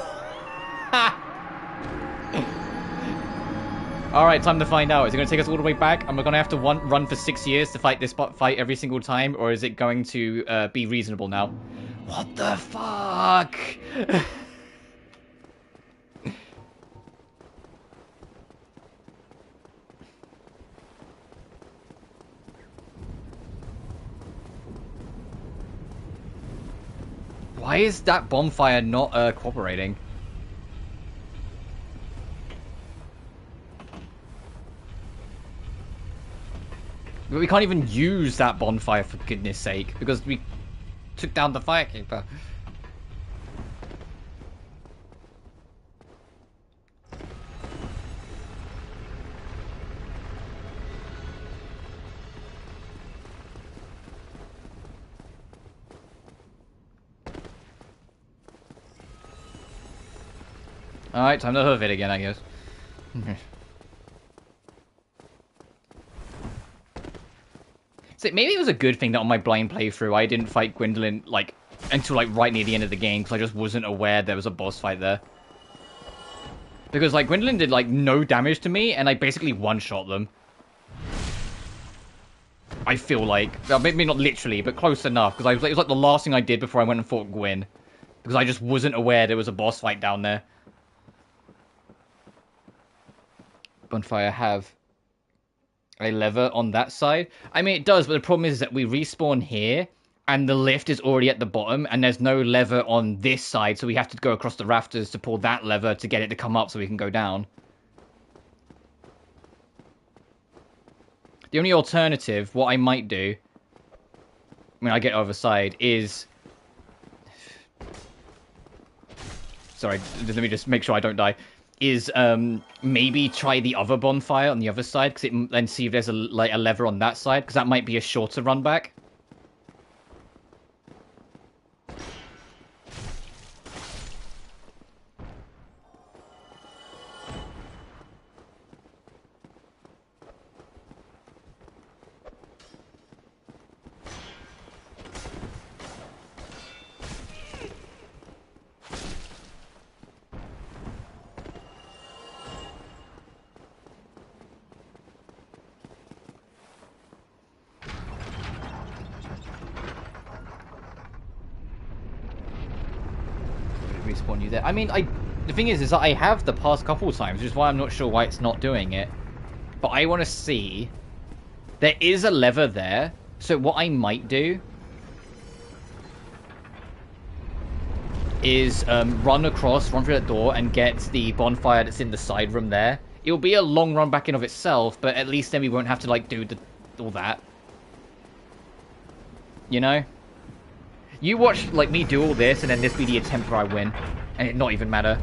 Alright, time to find out. Is it going to take us all the way back? Am I going to have to run for 6 years to fight this fight every single time? Or is it going to be reasonable now? What the fuck? Why is that bonfire not cooperating? But we can't even use that bonfire, for goodness sake, because we took down the firekeeper. Alright, time to hoof it again, I guess. So maybe it was a good thing that on my blind playthrough I didn't fight Gwendolyn, like, until, like, right near the end of the game, because I just wasn't aware there was a boss fight there. Because, like, Gwendolyn did, like, no damage to me, and I basically one-shot them. I feel like. Well, maybe not literally, but close enough, because it was like the last thing I did before I went and fought Gwyn. Because I just wasn't aware there was a boss fight down there. Bonfire have a lever on that side. I mean, it does, but the problem is that we respawn here, and the lift is already at the bottom, and there's no lever on this side, so we have to go across the rafters to pull that lever to get it to come up so we can go down. The only alternative, what I might do, when I get over side, is... Sorry, let me just make sure I don't die. Is maybe try the other bonfire on the other side, and see if there's a lever on that side, because that might be a shorter run back. Respawn you there. I mean, the thing is that I have the past couple times, which is why I'm not sure why it's not doing it. But I want to see. There is a lever there, so what I might do is run through that door, and get the bonfire that's in the side room there. It'll be a long run back in of itself, but at least then we won't have to like do all that. You know? You watch, like, me do all this, and then this be the attempt where I win. And it not even matter.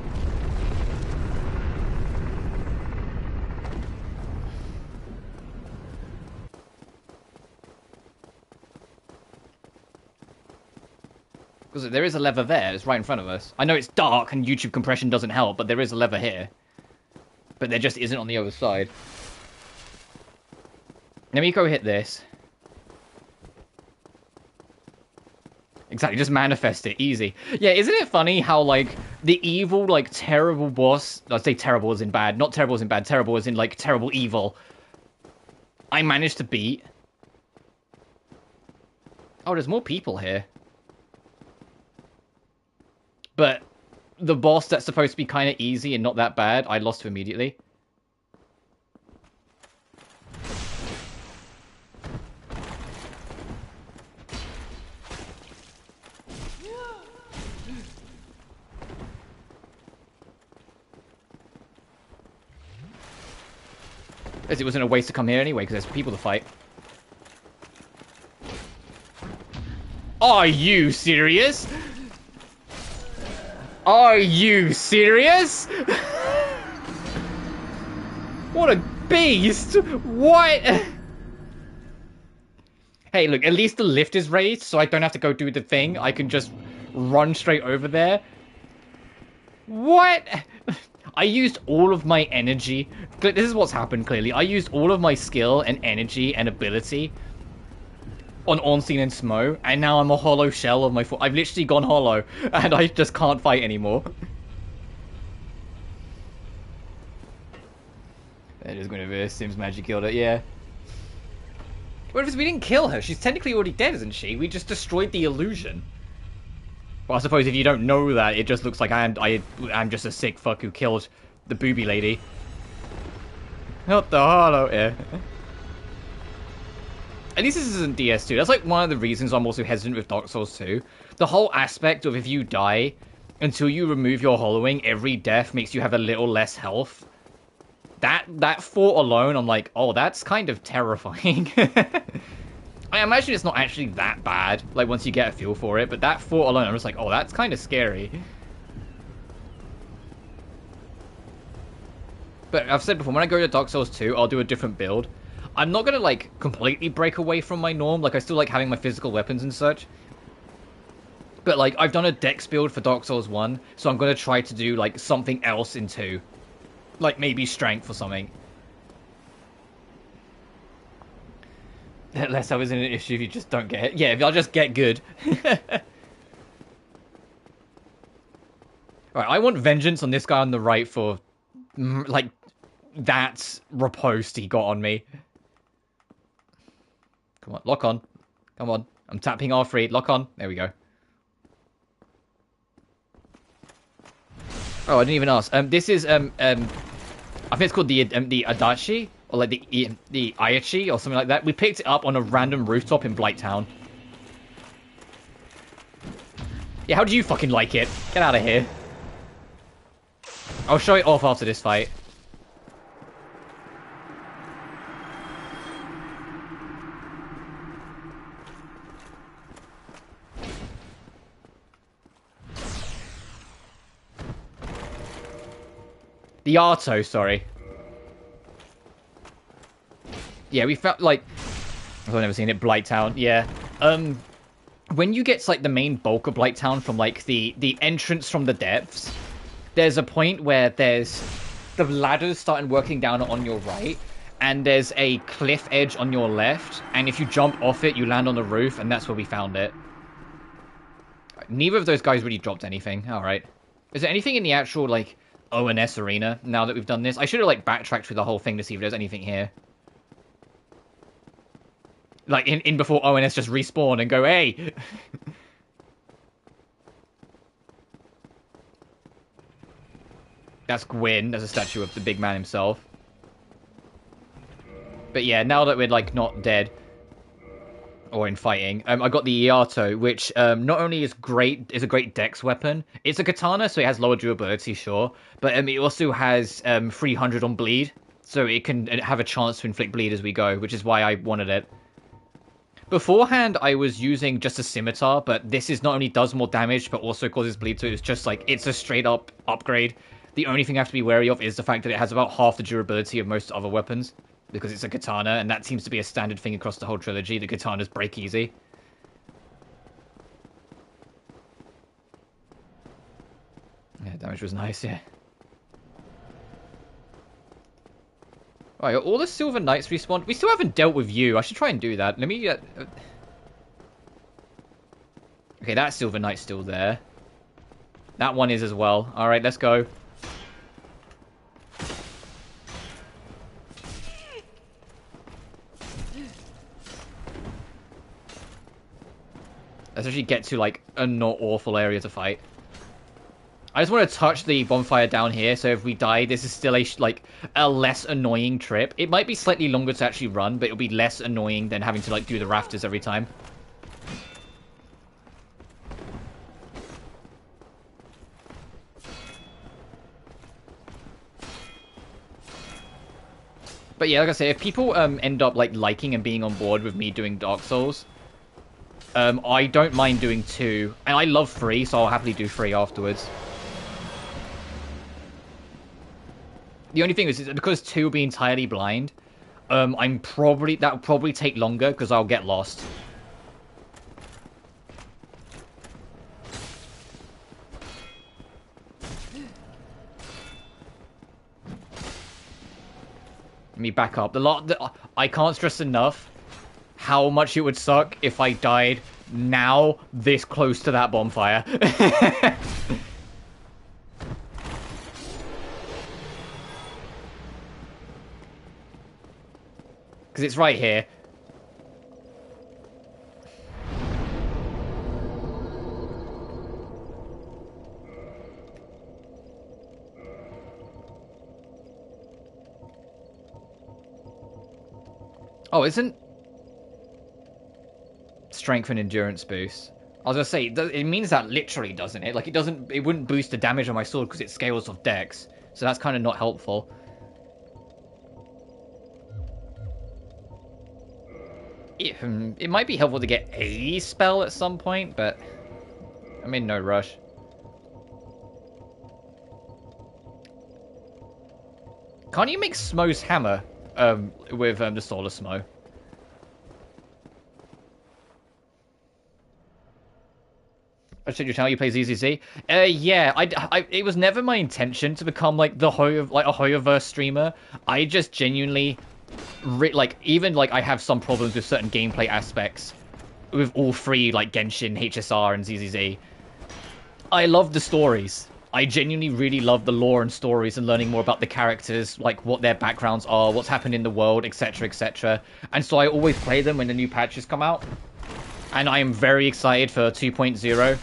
Because there is a lever there, it's right in front of us. I know it's dark, and YouTube compression doesn't help, but there is a lever here. But there just isn't on the other side. Let me go hit this. Exactly, just manifest it, easy. Yeah, isn't it funny how, like, the evil, like, terrible boss... I'd say terrible as in bad. Not terrible as in bad, terrible as in, like, terrible evil. I managed to beat. Oh, there's more people here. But the boss that's supposed to be kind of easy and not that bad, I lost to immediately. As it wasn't a waste to come here anyway, because there's people to fight. Are you serious? Are you serious? What a beast! What? Hey, look, at least the lift is raised, so I don't have to go do the thing. I can just run straight over there. What? I used all of my energy. This is what's happened, clearly. I used all of my skill and energy and ability on Ornstein and Smo, and now I'm a hollow shell of my foot. I've literally gone hollow, and I just can't fight anymore. That is going to be a Sims magic killed it, yeah. What if we didn't kill her? She's technically already dead, isn't she? We just destroyed the illusion. Well, I suppose if you don't know that, it just looks like I'm just a sick fuck who killed the booby lady. Not the hollow, yeah. At least this isn't DS2. That's like one of the reasons I'm also hesitant with Dark Souls 2. The whole aspect of if you die, until you remove your hollowing, every death makes you have a little less health. That thought alone, I'm like, oh, that's kind of terrifying. I imagine it's not actually that bad, like, once you get a feel for it, but that thought alone, I'm just like, oh, that's kind of scary. But I've said before, when I go to Dark Souls 2, I'll do a different build. I'm not gonna, like, completely break away from my norm, like, I still like having my physical weapons and such. But, like, I've done a dex build for Dark Souls 1, so I'm gonna try to do, like, something else in 2. Like, maybe strength or something. Less of isn't an issue if you just don't get it. Yeah, if I'll just get good. Alright, I want vengeance on this guy on the right for, like, that riposte he got on me. Come on, lock on. Come on. I'm tapping R3. Lock on. There we go. Oh, I didn't even ask. This is, I think it's called the Adachi. Or like the Aichi or something like that. We picked it up on a random rooftop in Blighttown. Yeah, how do you fucking like it? Get out of here. I'll show it off after this fight. The Arto, sorry. Yeah, we felt like... I've never seen it. Blighttown, yeah. When you get to, like, the main bulk of Blighttown from, like, the entrance from the depths, there's a point where there's... The ladders starting working down on your right, and there's a cliff edge on your left, and if you jump off it, you land on the roof, and that's where we found it. Neither of those guys really dropped anything. Alright. Is there anything in the actual, like, ONS arena now that we've done this? I should have, like, backtracked through the whole thing to see if there's anything here. Like, in before ONS just respawn and go, hey! That's Gwyn. There's a statue of the big man himself. But yeah, now that we're, like, not dead, or in fighting, I got the Iato, which not only is great, is a great dex weapon. It's a katana, so it has lower durability, sure. But it also has 300 on bleed, so it can have a chance to inflict bleed as we go, which is why I wanted it. Beforehand, I was using just a scimitar, but this is not only does more damage, but also causes bleed, so it's just like, it's a straight up upgrade. The only thing I have to be wary of is the fact that it has about half the durability of most other weapons, because it's a katana, and that seems to be a standard thing across the whole trilogy. The katanas break easy. Yeah, damage was nice, yeah. Right, all the Silver Knights respawned. We still haven't dealt with you. I should try and do that. Let me... Okay, that Silver Knight's still there. That one is as well. Alright, let's go. Let's actually get to, like, a not awful area to fight. I just want to touch the bonfire down here, so if we die, this is still a less annoying trip. It might be slightly longer to actually run, but it'll be less annoying than having to like do the rafters every time. But yeah, like I say, if people end up like liking and being on board with me doing Dark Souls, I don't mind doing 2, and I love 3, so I'll happily do 3 afterwards. The only thing is because 2 will be entirely blind, that'll probably take longer because I'll get lost. Let me back up. I can't stress enough how much it would suck if I died now this close to that bonfire. Because it's right here. Oh, isn't strength and endurance boost? I was gonna say, it means that literally, doesn't it? Like, it wouldn't boost the damage on my sword because it scales off dex. So that's kind of not helpful. It might be helpful to get a spell at some point, but I'm in no rush. Can't you make Smo's hammer with the Solar Smo? I said your channel, you play ZZZ? Yeah, it was never my intention to become like a Hoyoverse streamer. I just genuinely I have some problems with certain gameplay aspects with all 3, like Genshin, HSR, and ZZZ. I love the stories. I genuinely really love the lore and stories and learning more about the characters, like what their backgrounds are, what's happened in the world, etc, etc. And so I always play them when the new patches come out. And I am very excited for 2.0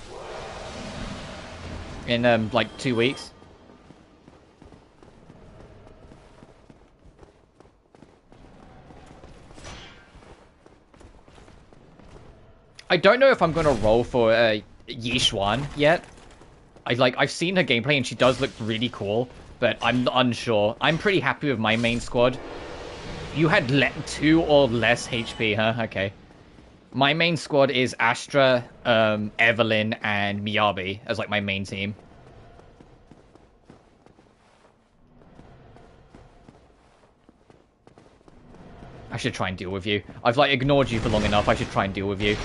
in like 2 weeks. I don't know if I'm going to roll for Yixuan yet. I've seen her gameplay and she does look really cool, but I'm unsure. I'm pretty happy with my main squad. You had 2 or less HP, huh? Okay. My main squad is Astra, Evelyn, and Miyabi as like my main team. I should try and deal with you. I've like ignored you for long enough. I should try and deal with you.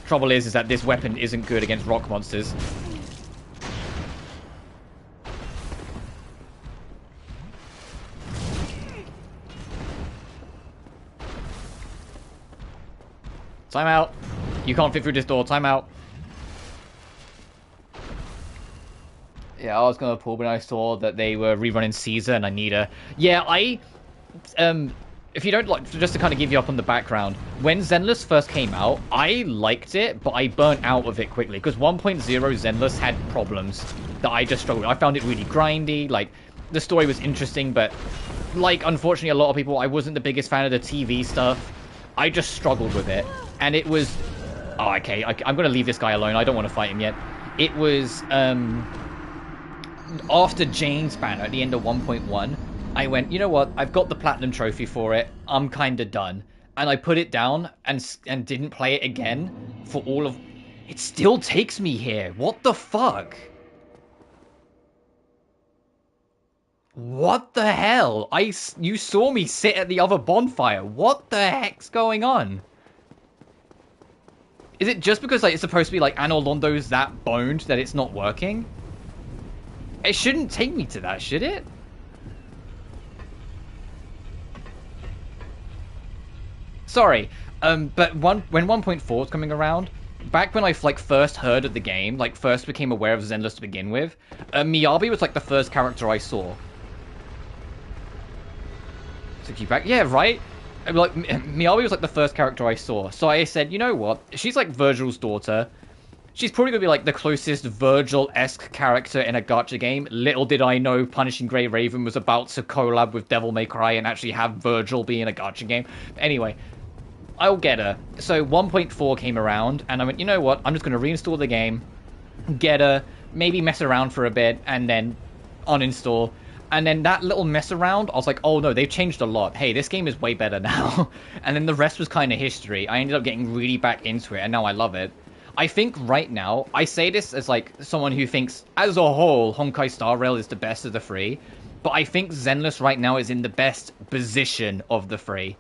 Trouble is that this weapon isn't good against rock monsters. Time out. You can't fit through this door. Time out. Yeah, I was gonna pull when I saw that they were rerunning Caesar and I need a... Yeah, if you don't like, just to kind of give you up on the background, when Zenless first came out, I liked it, but I burnt out of it quickly, because 1.0 Zenless had problems that I just struggled with. I found it really grindy, like, the story was interesting, but, like, unfortunately, a lot of people, I wasn't the biggest fan of the TV stuff. I just struggled with it, and it was... Oh, okay, I'm going to leave this guy alone, I don't want to fight him yet. It was, after Jane's banner at the end of 1.1, I went, you know what, I've got the platinum trophy for it, I'm kind of done. And I put it down and didn't play it again for all of... It still takes me here, what the fuck? What the hell? You saw me sit at the other bonfire, what the heck's going on? Is it just because like it's supposed to be like Anor Londo's that boned that it's not working? It shouldn't take me to that, should it? Sorry, but when 1.4 was coming around, back when I like first heard of the game, like first became aware of Zenless to begin with, Miyabi was like the first character I saw. So keep back, yeah, right. Like Miyabi was like the first character I saw, so I said, you know what? She's like Virgil's daughter. She's probably gonna be like the closest Virgil-esque character in a gacha game. Little did I know Punishing Grey Raven was about to collab with Devil May Cry and actually have Virgil be in a gacha game. But anyway, I'll get her. So 1.4 came around, and I went, you know what? I'm just gonna reinstall the game, get her, maybe mess around for a bit, and then uninstall. And then that little mess around, I was like, oh no, they've changed a lot. Hey, this game is way better now. And then the rest was kind of history. I ended up getting really back into it, and now I love it. I think right now, I say this as like someone who thinks, as a whole, Honkai Star Rail is the best of the three. But I think Zenless right now is in the best position of the three.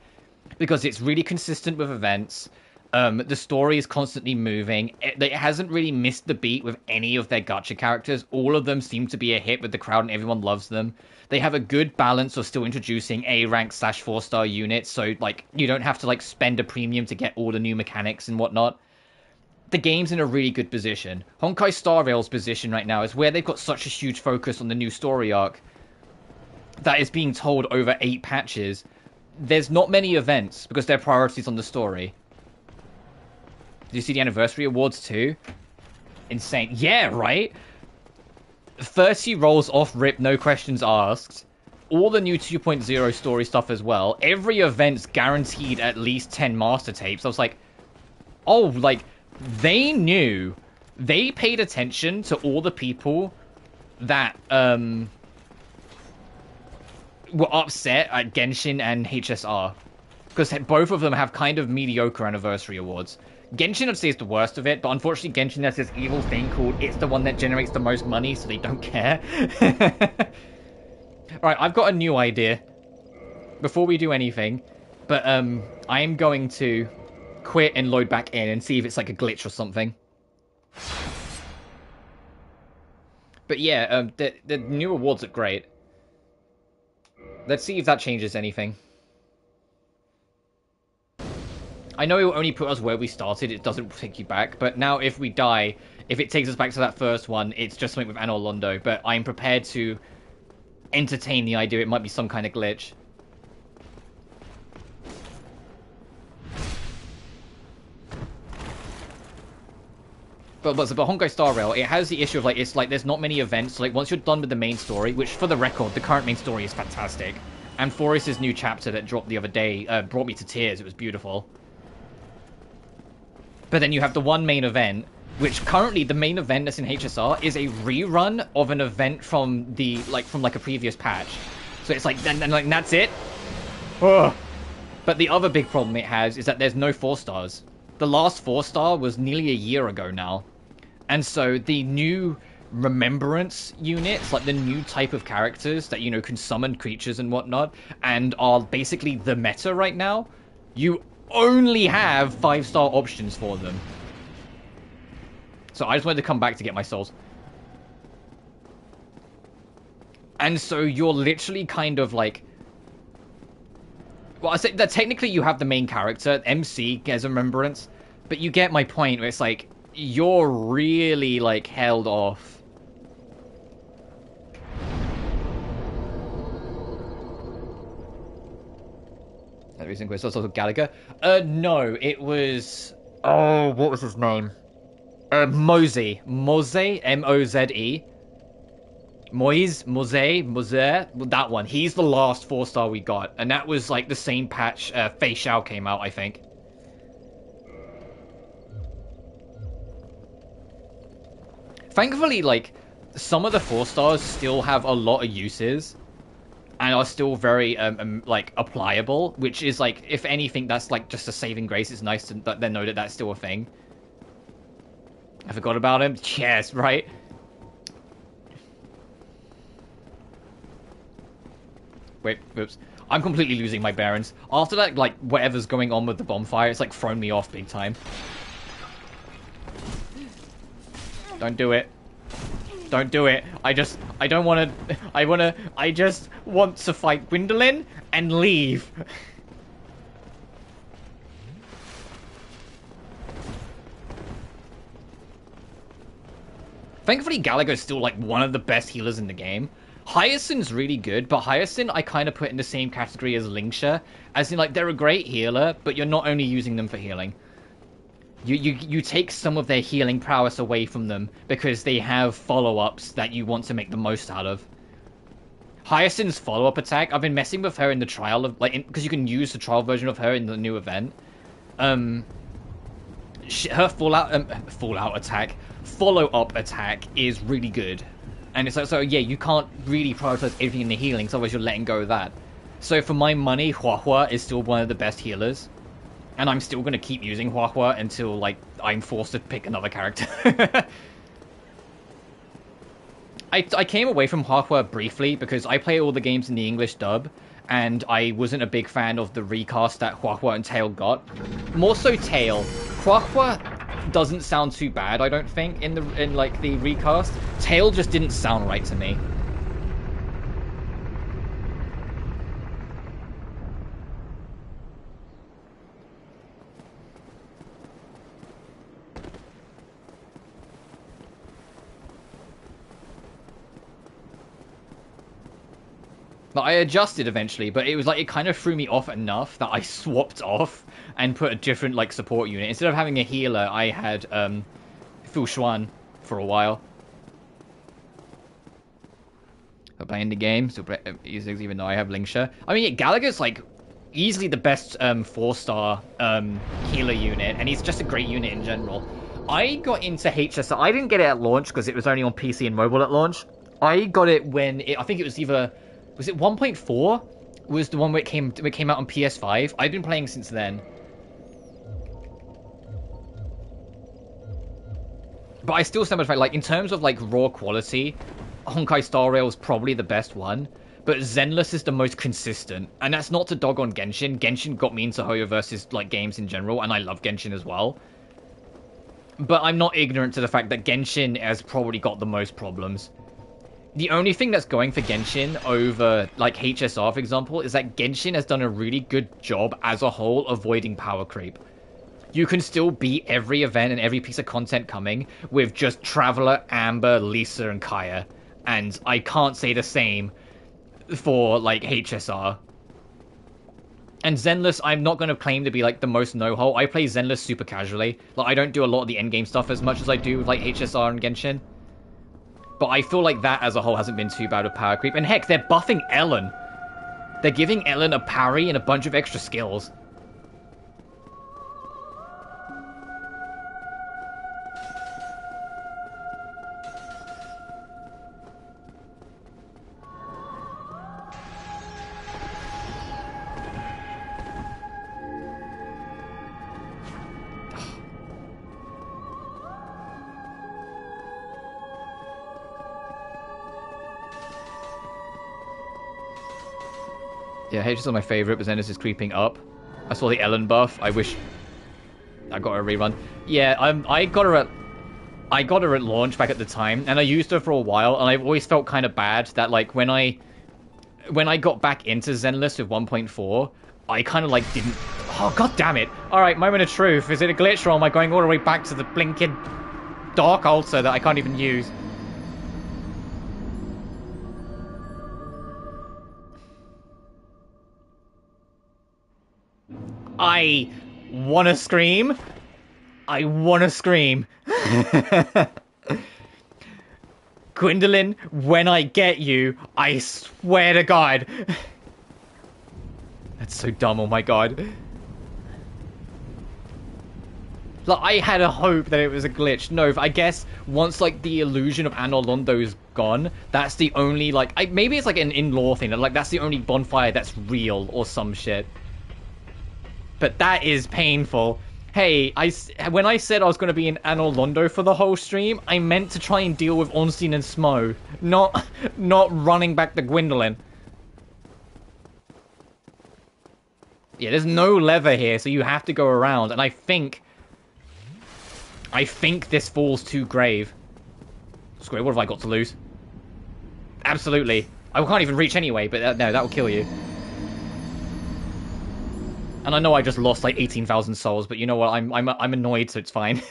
Because it's really consistent with events. The story is constantly moving. It hasn't really missed the beat with any of their gacha characters. All of them seem to be a hit with the crowd and everyone loves them. They have a good balance of still introducing A-rank / 4-star units. So, like, you don't have to, like, spend a premium to get all the new mechanics and whatnot. The game's in a really good position. Honkai Star Rail's position right now is where they've got such a huge focus on the new story arc that is being told over 8 patches. There's not many events because their priority's on the story. Did you see the anniversary awards too? Insane. Yeah, right? 30 rolls off rip, no questions asked. All the new 2.0 story stuff as well. Every event's guaranteed at least 10 master tapes. I was like, oh, like, they knew. They paid attention to all the people that, were upset at Genshin and HSR. Because both of them have kind of mediocre anniversary awards. Genshin, I'd say, is the worst of it, but unfortunately Genshin has this evil thing called it's the one that generates the most money, so they don't care. Alright, I've got a new idea. Before we do anything, but I am going to quit and load back in and see if it's like a glitch or something. But yeah, the new awards look great. Let's see if that changes anything. I know it will only put us where we started, it doesn't take you back, but now if we die, if it takes us back to that first one, it's just something with Anor Londo, but I'm prepared to entertain the idea it might be some kind of glitch. But Honkai Star Rail, it has the issue of, like, it's like there's not many events. Like, once you're done with the main story, which, for the record, the current main story is fantastic. And Forrest's new chapter that dropped the other day brought me to tears. It was beautiful. But then you have the one main event, which currently the main event that's in HSR is a rerun of an event from the, from a previous patch. So it's like, and that's it. Ugh. But the other big problem it has is that there's no 4-stars. The last 4-star was nearly a year ago now. And so the new remembrance units, like the new type of characters that, you know, can summon creatures and whatnot, and are basically the meta right now, you only have 5-star options for them. So I just wanted to come back to get my souls. And so you're literally kind of like... Well, I say that technically you have the main character, MC, as a remembrance, but you get my point, where it's like, you're really, like, held off. That reason was also Gallagher. No, it was... Oh, what was his name? Moze. Moze? M-O-Z-E. Moise, that one. He's the last 4-star we got. And that was, like, the same patch Fei Xiao came out, I think. Thankfully, like, some of the 4-stars still have a lot of uses. And are still very, like, applicable. Which is, like, if anything, that's, like, just a saving grace. It's nice to then know that that's still a thing. I forgot about him. Yes, right? Wait, oops. I'm completely losing my bearings. After that, like, whatever's going on with the bonfire, it's, like, thrown me off big time. Don't do it. Don't do it. I just want to fight Gwendolyn and leave. Thankfully, Gallagher's still, like, one of the best healers in the game. Hyacinth's really good, but Hyacinth I kind of put in the same category as Lingsha. As in, like, they're a great healer, but you're not only using them for healing. You take some of their healing prowess away from them because they have follow-ups that you want to make the most out of. Hyacinth's follow-up attack, I've been messing with her in the trial of, like, because you can use the trial version of her in the new event. Her follow-up attack is really good. And it's like, so yeah, you can't really prioritize everything in the healing, so otherwise you're letting go of that. So for my money, Huahua is still one of the best healers. And I'm still going to keep using Huahua until, like, I'm forced to pick another character. I came away from Huahua briefly because I play all the games in the English dub, and I wasn't a big fan of the recast that Huahua and Tail got. More so Tail. Huahua doesn't sound too bad, I don't think, in the recast. Tail just didn't sound right to me. I adjusted eventually, but it was like it kind of threw me off enough that I swapped off and put a different like support unit. Instead of having a healer, I had Fu Xuan for a while. I'm playing the game, still even though I have Lingsha. I mean, yeah, Gallagher's like easily the best 4-star healer unit, and he's just a great unit in general. I got into HSR. I didn't get it at launch because it was only on PC and mobile at launch. I got it when I think it was either. Was it 1.4? Was the one where it came out on PS5? I've been playing since then. But I still stand by the fact, like, in terms of, like, raw quality, Honkai Star Rail is probably the best one. But Zenless is the most consistent. And that's not to dog on Genshin. Genshin got me into Hoyo versus, like, games in general, and I love Genshin as well. But I'm not ignorant to the fact that Genshin has probably got the most problems. The only thing that's going for Genshin over, like, HSR, for example, is that Genshin has done a really good job as a whole avoiding power creep. You can still beat every event and every piece of content coming with just Traveler, Amber, Lisa, and Kaya. And I can't say the same for, like, HSR. And Zenless, I'm not going to claim to be, like, the most no-hole. I play Zenless super casually. Like, I don't do a lot of the endgame stuff as much as I do with, like, HSR and Genshin. But I feel like that as a whole hasn't been too bad with power creep. And heck, they're buffing Ellen. They're giving Ellen a parry and a bunch of extra skills. Yeah, H is my favorite, but Zenith is creeping up. I saw the Ellen buff. I wish I got a rerun. Yeah, I got her at launch back at the time, and I used her for a while, and I've always felt kind of bad that, like, when I got back into Zenless with 1.4, I kind of, like, didn't... Oh, god damn it! Alright, moment of truth. Is it a glitch, or am I going all the way back to the blinking Dark Altar that I can't even use? I wanna scream. I wanna scream. Gwendolyn, when I get you, I swear to God. That's so dumb, oh my god. Like, I had a hope that it was a glitch. No, I guess once, like, the illusion of Anor Londo is gone, that's the only, like... maybe it's, like, an in-law thing. Like, that's the only bonfire that's real or some shit. But that is painful. Hey, when I said I was going to be in Anor Londo for the whole stream, I meant to try and deal with Ornstein and Smo, not running back to Gwendolyn. Yeah, there's no lever here, so you have to go around, and I think this falls too grave. Square, what have I got to lose? Absolutely. I can't even reach anyway, but no, that will kill you. And I know I just lost like 18,000 souls, but you know what? I'm annoyed, so it's fine.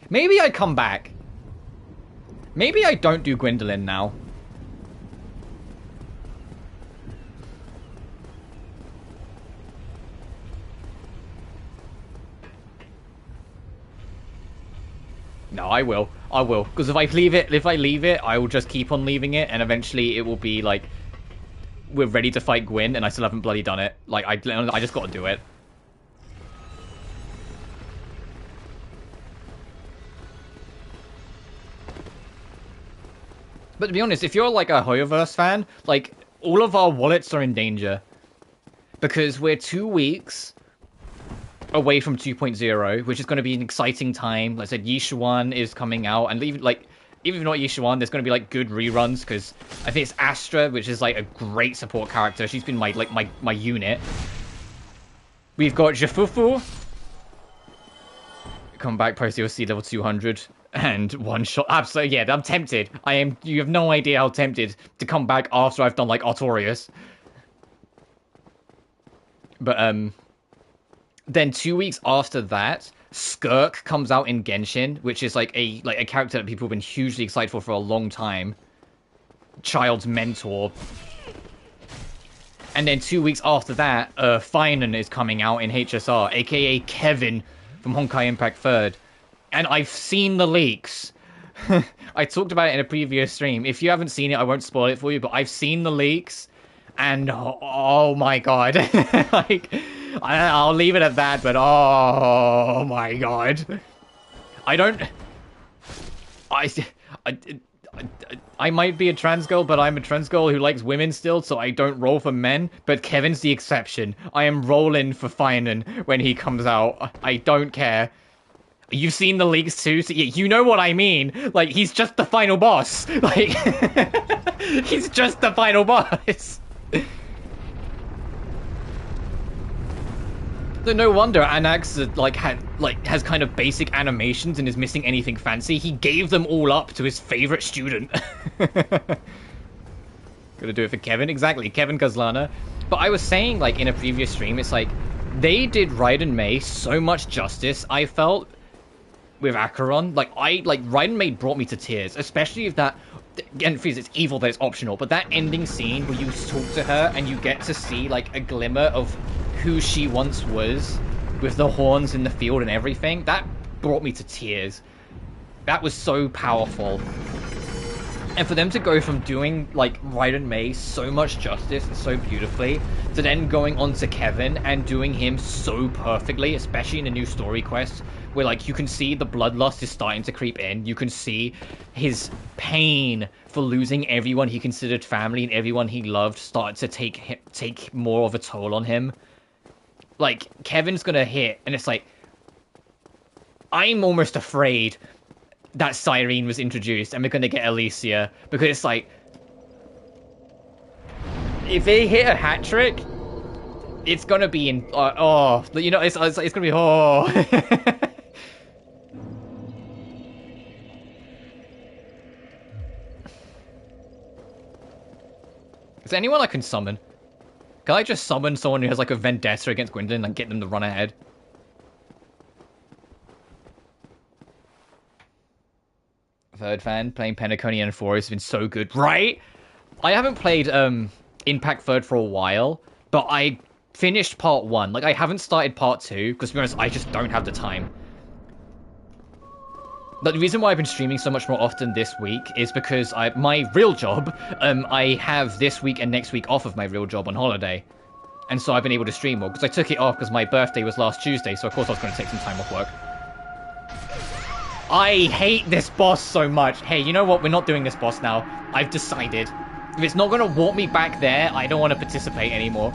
Maybe I come back. Maybe I don't do Gwendolyn now. No, I will. I will. Because if I leave it, I will just keep on leaving it, and eventually it will be like we're ready to fight Gwyn, and I still haven't bloody done it. Like I just got to do it. But to be honest, if you're like a Hoyoverse fan, like all of our wallets are in danger because we're 2 weeks away from 2.0, which is going to be an exciting time. Like I said, Yishuan is coming out, and even if not Yishuan, there's going to be like good reruns because I think it's Astra, which is like a great support character. She's been my unit. We've got Jafufu. Come back post DLC level 200 and one shot. Absolutely, yeah. I'm tempted. I am. You have no idea how tempted to come back after I've done like Artorias. But then 2 weeks after that, Skirk comes out in Genshin, which is like a character that people have been hugely excited for a long time. Child's mentor. And then 2 weeks after that, Finan is coming out in HSR, aka Kevin from Honkai Impact Third. And I've seen the leaks. I talked about it in a previous stream. If you haven't seen it, I won't spoil it for you, but I've seen the leaks, and oh my god. Like, I'll leave it at that, but oh my god. I might be a trans girl, but I'm a trans girl who likes women still, so I don't roll for men, but Kevin's the exception. I am rolling for Finan when he comes out. I don't care. You've seen the leaks too, so you know what I mean. Like, he's just the final boss. Like, he's just the final boss. So no wonder Anax has kind of basic animations and is missing anything fancy. He gave them all up to his favorite student. Gonna do it for Kevin, exactly. Kevin Kazlana. But I was saying, like, in a previous stream, it's like they did Raiden Mei so much justice, I felt, with Acheron. Like Raiden Mei brought me to tears, especially if that. Again, it's evil that it's optional, but that ending scene where you talk to her and you get to see like a glimmer of who she once was, with the horns in the field and everything, that brought me to tears. That was so powerful. And for them to go from doing like Raiden Mei so much justice and so beautifully to then going on to Kevin and doing him so perfectly, especially in a new story quest where like you can see the bloodlust is starting to creep in. You can see his pain for losing everyone he considered family and everyone he loved start to take more of a toll on him. Like, Kevin's gonna hit, and it's like, I'm almost afraid that Cyrene was introduced and we're gonna get Alicia, because it's like, if they hit a hat trick, it's gonna be in, you know, it's gonna be, Is there anyone I can summon? Can I just summon someone who has like a vendetta against Gwendolyn and get them to run ahead? Third fan, playing Penacony and 4 has been so good, right? I haven't played Impact Third for a while, but I finished part 1. Like, I haven't started part 2, because to be honest, I just don't have the time. But the reason why I've been streaming so much more often this week is because my real job, I have this week and next week off of my real job on holiday. And so I've been able to stream more, because I took it off because my birthday was last Tuesday, so of course I was going to take some time off work. I hate this boss so much. Hey, you know what? We're not doing this boss now. I've decided. If it's not going to warp me back there, I don't want to participate anymore.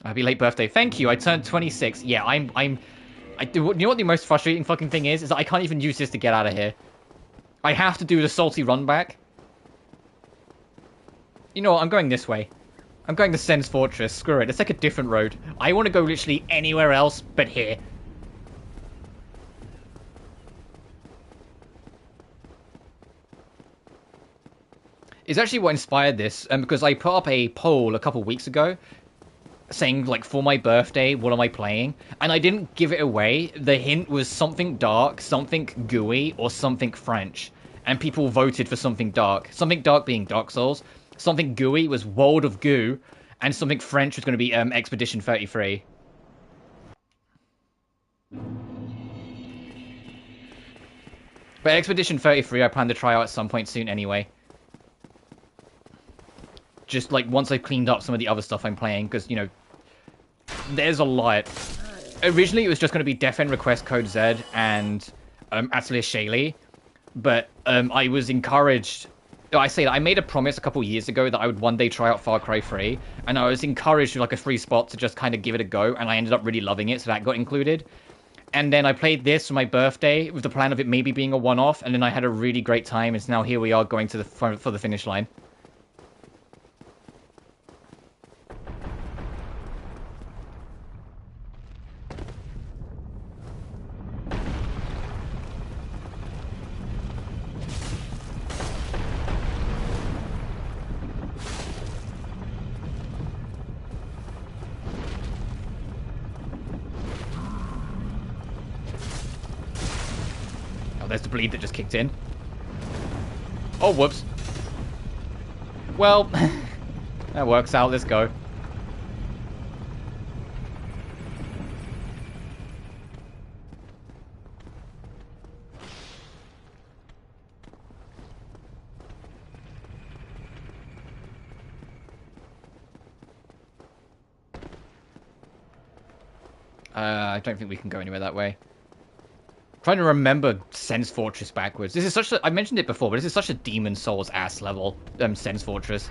Happy late birthday. Thank you. I turned 26. Yeah, you know what the most frustrating fucking thing is? Is that I can't even use this to get out of here. I have to do the salty run back. You know what? I'm going this way. I'm going to Sen's Fortress. Screw it. Let's take a different road. I want to go literally anywhere else but here. It's actually what inspired this, because I put up a poll a couple weeks ago saying, like, for my birthday, what am I playing? And I didn't give it away. The hint was something dark, something gooey, or something French. And people voted for something dark. Something dark being Dark Souls. Something gooey was World of Goo. And something French was going to be Expedition 33. But Expedition 33 I plan to try out at some point soon anyway. Just, like, once I've cleaned up some of the other stuff I'm playing, because, you know, there's a lot. Originally, it was just going to be Death End Request Code Z and Atelier Shaley, but I was encouraged... I say that I made a promise a couple years ago that I would one day try out Far Cry 3, and I was encouraged with, like, a free spot to just kind of give it a go, and I ended up really loving it, so that got included. And then I played this for my birthday, with the plan of it maybe being a one-off, and then I had a really great time, and so now here we are going to the for the finish line. There's the bleed that just kicked in. Oh, whoops. Well, that works out. Let's go. I don't think we can go anywhere that way. Trying to remember Sense Fortress backwards. This is such a... I mentioned it before, but this is such a Demon Souls ass level, Sense Fortress.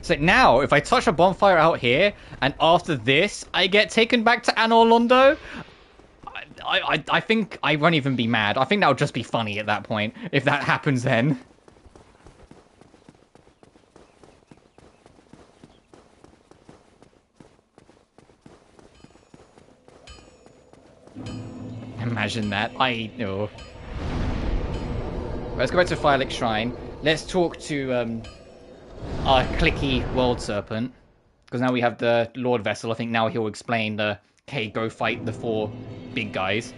So now, if I touch a bonfire out here, and after this, I get taken back to Anor Londo, I think I won't even be mad. I think that'll just be funny at that point, if that happens then. Imagine that. I know. Let's go back to Firelight Shrine. Let's talk to our clicky World Serpent. Because now we have the Lord Vessel. I think now he'll explain the, hey, go fight the 4 big guys.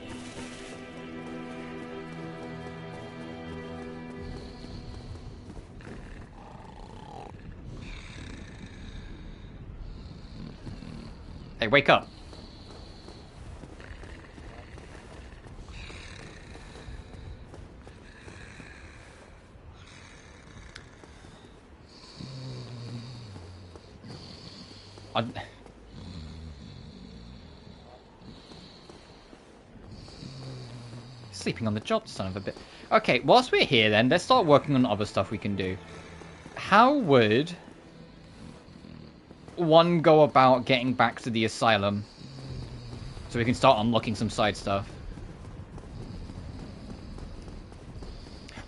Hey, wake up. Sleeping on the job, son of a bit. Okay, whilst we're here then, let's start working on other stuff we can do. How would one go about getting back to the asylum so we can start unlocking some side stuff?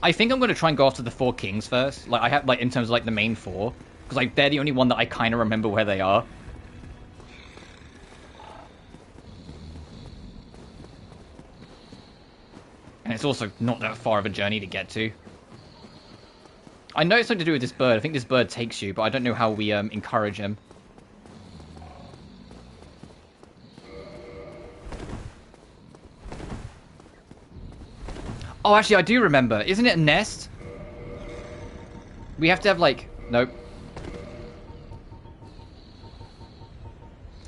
I think I'm going to try and go after the 4 kings first. Like, I have, like, in terms of, like, the main 4. Because, like, they're the only one that I kind of remember where they are. And it's also not that far of a journey to get to. I know it's something to do with this bird. I think this bird takes you, but I don't know how we encourage him. Oh, actually, I do remember. Isn't it a nest? We have to have, like... Nope.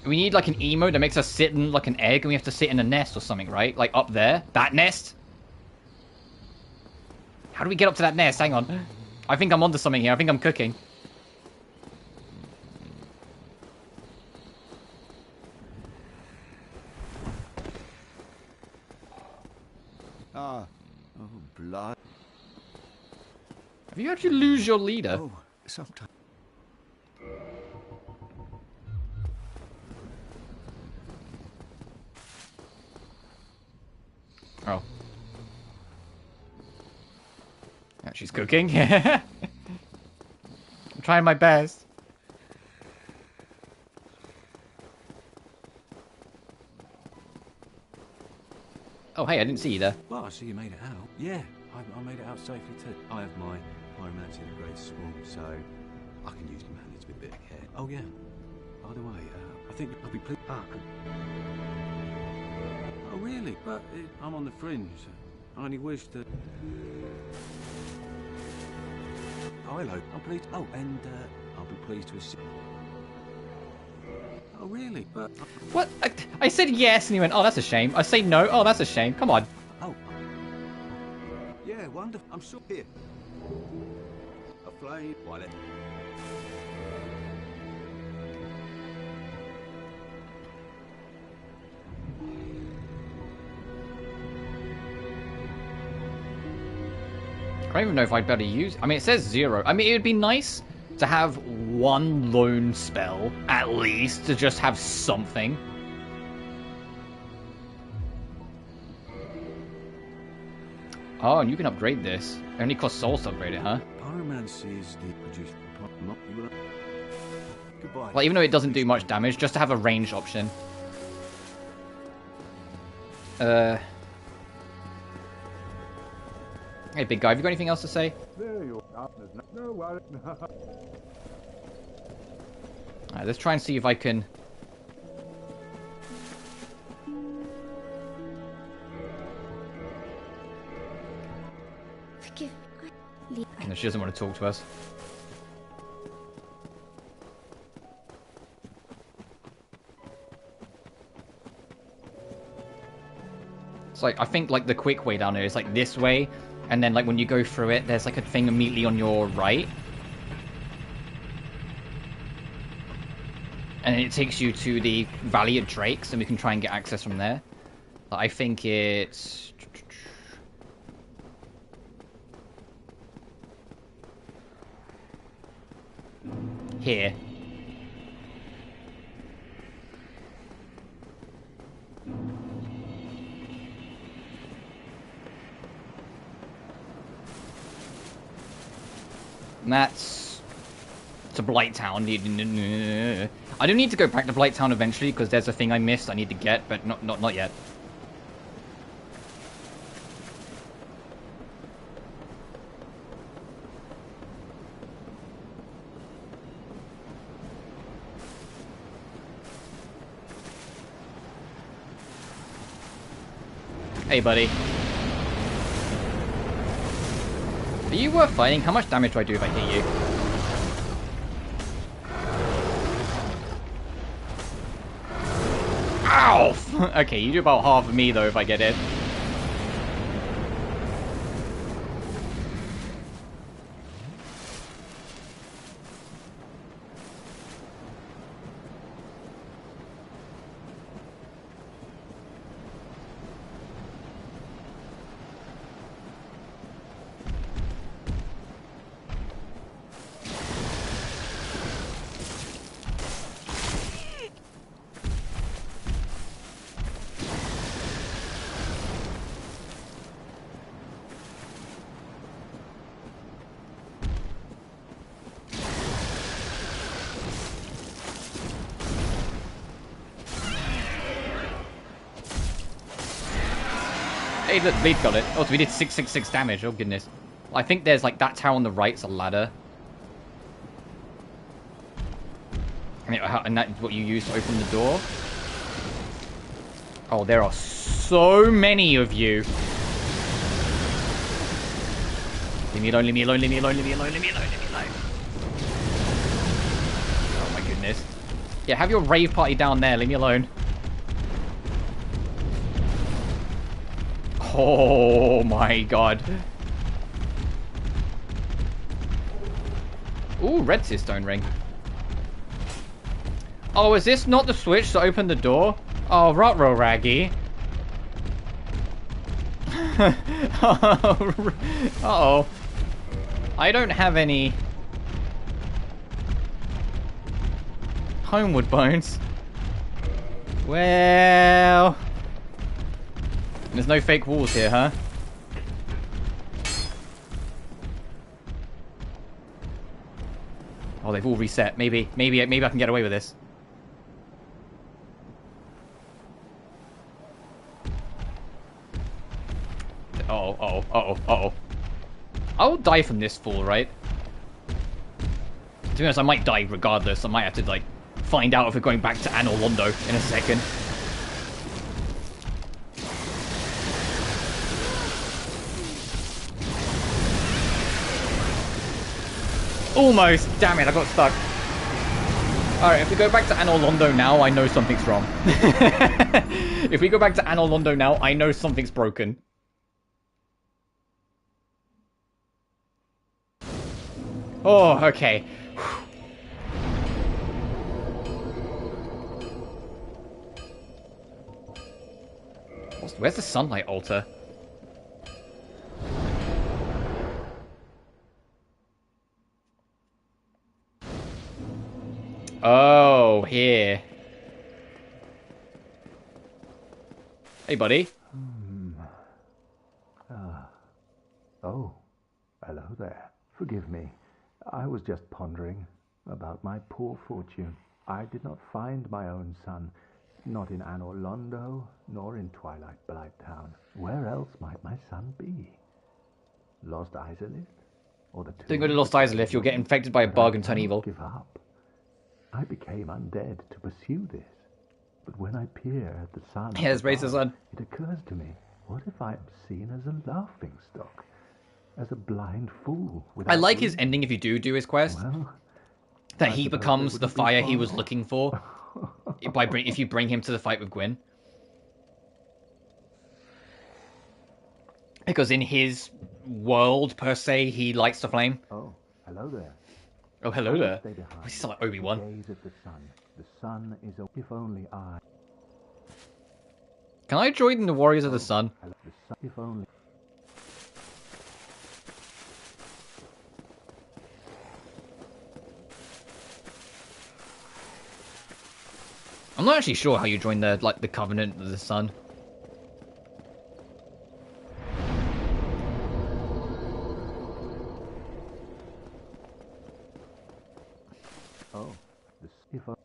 We need, like, an emote that makes us sit in, like, an egg, and we have to sit in a nest or something, right? Like, up there? That nest? How do we get up to that nest? Hang on. I think I'm onto something here. I think I'm cooking. Ah. Oh, blood. Have you actually lose your leader? Oh, sometimes. Oh. Yeah, she's cooking. I'm trying my best. Oh, hey, I didn't see you there. Well, I see you made it out. Yeah, I made it out safely too. I have my pyromancy grade swarm, so I can use my hands with a bit of care. Oh yeah. By the way, I think I'll be pleased. Oh really? But I'm on the fringe. I only wish that. Oh hello. I'm pleased. Oh, and I'll be pleased to assist. Oh really? But What? I said yes, and he went, oh, that's a shame. I say no. Oh, that's a shame. Come on. oh. Yeah, wonderful. I'm so here. A flame. Why let? I don't even know if I'd better use... I mean, it says 0. I mean, it would be nice to have one lone spell, at least, to just have something. Oh, and you can upgrade this. It only costs souls to upgrade it, huh? Pyromancy is the produced. Not you. Goodbye. Like, even though it doesn't do much damage, just to have a range option. Hey, big guy, have you got anything else to say? There you are. No worry. Alright, let's try and see if I can... Forgive me. No, she doesn't want to talk to us. It's like, I think like the quick way down there is like this way, and then like when you go through it, there's like a thing immediately on your right. And it takes you to the Valley of Drakes, and we can try and get access from there. But I think it's... here. And that's to Blighttown. I do need to go back to Blighttown eventually because there's a thing I missed I need to get, but not yet. Hey, buddy. Are you worth fighting? How much damage do I do if I hit you? Ow! Okay, you do about half of me, though, if I get it. Hey, look, Bleed got it. Oh, so we did 666 damage. Oh, goodness. I think there's, like, that tower on the right's a ladder. And that's what you use to open the door. Oh, there are so many of you. Leave me alone, leave me alone, leave me alone, leave me alone, leave me alone, leave me alone. Oh, my goodness. Yeah, have your rave party down there. Leave me alone. Oh my god. Ooh, red stone ring. Oh, is this not the switch to open the door? Oh, Rotro Raggy. Uh-oh. I don't have any homeward bones. Well... There's no fake walls here, huh? Oh, they've all reset. Maybe I can get away with this. Uh-oh, uh-oh. I'll die from this fall, right? To be honest, I might die regardless. I might have to, like, find out if we're going back to Anor Londo in a second. Almost! Damn it, I got stuck. Alright, if we go back to Anor Londo now, I know something's wrong. If we go back to Anor Londo now, I know something's broken. Oh, okay. Where's the sunlight altar? Oh, here. Hey, buddy. Oh, hello there. Forgive me. I was just pondering about my poor fortune. I did not find my own son, not in Anor Londo, nor in Twilight Blighttown. Where else might my son be? Lost Isolith? Or the Don't go to Lost Isolith, you'll get infected by a bug and turn evil. Give up. I became undead to pursue this. But when I peer at the sun, Yeah, there's races on. it occurs to me, what if I am seen as a laughing stock? As a blind fool? I like his ending if you do his quest. Well, that he becomes the fire he was looking for. If you bring him to the fight with Gwyn. Because in his world, per se, he likes the flame. Oh, hello there. Oh, hello there. Stay behind. This is like Obi-Wan. Gaze at the sun. The sun is a... If only I... Can I join the Warriors of the Sun? The sun, if only... I'm not actually sure how you join the Covenant of the Sun. Oh, if I...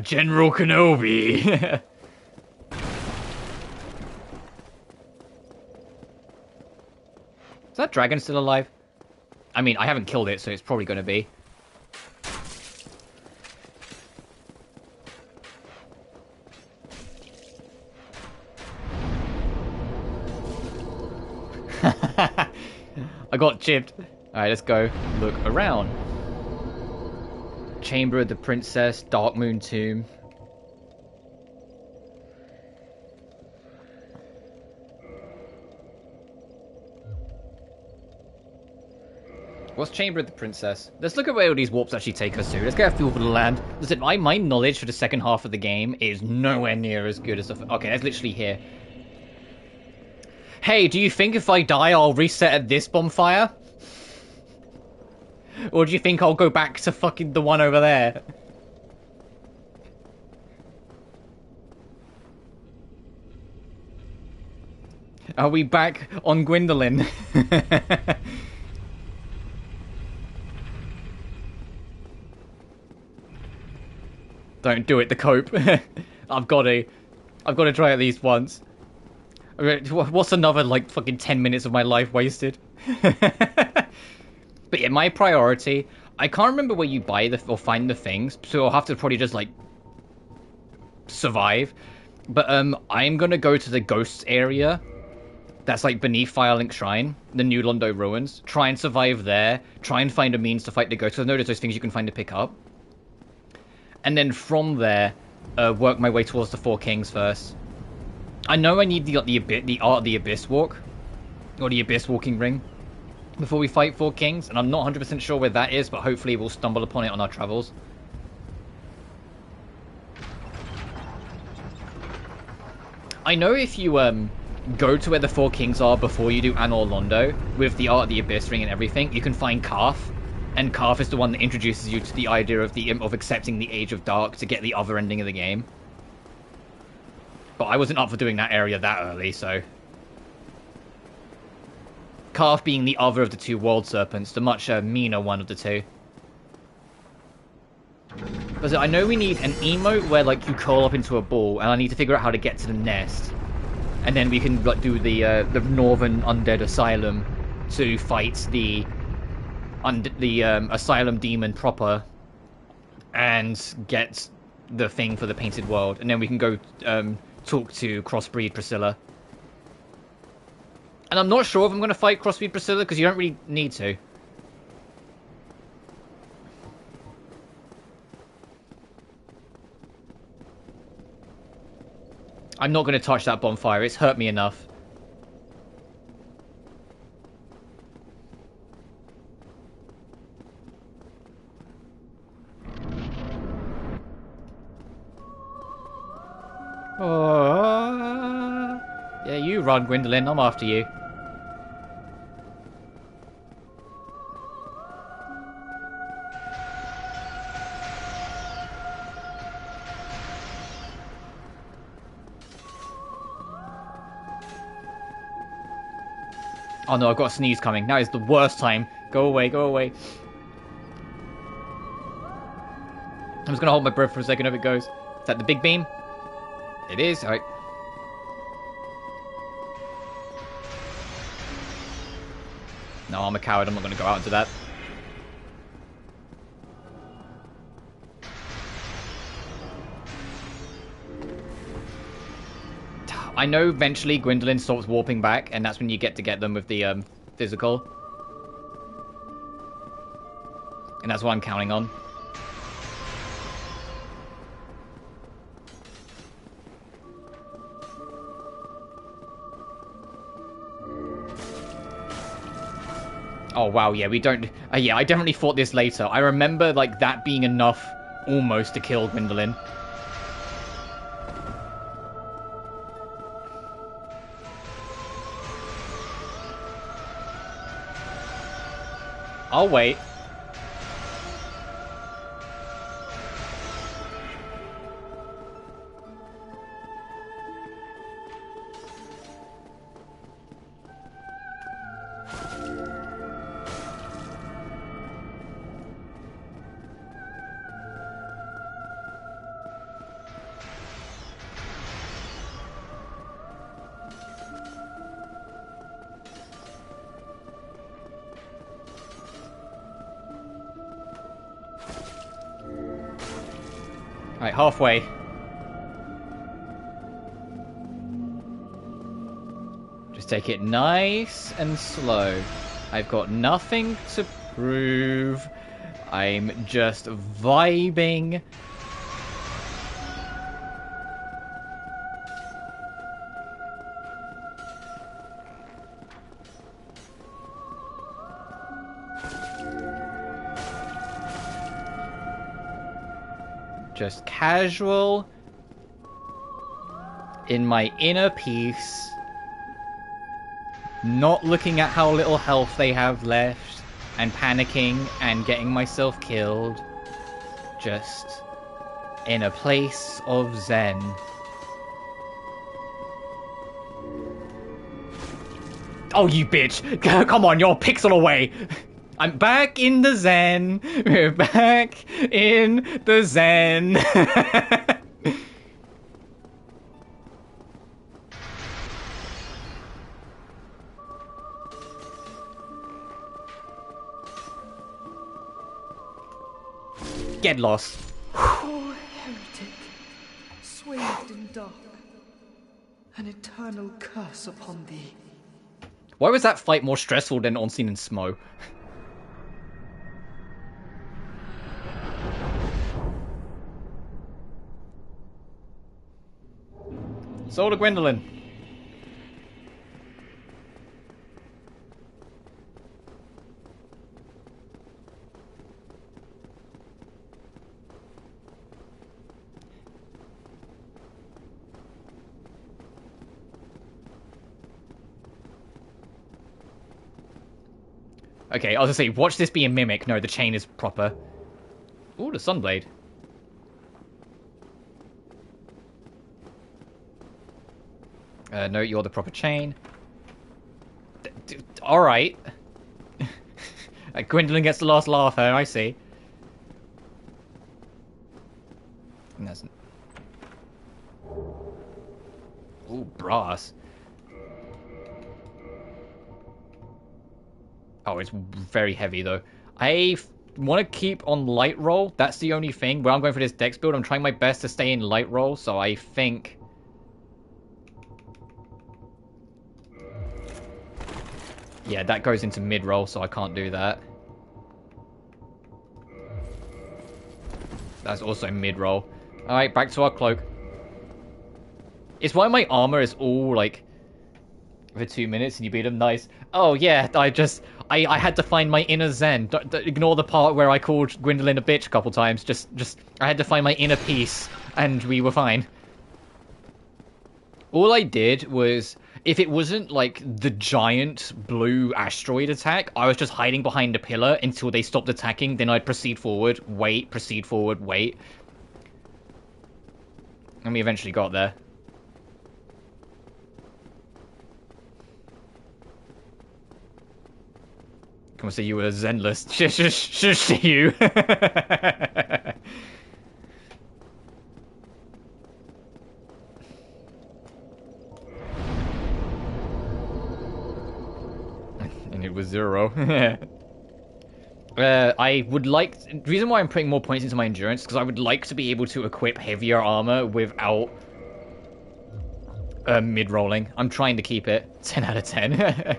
General Kenobi. Is that dragon still alive? I mean, I haven't killed it, so it's probably going to be. I got chipped. Alright, let's go look around. Chamber of the Princess, Dark Moon Tomb. What's Chamber of the Princess? Let's look at where all these warps actually take us to. Let's get a feel for the land. Listen, my knowledge for the second half of the game is nowhere near as good as the... Okay, that's literally here. Hey, do you think if I die, I'll reset at this bonfire? Or do you think I'll go back to fucking the one over there? Are we back on Gwendolyn? Don't do it, the cope. I've got to try at least once. What's another, like, fucking 10 minutes of my life wasted? But yeah, my priority... I can't remember where you buy or find the things, so I'll have to probably just, like, survive. But, I'm gonna go to the Ghosts area. That's, like, beneath Firelink Shrine, the New Londo Ruins. Try and survive there. Try and find a means to fight the Ghosts. Because I know there's those things you can find to pick up. And then from there, work my way towards the Four Kings first. I know I need the Art of the Abyss Walk. Or the Abyss Walking Ring. Before we fight Four Kings. And I'm not 100% sure where that is, but hopefully we'll stumble upon it on our travels. I know if you go to where the Four Kings are before you do Anor Londo, with the Art of the Abyss Ring and everything, you can find Karth. And Karth is the one that introduces you to the idea of accepting the Age of Dark to get the other ending of the game. But I wasn't up for doing that area that early, so... Karth being the other of the two World Serpents, the much meaner one of the two. Because I know we need an emote where, like, you curl up into a ball, and I need to figure out how to get to the nest. And then we can, like, do the Northern Undead Asylum to fight the Asylum Demon proper and get the thing for the Painted World. And then we can go talk to Crossbreed Priscilla. And I'm not sure if I'm going to fight Crossbreed Priscilla, because you don't really need to. I'm not going to touch that bonfire. It's hurt me enough. Oh, yeah, you run, Gwendolyn. I'm after you. Oh no, I've got a sneeze coming. Now is the worst time. Go away, go away. I'm just gonna hold my breath for a second if it goes. Is that the big beam? It is. Alright. No, I'm a coward. I'm not gonna go out into that. I know eventually Gwendolyn stops warping back, and that's when you get to get them with the physical. And that's what I'm counting on. Oh wow, yeah, we don't... yeah, I definitely fought this later. I remember, like, that being enough almost to kill Gwendolyn. I'll wait. Right, halfway. Just take it nice and slow. I've got nothing to prove. I'm just vibing. Just casual, in my inner peace, not looking at how little health they have left, and panicking and getting myself killed. Just in a place of zen. Oh, you bitch! Come on, you're a pixel away! I'm back in the zen. We're back in the zen. Get lost. Oh, heretic, swathed in dark, an eternal curse upon thee. Why was that fight more stressful than Unseen and Smo? Soul to Gwendolyn. Okay, I was gonna say, watch this be a mimic. No, the chain is proper. Ooh, the Sunblade. No, you're the proper chain. Alright. Gwendolyn gets the last laugh, I see. And that's... Ooh, brass. Oh, it's very heavy, though. I want to keep on light roll. That's the only thing. Where I'm going for this dex build, I'm trying my best to stay in light roll, so I think... Yeah, that goes into mid-roll, so I can't do that. That's also mid-roll. Alright, back to our cloak. It's why my armor is all, like... For 2 minutes and you beat him, nice. Oh, yeah, I had to find my inner zen. Ignore the part where I called Gwendolyn a bitch a couple times. I had to find my inner peace, and we were fine. All I did was... If it wasn't, like, the giant blue asteroid attack, I was just hiding behind a pillar until they stopped attacking. Then I'd proceed forward, wait, proceed forward, wait. And we eventually got there. Come on, say you were zenless. Shush to you. And it was 0. I would like... The reason why I'm putting more points into my endurance is because I would like to be able to equip heavier armor without mid-rolling. I'm trying to keep it 10 out of 10.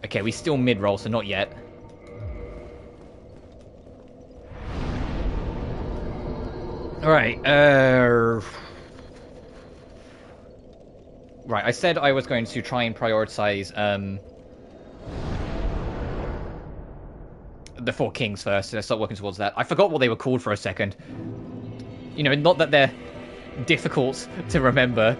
Okay, we still mid-roll, so not yet. Alright, Right, I said I was going to try and prioritize, the 4 kings first, so let's start working towards that. I forgot what they were called for a second. You know, not that they're difficult to remember.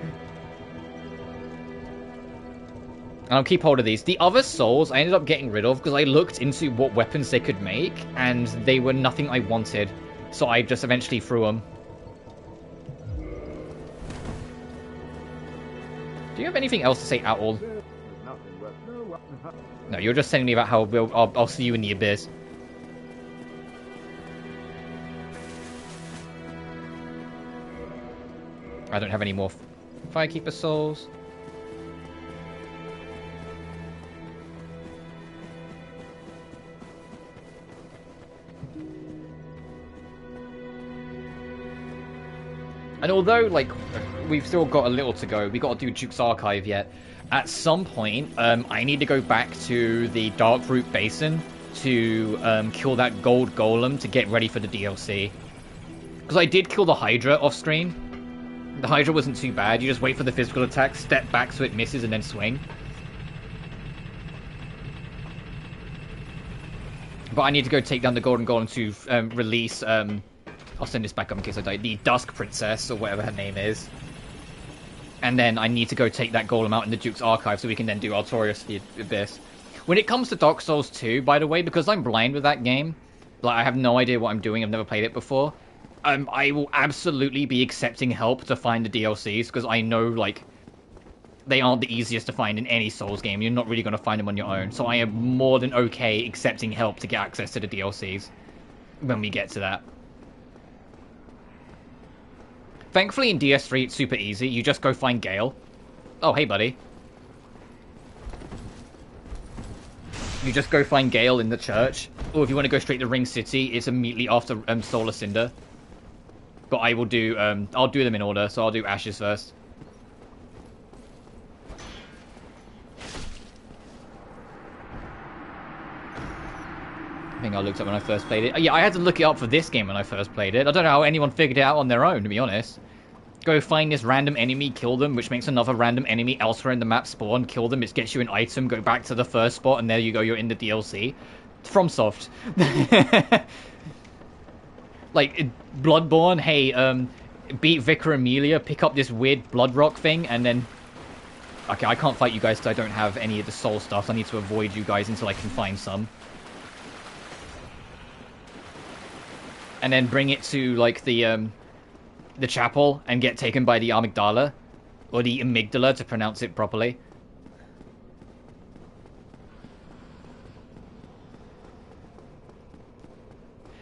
And I'll keep hold of these. The other souls I ended up getting rid of because I looked into what weapons they could make, and they were nothing I wanted. So I just eventually threw them. Do you have anything else to say at all? No, you're just telling me about how I'll see you in the abyss. I don't have any more Firekeeper souls. And although, like, we've still got a little to go, we got to do Duke's Archive yet, at some point, I need to go back to the Darkroot Basin to kill that gold golem to get ready for the DLC. Because I did kill the Hydra off-screen. The Hydra wasn't too bad. You just wait for the physical attack, step back so it misses, and then swing. But I need to go take down the golden golem to release... I'll send this back up in case I die. The Dusk Princess, or whatever her name is. And then I need to go take that golem out in the Duke's Archive so we can then do Artorias the Abyss. When it comes to Dark Souls 2, by the way, because I'm blind with that game, like, I have no idea what I'm doing, I've never played it before, I will absolutely be accepting help to find the DLCs, because I know, like, they aren't the easiest to find in any Souls game. You're not really going to find them on your own. So I am more than okay accepting help to get access to the DLCs when we get to that. Thankfully in DS3 it's super easy. You just go find Gale. Oh, hey buddy. You just go find Gale in the church. Or if you want to go straight to Ring City, it's immediately after Solar Cinder. But I will do, I'll do them in order, so I'll do Ashes first. I think I looked up when I first played it. Yeah, I had to look it up for this game when I first played it. I don't know how anyone figured it out on their own, to be honest. Go find this random enemy, kill them, which makes another random enemy elsewhere in the map spawn. Kill them, it gets you an item, go back to the first spot, and there you go, you're in the DLC. FromSoft. Like, Bloodborne, hey, beat Vicar Amelia, pick up this weird Blood Rock thing, and then... Okay, I can't fight you guys because I don't have any of the soul stuff. I need to avoid you guys until I can find some. And then bring it to, like, the chapel and get taken by the amygdala. Or the amygdala, to pronounce it properly.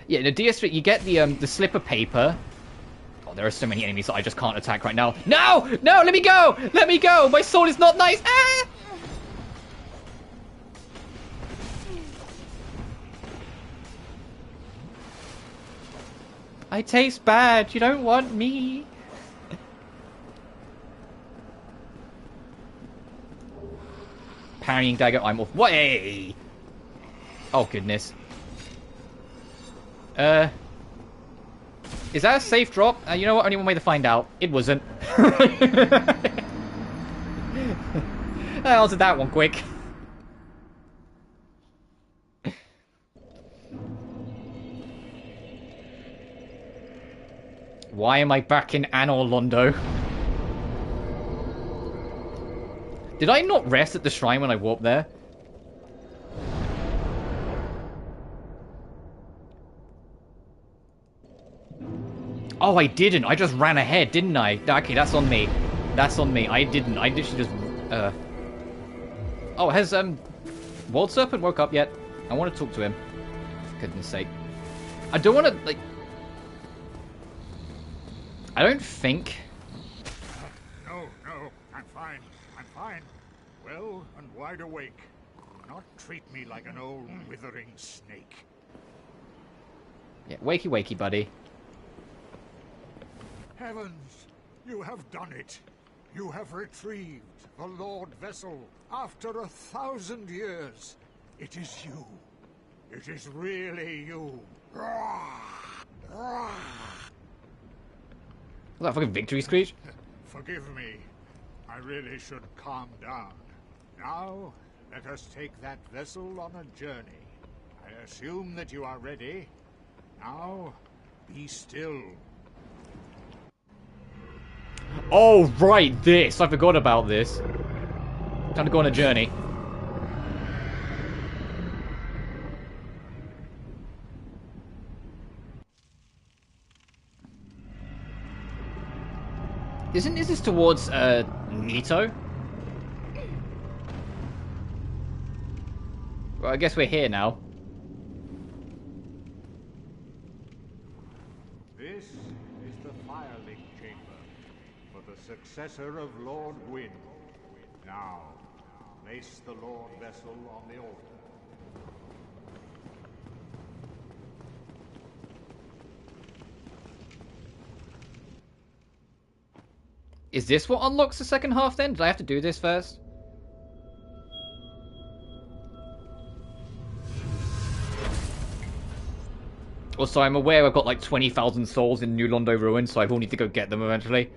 Yeah, in the DS3, you get the slip of paper. Oh, there are so many enemies that I just can't attack right now. No! No, let me go! Let me go! My sword is not nice! Ah! I taste bad. You don't want me. Parrying dagger, I'm off. Way! Oh, goodness. Is that a safe drop? You know what? Only one way to find out. It wasn't. I answered that one quick. Why am I back in Anor, Londo? Did I not rest at the shrine when I warped there? Oh, I didn't. I just ran ahead, didn't I? Okay, that's on me. That's on me. I didn't. I literally just... Oh, has, World Serpent woke up yet? I want to talk to him. For goodness sake. I don't want to, like... I don't think... No, I'm fine. I'm fine. Well and wide awake. Do not treat me like an old withering snake. Yeah, wakey wakey, buddy. Heavens, you have done it. You have retrieved the Lord Vessel after 1,000 years. It is you. It is really you. Was that fucking victory screech? Forgive me. I really should calm down. Now, let us take that vessel on a journey. I assume that you are ready. Now, be still. Oh, right, this. I forgot about this. Time to go on a journey. Is this towards, Nito? Well, I guess we're here now. This is the Firelink Chamber for the successor of Lord Gwyn. Now, place the Lord Vessel on the altar. Is this what unlocks the second half then? Did I have to do this first? Also, I'm aware I've got like 20,000 souls in New Londo Ruins, so I will need to go get them eventually.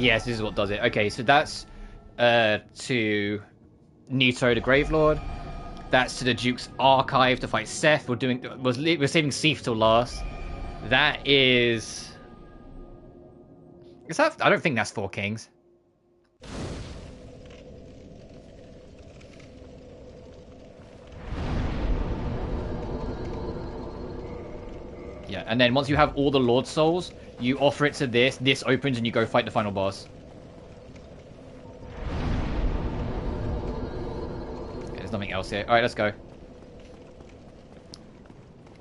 Yes, this is what does it. Okay, so that's to Nito the Gravelord. That's to the Duke's Archive to fight Seth. We're saving Seth till last. That is... Is that... I don't think that's Four Kings. Yeah, and then once you have all the Lord Souls, you offer it to this opens, and you go fight the final boss. Okay, there's nothing else here. Alright, let's go.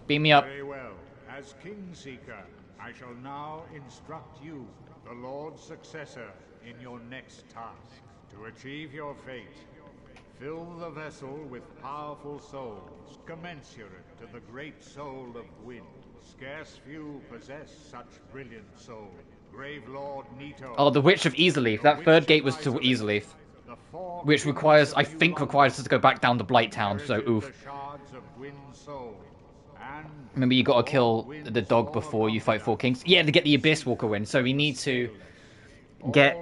Beam me up. Very well. As Kingseeker, I shall now instruct you, the Lord's successor, in your next task. To achieve your fate, fill the vessel with powerful souls, commensurate to the great soul of Gwyn. Scarce few possess such brilliant soul. Gravelord Nito. Oh, the Witch of Easeleaf. That third gate was to Easeleaf. Which requires, I think requires us to go back down to Blight Town, so oof. Remember, you gotta kill the dog before you fight Four Kings? Yeah, to get the Abyss Walker win, so we need to get...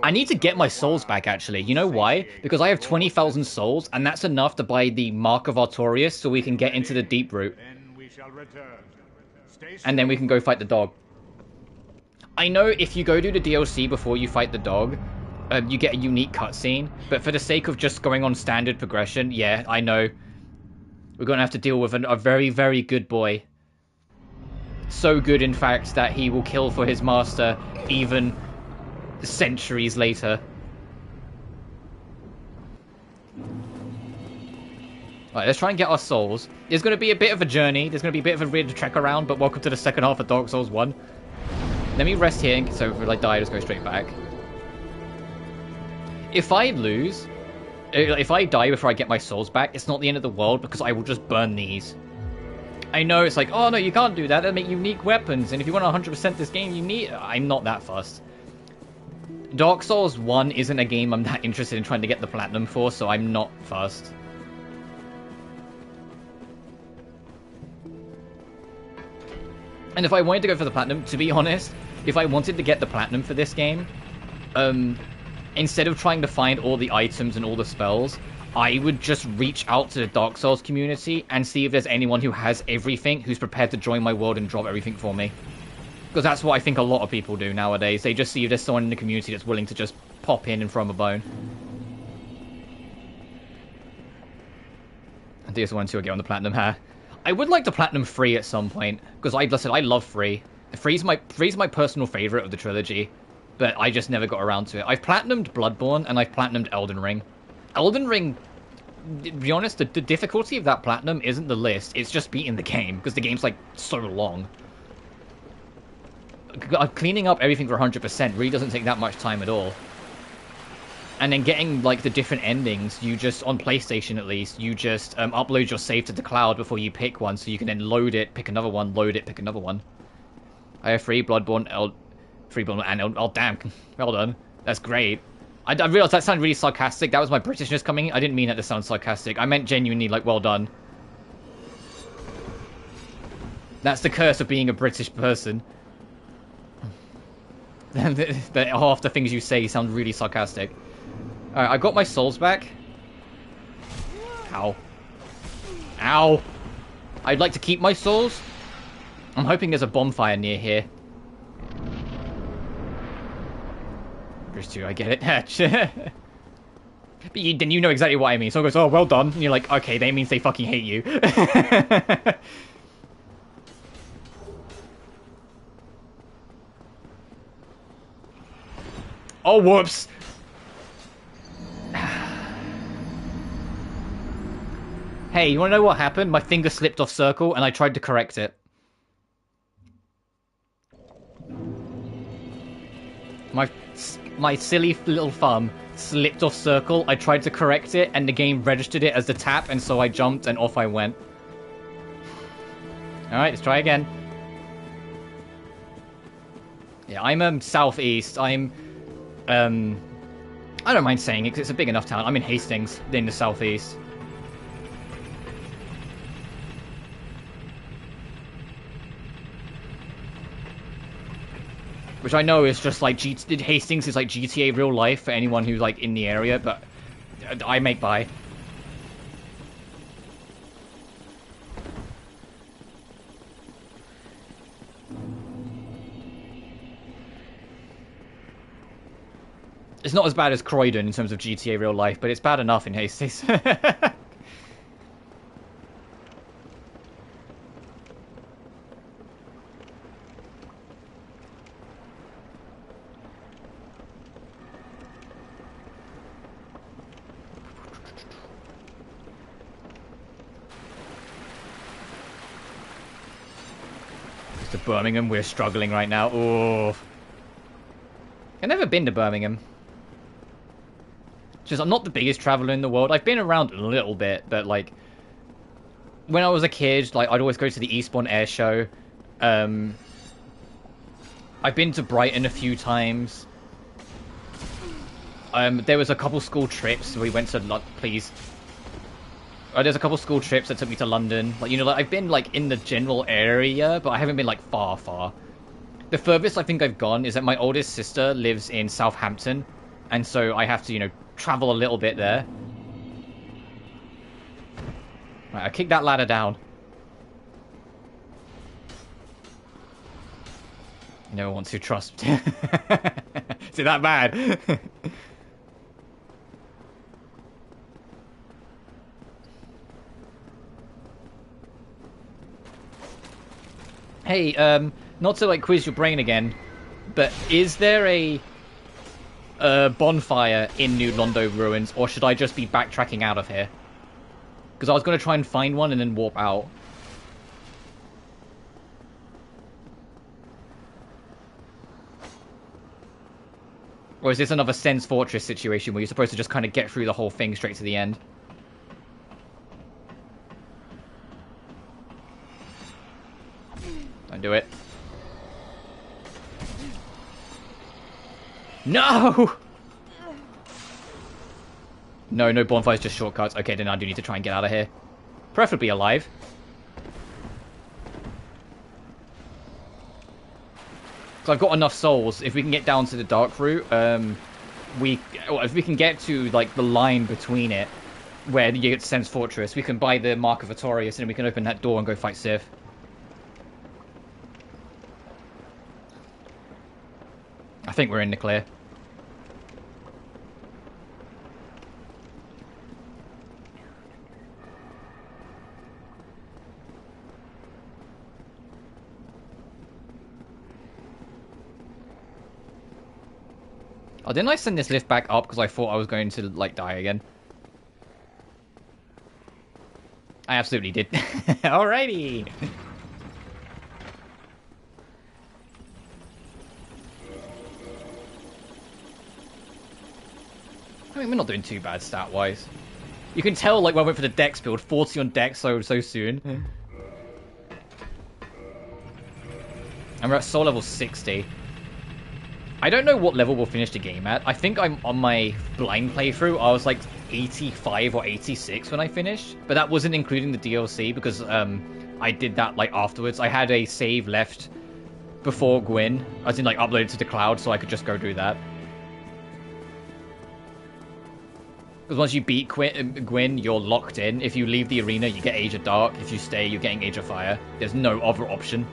I need to get my souls back, actually. You know why? Because I have 20,000 souls, and that's enough to buy the Mark of Artorias, so we can get into the Deep Route. And then we can go fight the dog. I know if you go do the DLC before you fight the dog, you get a unique cutscene. But for the sake of just going on standard progression, yeah, I know. We're going to have to deal with a very, very good boy. So good, in fact, that he will kill for his master even centuries later. Alright, let's try and get our souls. There's going to be a bit of a journey. There's going to be a bit of a weird trek around, but welcome to the second half of Dark Souls 1. Let me rest here, so if I die, just go straight back. If I lose, if I die before I get my souls back, it's not the end of the world, because I will just burn these. I know it's like, oh no, you can't do that. That'll make unique weapons, and if you want to 100% this game, you need... I'm not that fussed. Dark Souls 1 isn't a game I'm that interested in trying to get the platinum for, so I'm not fussed. And if I wanted to go for the platinum, to be honest, if I wanted to get the platinum for this game, instead of trying to find all the items and all the spells, I would just reach out to the Dark Souls community and see if there's anyone who has everything who's prepared to join my world and drop everything for me. Because that's what I think a lot of people do nowadays. They just see if there's someone in the community that's willing to just pop in and throw them a bone. I think it's the one to get on the platinum here. I would like to platinum 3 at some point, because like I said, I love 3. 3's my personal favorite of the trilogy, but I just never got around to it. I've platinumed Bloodborne, and I've platinumed Elden Ring. Elden Ring, to be honest, the difficulty of that platinum isn't the list, it's just beating the game, because the game's like so long. Cleaning up everything for 100% really doesn't take that much time at all. And then getting, like, the different endings, you just, on PlayStation at least, you just upload your save to the cloud before you pick one, so you can then load it, pick another one, load it, pick another one. I have 3 Bloodborne, and oh damn, well done. That's great. I realized that sounded really sarcastic. That was my Britishness coming. I didn't mean that to sound sarcastic. I meant genuinely, like, well done. That's the curse of being a British person. That half the things you say sound really sarcastic. Alright, I got my souls back. Ow. Ow! I'd like to keep my souls. I'm hoping there's a bonfire near here. There's 2, I get it. But then you know exactly what I mean. Someone goes, oh, well done. And you're like, okay, that means they fucking hate you. Oh, whoops! Hey, you wanna know what happened? My finger slipped off circle, and I tried to correct it. My silly little thumb slipped off circle, I tried to correct it, and the game registered it as the tap, and so I jumped, and off I went. Alright, let's try again. Yeah, I'm, southeast. I'm... I don't mind saying it because it's a big enough town. I'm in Hastings, in the southeast. Which I know is just like Hastings is like GTA real life for anyone who's like in the area, but I make by. It's not as bad as Croydon in terms of GTA real life, but it's bad enough in Hastings. To Birmingham, we're struggling right now. Oh, I've never been to Birmingham. Just, I'm not the biggest traveler in the world. I've been around a little bit, but like when I was a kid, like I'd always go to the Eastbourne Air Show. I've been to Brighton a few times. There was a couple school trips we went to. Please. There's a couple school trips that took me to London. Like, you know, like, I've been like in the general area, but I haven't been like far. The furthest I think I've gone is that my oldest sister lives in Southampton, and so I have to, you know, travel a little bit there. Right, I kicked that ladder down. You never want to trust. Is it that bad? Hey, not to like quiz your brain again, but is there a bonfire in New Londo ruins, or should I just be backtracking out of here? Because I was going to try and find one and then warp out. Or is this another Sen's Fortress situation where you're supposed to just kind of get through the whole thing straight to the end? Don't do it. No! No bonfires, just shortcuts. Okay, then I do need to try and get out of here. Preferably alive. So I've got enough souls. If we can get down to the dark route, if we can get to like the line between it, where you get to Sen's Fortress, we can buy the Mark of Artorias, and then we can open that door and go fight Sif. I think we're in the clear. Oh, didn't I send this lift back up because I thought I was going to, like, die again? I absolutely did. Alrighty! I mean, we're not doing too bad stat-wise. You can tell, like, when I went for the Dex build, 40 on Dex so soon. And we're at soul level 60. I don't know what level we'll finish the game at. I think I'm on my blind playthrough. I was like 85 or 86 when I finished. But that wasn't including the DLC because I did that like afterwards. I had a save left before Gwyn. As in like uploaded to the cloud so I could just go do that. Because once you beat Gwyn, you're locked in. If you leave the arena, you get Age of Dark. If you stay, you're getting Age of Fire. There's no other option.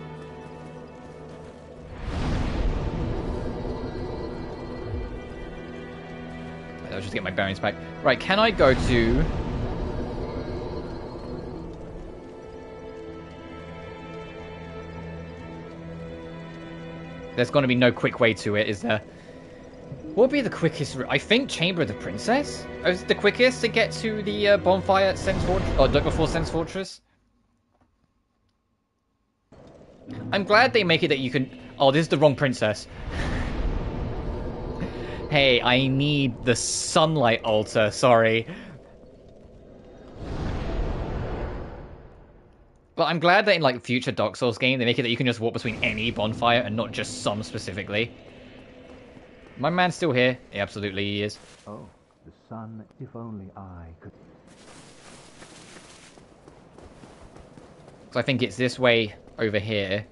I'll just get my bearings back. Right, can I go to... There's going to be no quick way to it, is there? What would be the quickest route? I think Chamber of the Princess is the quickest to get to the bonfire at Sen's Fortress, or before Sen's Fortress. I'm glad they make it that you can... Oh, this is the wrong princess. Hey, I need the sunlight altar, sorry. But I'm glad that in like future Dark Souls game, they make it that you can just walk between any bonfire and not just some specifically. My man's still here. He absolutely is. Oh, the sun, if only I could... So I think it's this way over here.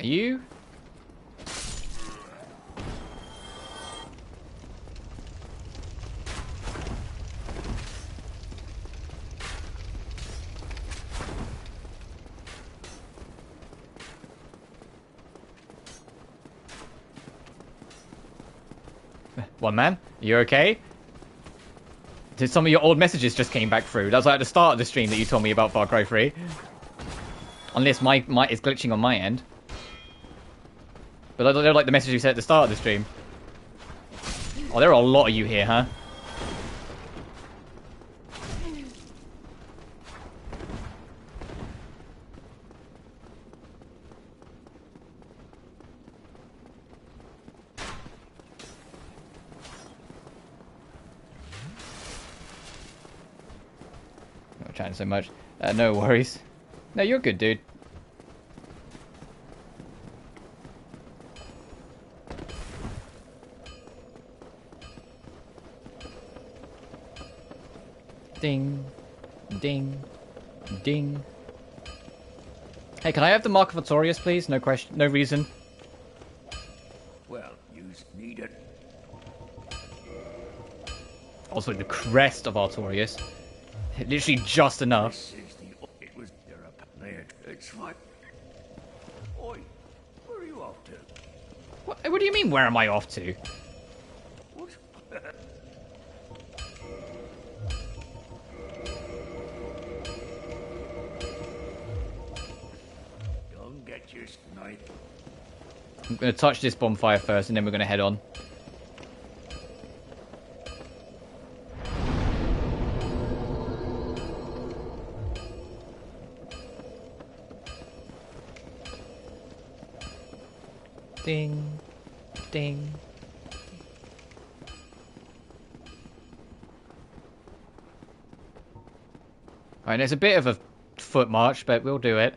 Are you? One man, you okay? Did some of your old messages just came back through? That was like at the start of the stream that you told me about Far Cry 3. Unless my is glitching on my end. But they're like the message you said at the start of the stream. Oh, there are a lot of you here, huh? Not chatting so much. No worries. No, you're good, dude. Ding, ding, ding. Hey, can I have the Mark of Artorias, please? No question, no reason. Well, you need it. Also, the crest of Artorias. Literally just enough. It was there. It's like. Oi, where are you off to? What do you mean, where am I off to? What? darkest night. I'm going to touch this bonfire first, and then we're going to head on. Ding. Ding. Alright, there's a bit of a foot march, but we'll do it.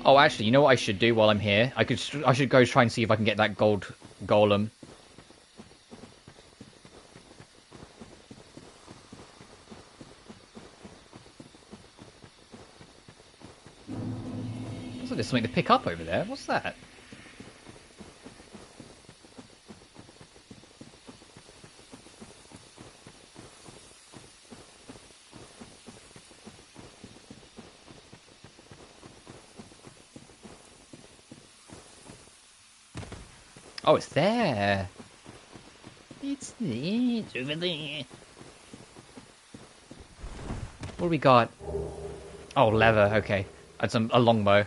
Oh, actually, you know what I should do while I'm here? I should go try and see if I can get that gold golem. Looks like there's something to pick up over there. What's that? Oh, it's there. It's there. It's over there. What do we got? Oh, leather. Okay. That's a longbow.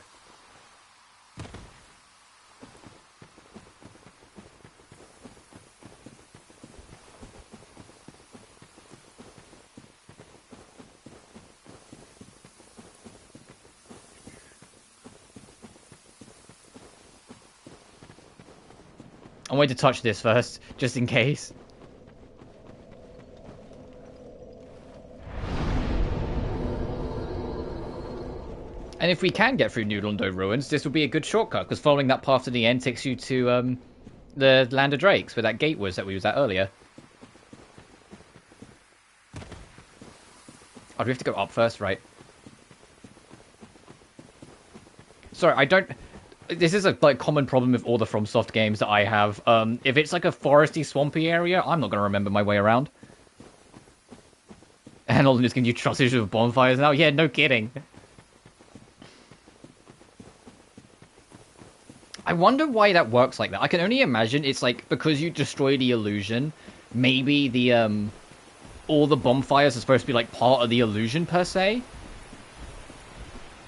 I'm going to touch this first, just in case. And if we can get through New Londo Ruins, this will be a good shortcut, because following that path to the end takes you to the Land of Drakes, where that gate was that we was at earlier. Oh, do we have to go up first? Right. Sorry, I don't... This is a common problem with all the FromSoft games that I have. If it's like a foresty, swampy area, I'm not going to remember my way around. And all just going to do trust issues with bonfires now? Yeah, no kidding. I wonder why that works like that. I can only imagine it's like because you destroy the illusion, maybe the all the bonfires are supposed to be like part of the illusion per se.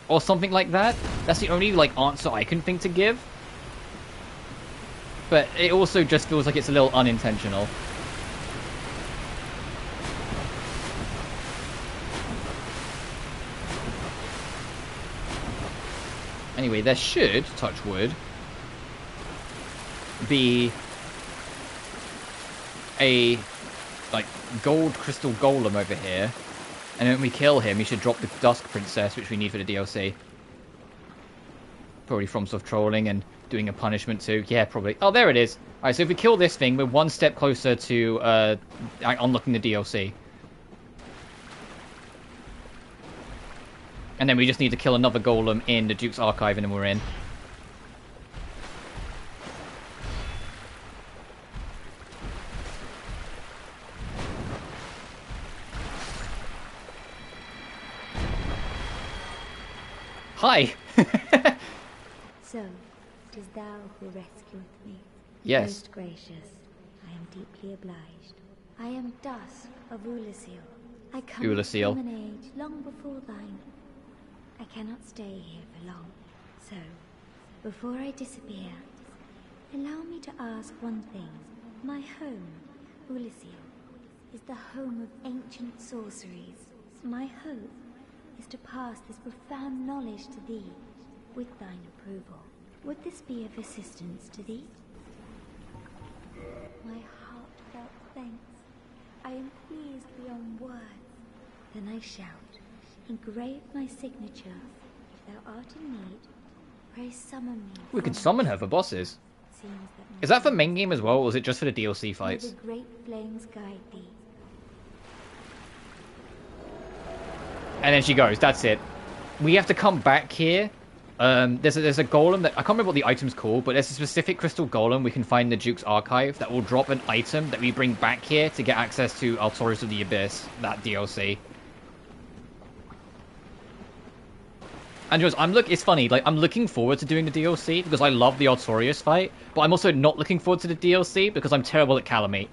Or something like that. That's the only, like, answer I can think to give. But it also just feels like it's a little unintentional. Anyway, there should, touch wood, be a, like, gold crystal golem over here. And when we kill him, he should drop the Dusk Princess, which we need for the DLC. Probably FromSoft trolling and doing a punishment too. Yeah, probably. Oh, there it is. Alright, so if we kill this thing, we're one step closer to unlocking the DLC. And then we just need to kill another golem in the Duke's Archive, and then we're in. Hi! So, 'tis thou who rescueth me. Yes. Most gracious, I am deeply obliged. I am Dusk of Ulasil. I come Ulasil. from an age long before thine. I cannot stay here for long. So, before I disappear, allow me to ask one thing. My home, Ulasil, is the home of ancient sorceries. My hope is to pass this profound knowledge to thee, with thine approval. Would this be of assistance to thee? My heartfelt thanks. I am pleased beyond words. Then I shout, engrave my signature. If thou art in need, pray summon me. We can summon her for bosses. Seems Is that for main game as well, or is it just for the DLC fights? may the great flames guide thee. And then she goes, that's it. We have to come back here. There's a golem that... I can't remember what the item's called, but there's a specific crystal golem we can find in the Duke's Archive that will drop an item that we bring back here to get access to Altorius of the Abyss, that DLC. And just, it's funny, like, I'm looking forward to doing the DLC because I love the Artorias fight, but I'm also not looking forward to the DLC because I'm terrible at Calamite.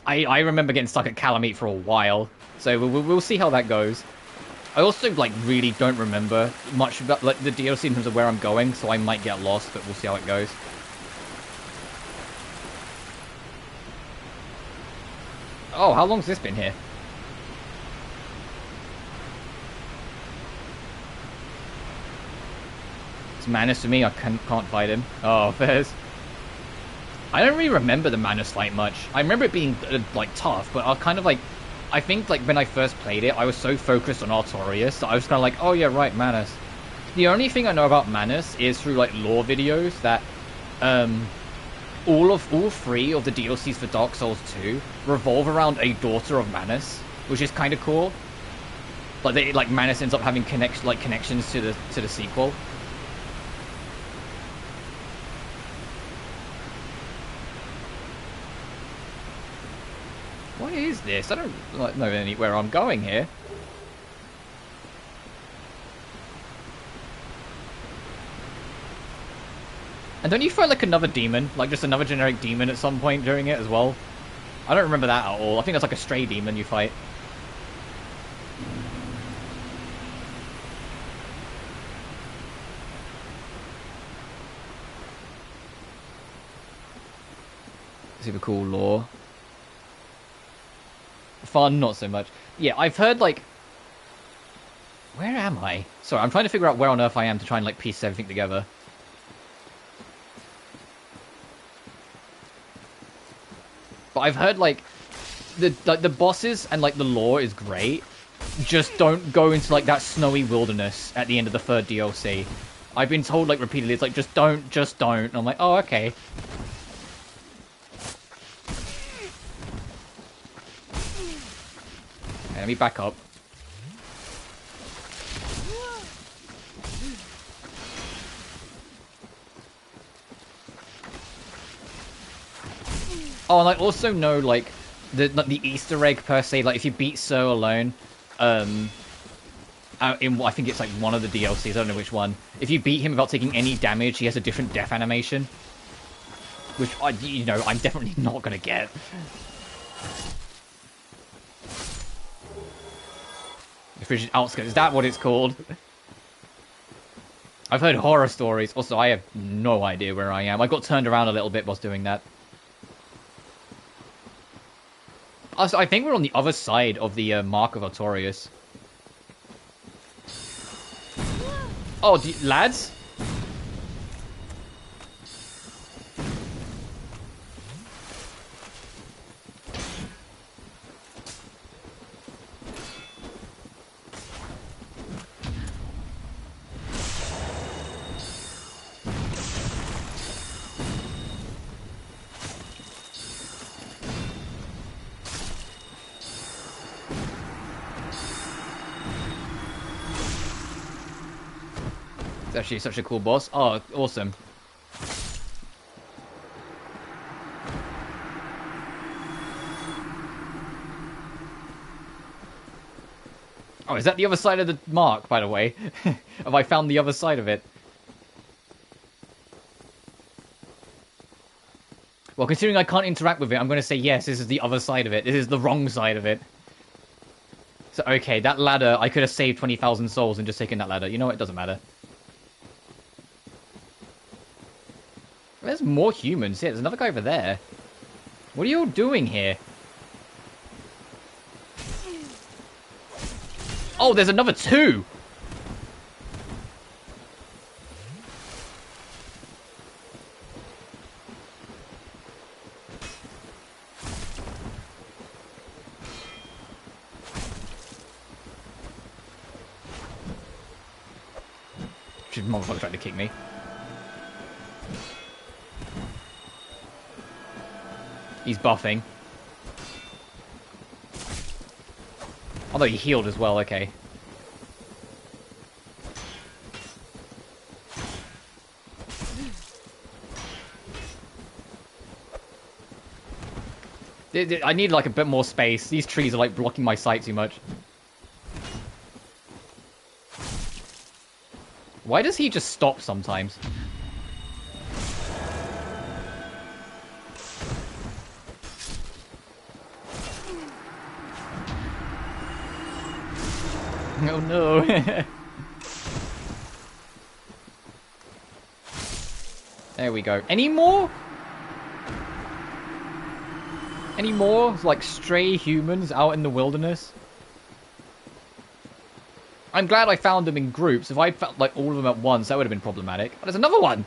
I remember getting stuck at Calamite for a while, so we'll see how that goes. I also, like, really don't remember much about, like, the DLC in terms of where I'm going, so I might get lost, but we'll see how it goes. Oh, how long's this been here? It's Manus to me, I can't fight him. Oh, Fez. I don't really remember the Manus fight much. I remember it being, like, tough, but I kind of, like... I think, like, when I first played it, I was so focused on Artorias that I was kind of like, oh, yeah, right, Manus. The only thing I know about Manus is through, like, lore videos that, all three of the DLCs for Dark Souls 2 revolve around a daughter of Manus, which is kind of cool. Like, Manus ends up having connections to the sequel. What is this? I don't know anywhere I'm going here. And don't you fight like another demon? Like just another generic demon at some point during it as well? I don't remember that at all. I think that's like a stray demon you fight. Super cool lore. Fun, not so much. Yeah, I've heard, like... Where am I? Sorry, I'm trying to figure out where on earth I am to try and, like, piece everything together. But I've heard, like... The bosses and, like, the lore is great. Just don't go into, like, that snowy wilderness at the end of the 3rd DLC. I've been told, like, repeatedly, it's like, just don't. And I'm like, oh, okay. Let me back up. Oh, and I also know, like, the Easter egg per se, like, if you beat Sir alone, in, I think it's, like, one of the DLCs, I don't know which one. If you beat him without taking any damage, he has a different death animation. Which, you know, I'm definitely not gonna get. Frigid Outskirts, is that what it's called? I've heard horror stories. Also, I have no idea where I am. I got turned around a little bit whilst doing that. Also, I think we're on the other side of the Mark of Artorias. Oh, lads? Actually such a cool boss. Oh, awesome. Oh, is that the other side of the mark, by the way? Have I found the other side of it? Well, considering I can't interact with it, I'm going to say yes, this is the other side of it. This is the wrong side of it. So, okay, that ladder, I could have saved 20,000 souls and just taken that ladder. You know what? It doesn't matter. There's more humans. Yeah, there's another guy over there. What are you all doing here? Oh, there's another 2! This motherfucker tried to kick me. He's buffing. Although he healed as well, okay. I need like a bit more space. These trees are like blocking my sight too much. Why does he just stop sometimes? Oh no. There we go. Any more? Any more, like, stray humans out in the wilderness? I'm glad I found them in groups. If I found, like, all of them at once, that would have been problematic. Oh, there's another one!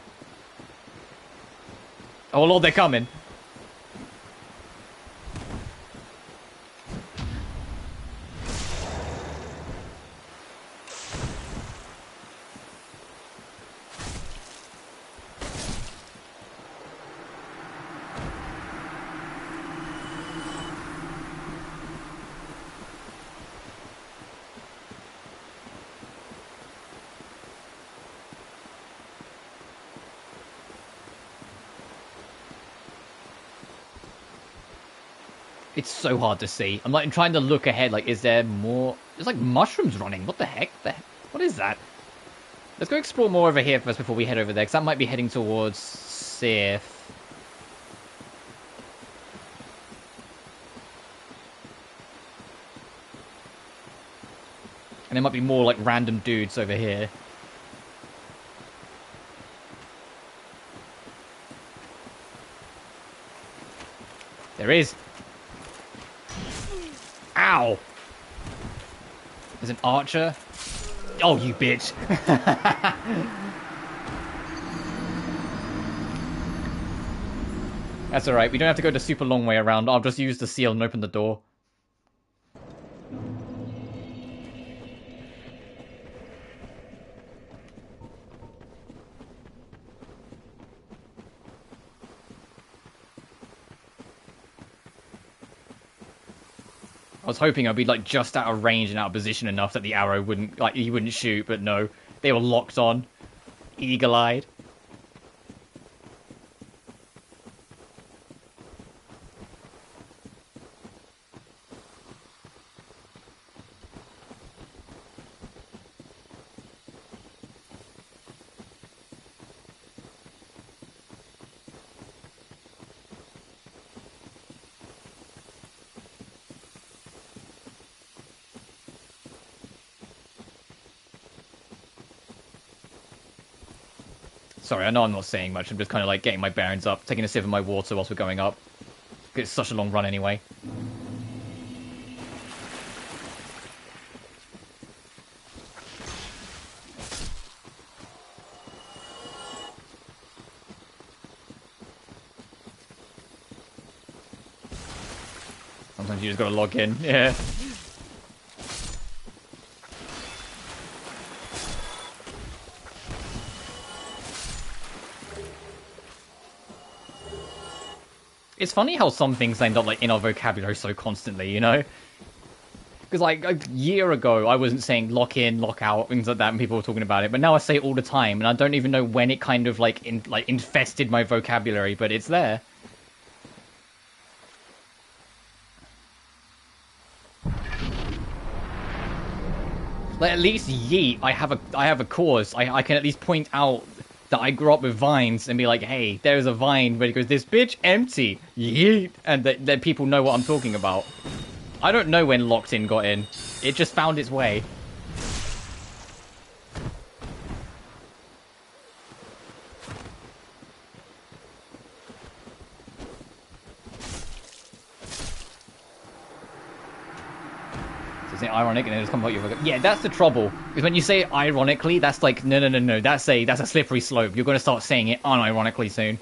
Oh, Lord, they're coming. It's so hard to see. I'm like trying to look ahead. Like, is there more? There's like mushrooms running. What the heck? What is that? Let's go explore more over here first before we head over there, because that might be heading towards Sith. And there might be more like random dudes over here. There is. Ow! There's an archer. Oh, you bitch. That's alright. We don't have to go the super long way around. I'll just use the seal and open the door. I was hoping I'd be like just out of range and out of position enough that the arrow wouldn't, like, he wouldn't shoot, but no. They were locked on. Eagle-eyed. Sorry, I know I'm not saying much. I'm just kind of like getting my bearings up, taking a sip of my water whilst we're going up. It's such a long run anyway. Sometimes you just gotta log in, yeah. It's funny how some things end up like in our vocabulary so constantly, you know? Because like a year ago, I wasn't saying lock in, lock out, things like that, and people were talking about it. But now I say it all the time, and I don't even know when it kind of like infested my vocabulary, but it's there. Like at least yeet, I have a cause. I can at least point out that I grew up with vines and be like, hey, there's a vine where it goes, this bitch empty, yeet, and that people know what I'm talking about. I don't know when Locked In got in. It just found its way. So it's ironic and it just comes out your vocabulary. Yeah, that's the trouble. Because when you say it ironically, that's like, no. That's a slippery slope. You're going to start saying it unironically soon.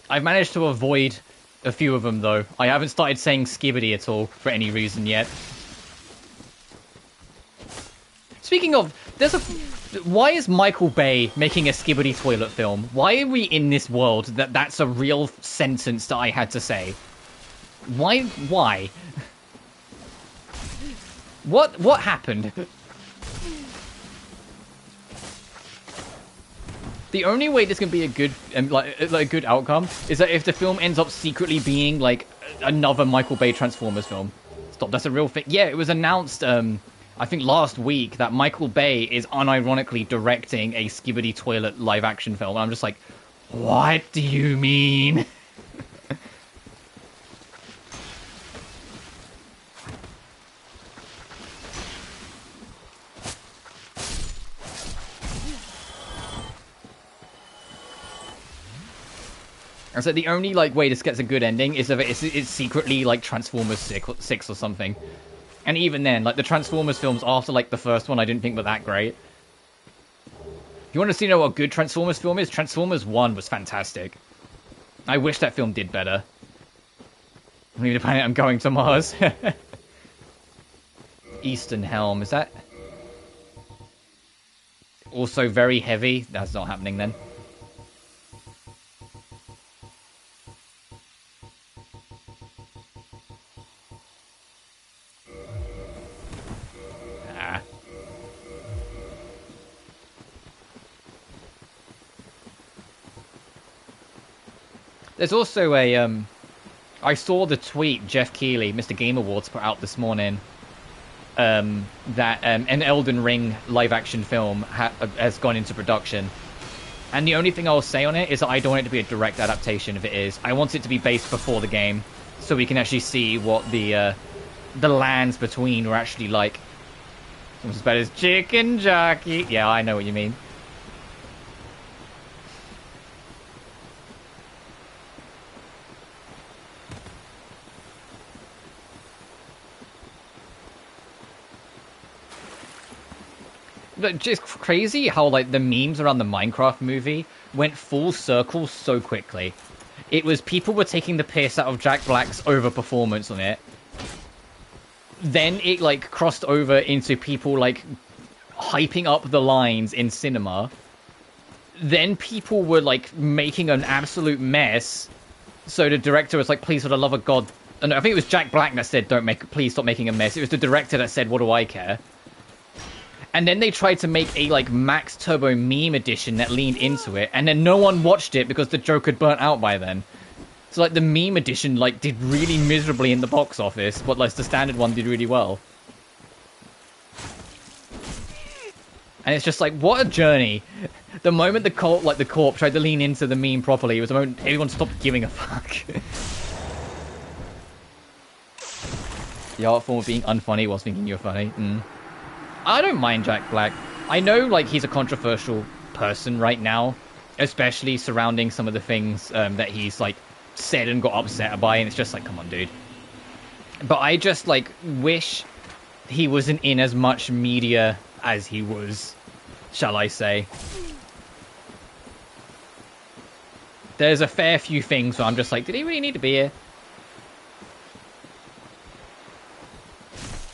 I've managed to avoid a few of them, though. I haven't started saying skibbity at all for any reason yet. Speaking of, why is Michael Bay making a skibbity toilet film? Why are we in this world that's a real sentence that I had to say? Why? What happened? The only way this can be a good a good outcome is that if the film ends up secretly being like another Michael Bay Transformers film. stop. That's a real thing. Yeah, it was announced, I think last week, that Michael Bay is unironically directing a Skibidi Toilet live-action film. And I'm just like, what do you mean? And so the only like way this gets a good ending is if it's secretly like Transformers 6 or something. And even then, like the Transformers films after like the first one, I didn't think were that great. If you want to see what a good Transformers film is, Transformers 1 was fantastic. I wish that film did better. Leave the planet, I'm going to Mars. Eastern Helm, is that also very heavy? That's not happening then. There's also a, I saw the tweet Jeff Keighley, Mr. Game Awards, put out this morning, that an Elden Ring live-action film has gone into production. And the only thing I'll say on it is that I don't want it to be a direct adaptation if it is. I want it to be based before the game, so we can actually see what the lands between were actually like. Almost as bad as Chicken Jockey. Yeah, I know what you mean. But just crazy how like the memes around the Minecraft movie went full circle so quickly. It was people were taking the piss out of Jack Black's overperformance on it. Then it like crossed over into people like hyping up the lines in cinema. Then people were like making an absolute mess. So the director was like, "Please, for the love of God," and I think it was Jack Black that said, please stop making a mess." It was the director that said, "What do I care?" And then they tried to make a like Max Turbo meme edition that leaned into it, and then no one watched it because the joke had burnt out by then. So like the meme edition like did really miserably in the box office, but like the standard one did really well. And it's just like, what a journey. The moment the corp tried to lean into the meme properly, it was the moment everyone stopped giving a fuck. The art form of being unfunny whilst thinking you're funny. I don't mind Jack Black. I know, like, he's a controversial person right now, especially surrounding some of the things that he's, like, said and got upset by, and it's just like, come on, dude. But I just, like, wish he wasn't in as much media as he was, shall I say. There's a fair few things where I'm just like, did he really need to be here?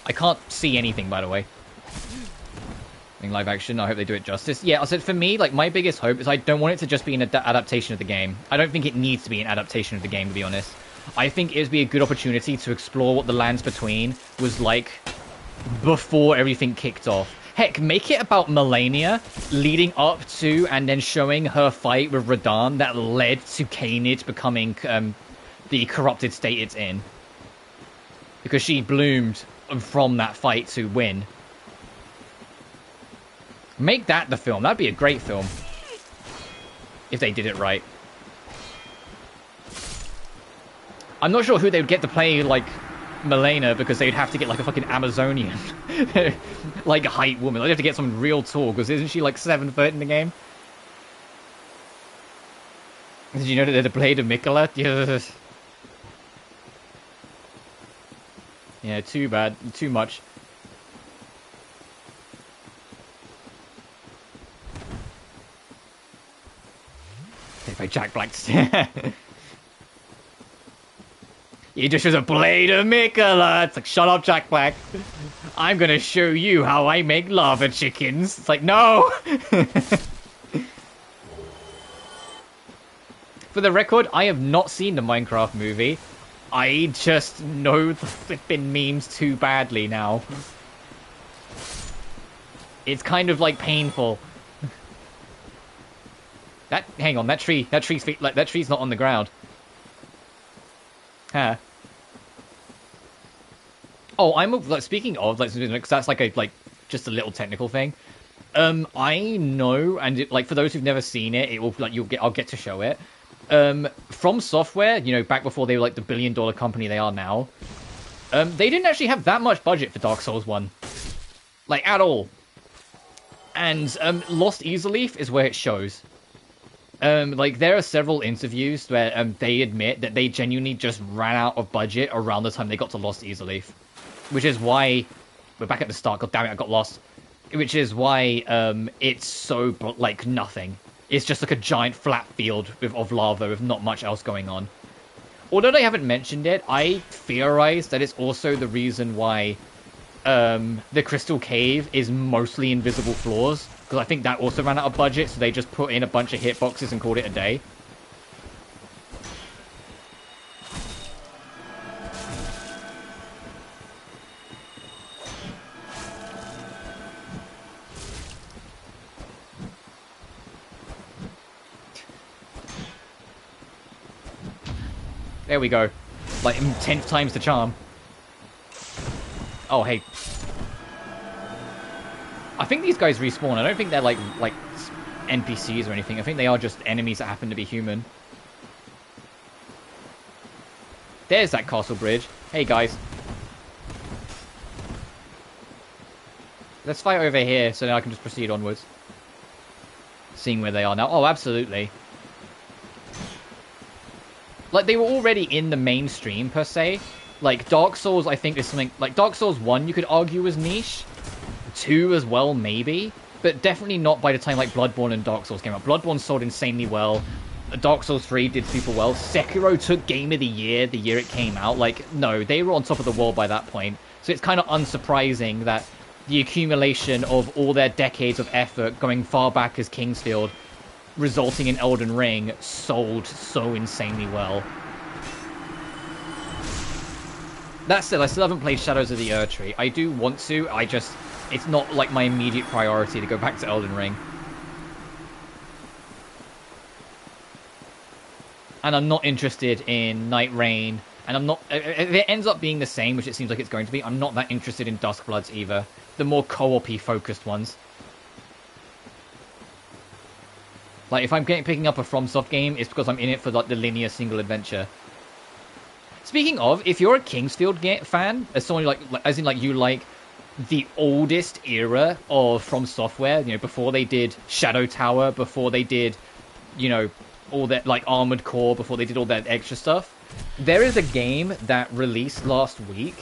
I can't see anything, by the way. In live action, I hope they do it justice. Yeah, I said for me, like, my biggest hope is I don't want it to just be an adaptation of the game. I don't think it needs to be an adaptation of the game, to be honest. I think it would be a good opportunity to explore what the lands between was like before everything kicked off. Heck, make it about Melania leading up to and then showing her fight with Radahn that led to Khainit becoming the corrupted state it's in. Because she bloomed from that fight to win. Make that the film. That'd be a great film. If they did it right. I'm not sure who they would get to play, like, Melena, because they'd have to get, like, a fucking Amazonian. Like, height woman. They'd have to get someone real tall, because isn't she, like, 7 foot in the game? Did you know that they'd play the Mikola? Yes. Yeah, too bad. Too much. By Jack Black. You just use a blade of Mikola. It's like, shut up, Jack Black. I'm gonna show you how I make lava chickens. It's like, no. For the record, I have not seen the Minecraft movie. I just know the flipping memes too badly now. It's kind of like painful. Hang on, that tree's not on the ground. Huh. Oh, like, speaking of, like, because that's like just a little technical thing. I know, and like for those who've never seen it, it will like I'll get to show it. From Software, you know, back before they were like the billion-dollar company they are now, they didn't actually have that much budget for Dark Souls 1, like at all. And Lost Easerleaf is where it shows. Like there are several interviews where they admit that they genuinely just ran out of budget around the time they got to Lost Easerleaf, which is why we're back at the start. God damn it, I got lost. Which is why it's so like nothing. It's just like a giant flat field of lava with not much else going on. Although they haven't mentioned it, I theorize that it's also the reason why the Crystal Cave is mostly invisible floors. Because I think that also ran out of budget, so they just put in a bunch of hitboxes and called it a day. There we go. Like, 10th times the charm. Oh, hey. I think these guys respawn. I don't think they're like NPCs or anything. I think they are just enemies that happen to be human. There's that castle bridge. Hey, guys. Let's fight over here so now I can just proceed onwards. Seeing where they are now. Oh, absolutely. Like, they were already in the mainstream, per se. Like, Dark Souls, I think, is something... Like, Dark Souls 1, you could argue, was niche. 2 as well, maybe. But definitely not by the time, like, Bloodborne and Dark Souls came out. Bloodborne sold insanely well. Dark Souls 3 did super well. Sekiro took Game of the Year it came out. Like, no, they were on top of the world by that point. So it's kind of unsurprising that the accumulation of all their decades of effort going far back as Kingsfield, resulting in Elden Ring, sold so insanely well. That said, I still haven't played Shadows of the Erdtree. I do want to, it's not like my immediate priority to go back to Elden Ring. And I'm not interested in Night Rain, and I'm not, if it ends up being the same, which it seems like it's going to be, I'm not that interested in Duskbloods either. The more co-op-y focused ones. Like, if I'm picking up a FromSoft game, it's because I'm in it for, like, the linear single adventure. Speaking of, if you're a Kingsfield fan, as someone you like the oldest era of From Software, you know, before they did Shadow Tower, before they did, you know, all that, like, Armored Core, before they did all that extra stuff, there is a game that released last week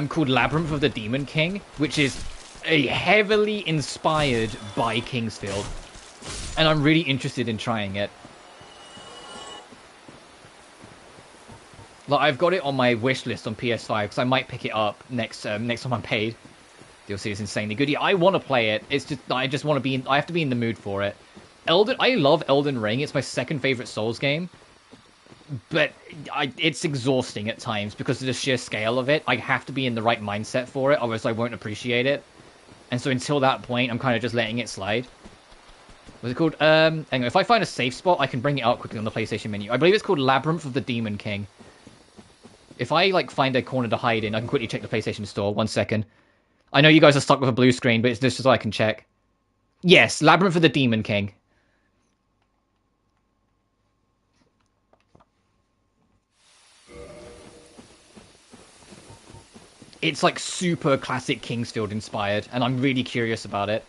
called Labyrinth of the Demon King, which is heavily inspired by Kingsfield. And I'm really interested in trying it. Like, I've got it on my wish list on PS5 because I might pick it up next time I'm paid. DLC is insanely good. Yeah, I want to play it. It's just I just want to be I have to be in the mood for it. I love Elden Ring. It's my second favorite Souls game. But it's exhausting at times because of the sheer scale of it. I have to be in the right mindset for it, otherwise I won't appreciate it. And so until that point, I'm kind of just letting it slide. What's it called? Hang on, if I find a safe spot, I can bring it out quickly on the PlayStation menu. I believe it's called Labyrinth of the Demon King. If I, like, find a corner to hide in, I can quickly check the PlayStation Store. 1 second. I know you guys are stuck with a blue screen, but it's just so I can check. Yes, Labyrinth of the Demon King. It's, like, super classic Kingsfield inspired, and I'm really curious about it.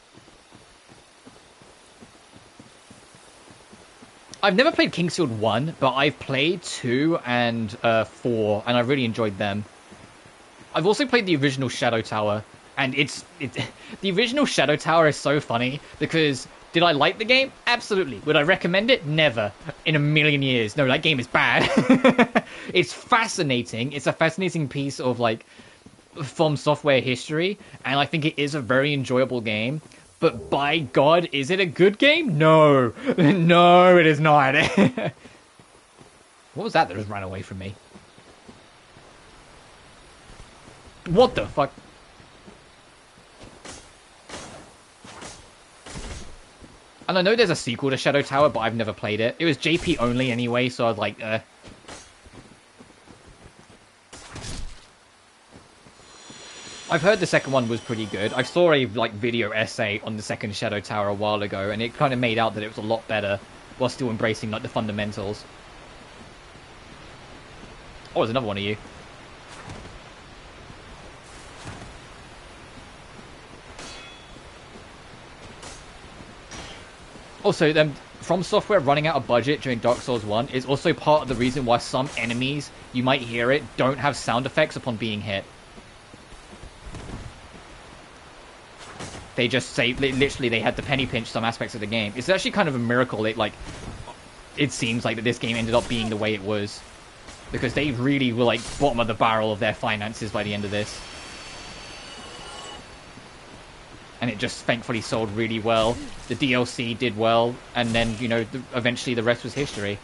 I've never played Kingsfield 1, but I've played 2 and 4, and I really enjoyed them. I've also played the original Shadow Tower, and the original Shadow Tower is so funny, because did I like the game? Absolutely. Would I recommend it? Never. In a million years. No, that game is bad. It's fascinating. It's a fascinating piece of, like, From Software history, and I think it is a very enjoyable game. But by God, is it a good game? No. No, it is not. What was that just ran away from me? What the fuck? And I know there's a sequel to Shadow Tower, but I've never played it. It was JP only anyway, so I was like, I've heard the second one was pretty good. I saw a like video essay on the second Shadow Tower a while ago, and it kind of made out that it was a lot better while still embracing like the fundamentals. Oh, there's another one of you. Also, From Software running out of budget during Dark Souls 1 is also part of the reason why some enemies, you might hear it, don't have sound effects upon being hit. They just say, literally, they had to penny pinch some aspects of the game. It's actually kind of a miracle it seems like that this game ended up being the way it was. Because they really were like bottom of the barrel of their finances by the end of this. And it just thankfully sold really well. The DLC did well, and then, you know, eventually the rest was history.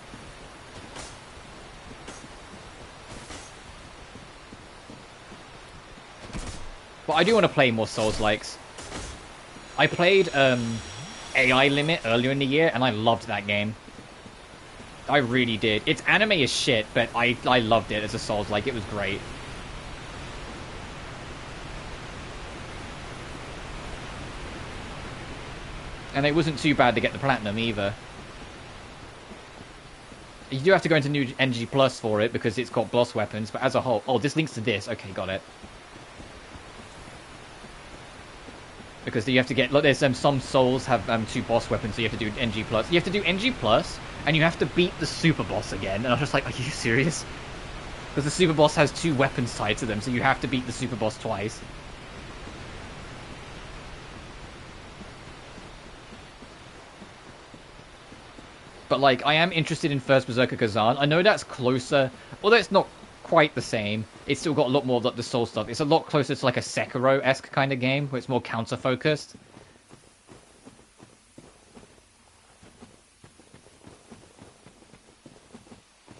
But I do want to play more Souls-likes. I played AI Limit earlier in the year, and I loved that game. I really did. Its anime is shit, but I loved it as a Souls-like. It was great. And it wasn't too bad to get the platinum either. You do have to go into new NG Plus for it because it's got boss weapons, but as a whole... Oh, this links to this. Okay, got it. Because you have to get... Look, there's some souls have 2 boss weapons, so you have to do NG Plus. You have to do NG Plus, and you have to beat the super boss again. And I was just like, are you serious? Because the super boss has 2 weapons tied to them, so you have to beat the super boss twice. But, like, I am interested in First Berserker Kazan. I know that's closer, although it's not quite the same. It's still got a lot more of the soul stuff. It's a lot closer to, like, a Sekiro-esque kind of game, where it's more counter-focused.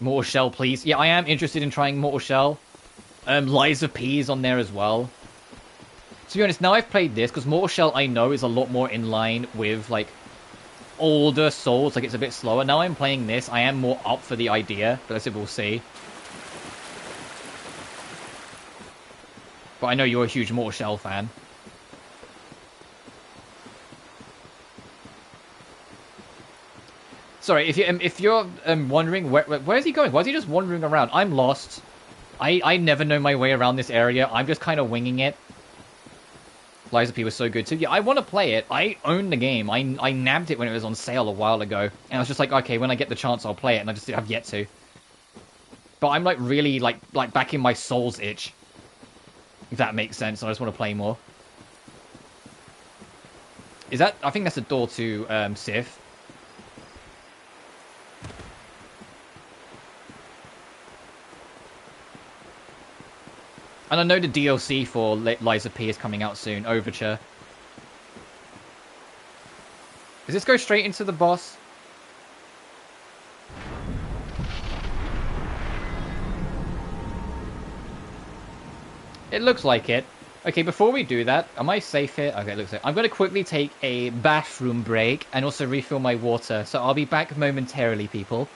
Mortal Shell, please. Yeah, I am interested in trying Mortal Shell. Lies of P is on there as well. To be honest, now I've played this, because Mortal Shell, I know, is a lot more in line with, like, older Souls, like it's a bit slower. Now I'm playing this, I am more up for the idea, but that's it, we'll see. But I know you're a huge Mortal Shell fan. Sorry, if you're wondering where is he going? Why is he just wandering around? I'm lost. I never know my way around this area. I'm just kind of winging it. Lies of P was so good too. Yeah, I want to play it. I own the game. I nabbed it when it was on sale a while ago. And I was just like, okay, when I get the chance, I'll play it. And I just have yet to. But I'm like really like back in my Souls itch. If that makes sense. I just want to play more. Is that... I think that's the door to Sif. And I know the DLC for Lies of P is coming out soon. Overture. Does this go straight into the boss? It looks like it. Okay, before we do that, am I safe here? Okay, it looks like I'm going to quickly take a bathroom break and also refill my water. So I'll be back momentarily, people.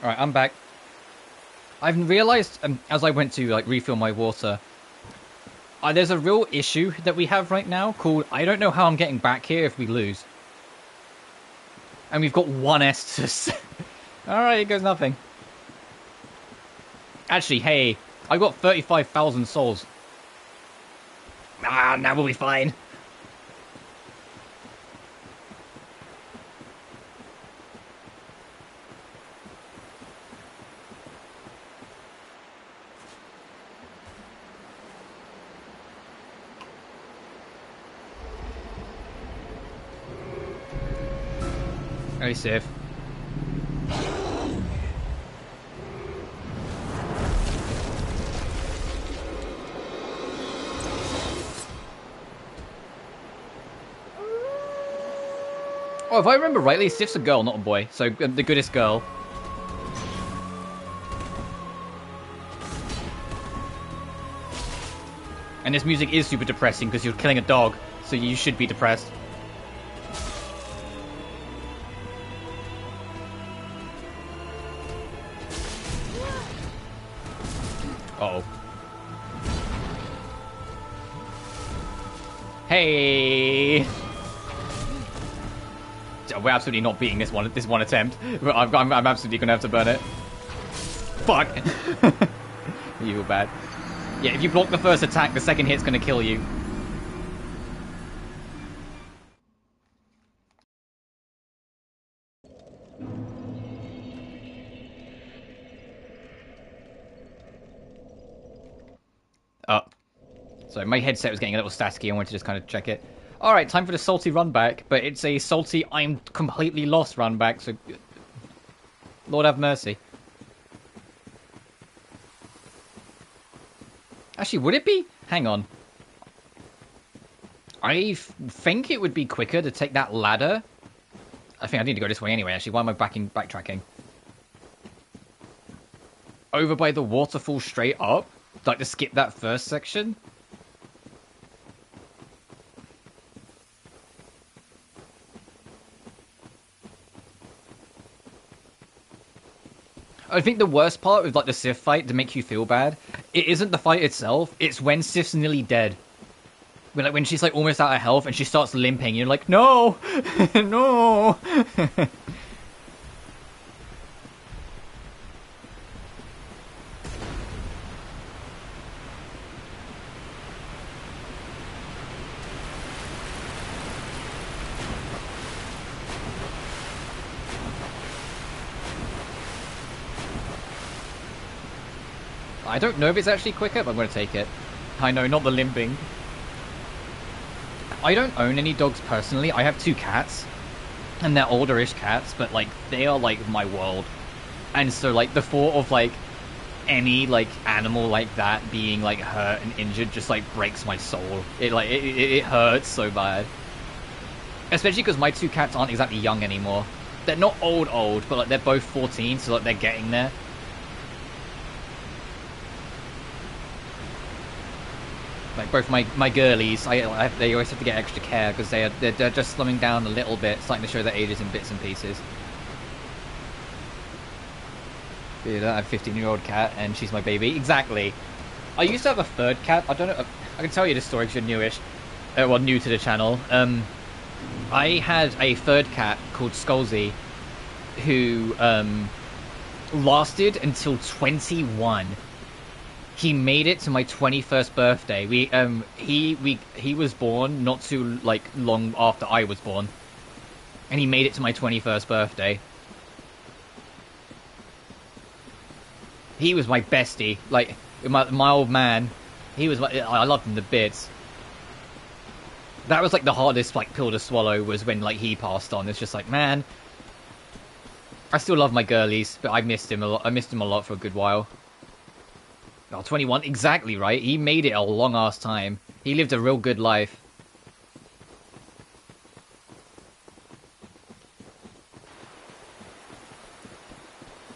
Alright, I'm back. I've realized, as I went to like refill my water, there's a real issue that we have right now called, I don't know how I'm getting back here if we lose. And we've got one Estus. Alright, here goes nothing. Actually, hey, I got 35,000 souls. Ah, now we'll be fine. Very safe. Oh, if I remember rightly, Sif's a girl, not a boy. So, the goodest girl. And this music is super depressing because you're killing a dog, so you should be depressed. Uh-oh. Hey! We're absolutely not beating this one attempt. I'm absolutely gonna have to burn it. Fuck! You were bad. Yeah, if you block the first attack, the second hit's gonna kill you. Oh. So my headset was getting a little staticky. I wanted to just kind of check it. Alright, time for the salty run back, but it's a salty I'm completely lost run back, so Lord have mercy. Actually, would it be? Hang on. I think it would be quicker to take that ladder. I think I need to go this way anyway, actually. Why am I backtracking? Over by the waterfall straight up? Like to skip that first section? I think the worst part with like the Sif fight to make you feel bad, it isn't the fight itself, it's when Sif's nearly dead. When she's like almost out of health and she starts limping, you're like, no! No! I don't know if it's actually quicker, but I'm going to take it. I know, not the limping. I don't own any dogs personally. I have 2 cats. And they're older-ish cats, but, like, they are, like, my world. And so, like, the thought of, like, any, like, animal like that being, like, hurt and injured just, like, breaks my soul. It hurts so bad. Especially because my 2 cats aren't exactly young anymore. They're not old, but, like, they're both 14, so, like, they're getting there. Like both my girlies, they always have to get extra care because they're just slumming down a little bit, starting to show their ages in bits and pieces. Dude, I have a 15-year-old cat and she's my baby. Exactly. I used to have a 3rd cat. I don't know. I can tell you this story because you're newish. Well, new to the channel. I had a 3rd cat called Skullsy, who lasted until 21. He made it to my 21st birthday. He was born not too like long after I was born, and he made it to my 21st birthday. He was my bestie, like my old man. I loved him to bits. That was like the hardest like pill to swallow, was when like he passed on. It's just like, man, I still love my girlies, but I missed him a lot. I missed him a lot for a good while. Oh, 21, exactly right. He made it a long-ass time. He lived a real good life.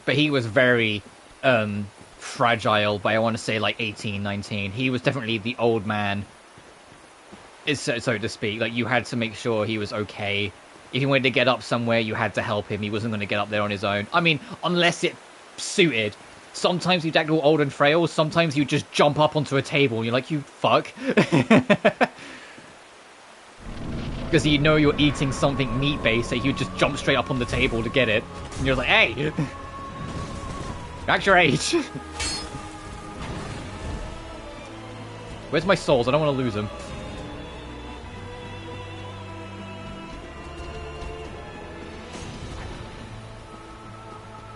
But he was very, fragile by, I want to say, like, 18, 19. He was definitely the old man, so to speak. Like, you had to make sure he was okay. If he wanted to get up somewhere, you had to help him. He wasn't going to get up there on his own. I mean, unless it suited. Sometimes you'd act all old and frail, sometimes you just jump up onto a table and you're like, you fuck. Because you know you're eating something meat-based, so you just jump straight up on the table to get it. And you're like, hey! Act your age! Where's my souls? I don't want to lose them.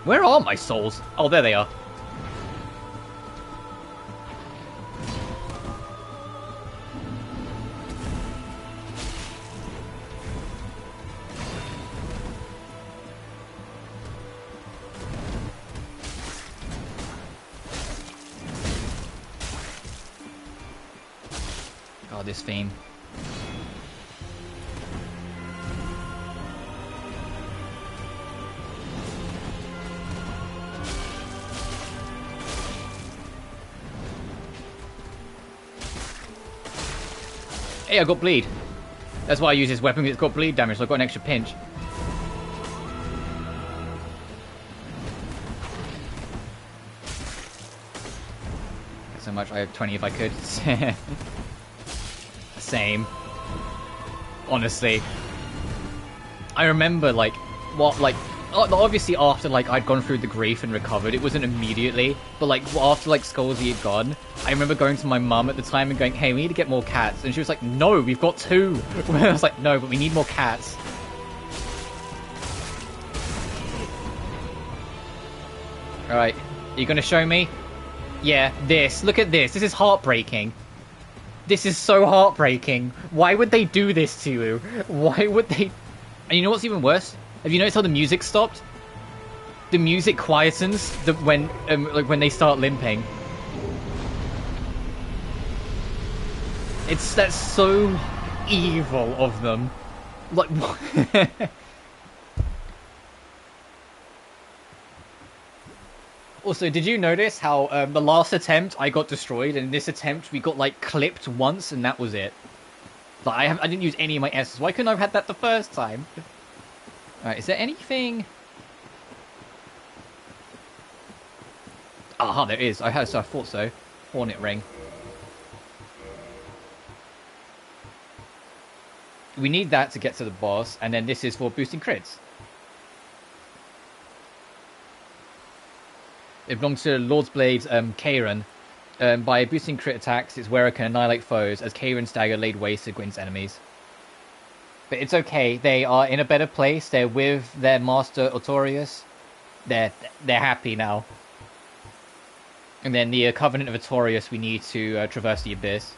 Where are my souls? Oh, there they are. God, this theme. Hey, I got bleed. That's why I use this weapon, it's got bleed damage, so I've got an extra pinch. So much, I have 20 if I could. Same. Honestly. I remember, like, what, like, obviously after, like, I'd gone through the grief and recovered, it wasn't immediately, but, like, after, like, Skullsy had gone, I remember going to my mum at the time and going, hey, we need to get more cats, and she was like, no, we've got 2. I was like, no, but we need more cats. Alright, are you gonna show me? Yeah, this. Look at this. This is heartbreaking. This is so heartbreaking. Why would they do this to you? Why would they... And you know what's even worse? Have you noticed how the music stopped? The music quietens when like when they start limping. That's so evil of them. Like what? Also, did you notice how the last attempt I got destroyed, and in this attempt we got like clipped once, and that was it. Like I didn't use any of my S's. Why couldn't I have had that the first time? All right, is there anything? Aha, there is. I thought so. Hornet ring. We need that to get to the boss, and then this is for boosting crits. It belongs to Lord's Blade's Kairon. By boosting crit attacks, its wearer can annihilate foes as Kairon's dagger laid waste to Gwyn's enemies. But it's okay, they are in a better place. They're with their master Artorius. They're happy now. And then the Covenant of Artorius, we need to traverse the Abyss.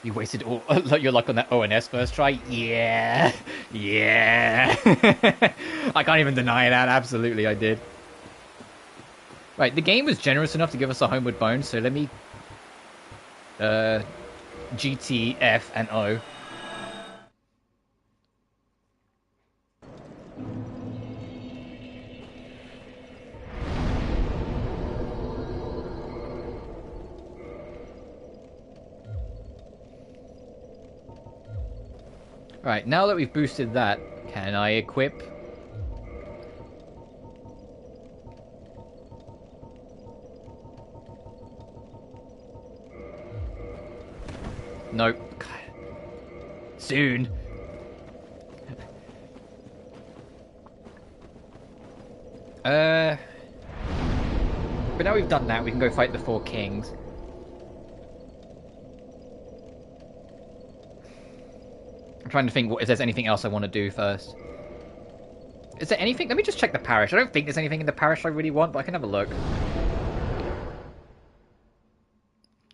You wasted all your luck on that ONS first try? Yeah! Yeah! I can't even deny that, absolutely I did. Right, the game was generous enough to give us a homeward bone, so let me... GT, F, and O. Right, now that we've boosted that, can I equip? Nope. Soon. But now we've done that, we can go fight the 4 kings. I'm trying to think if there's anything else I want to do first. Is there anything? Let me just check the parish. I don't think there's anything in the parish I really want, but I can have a look.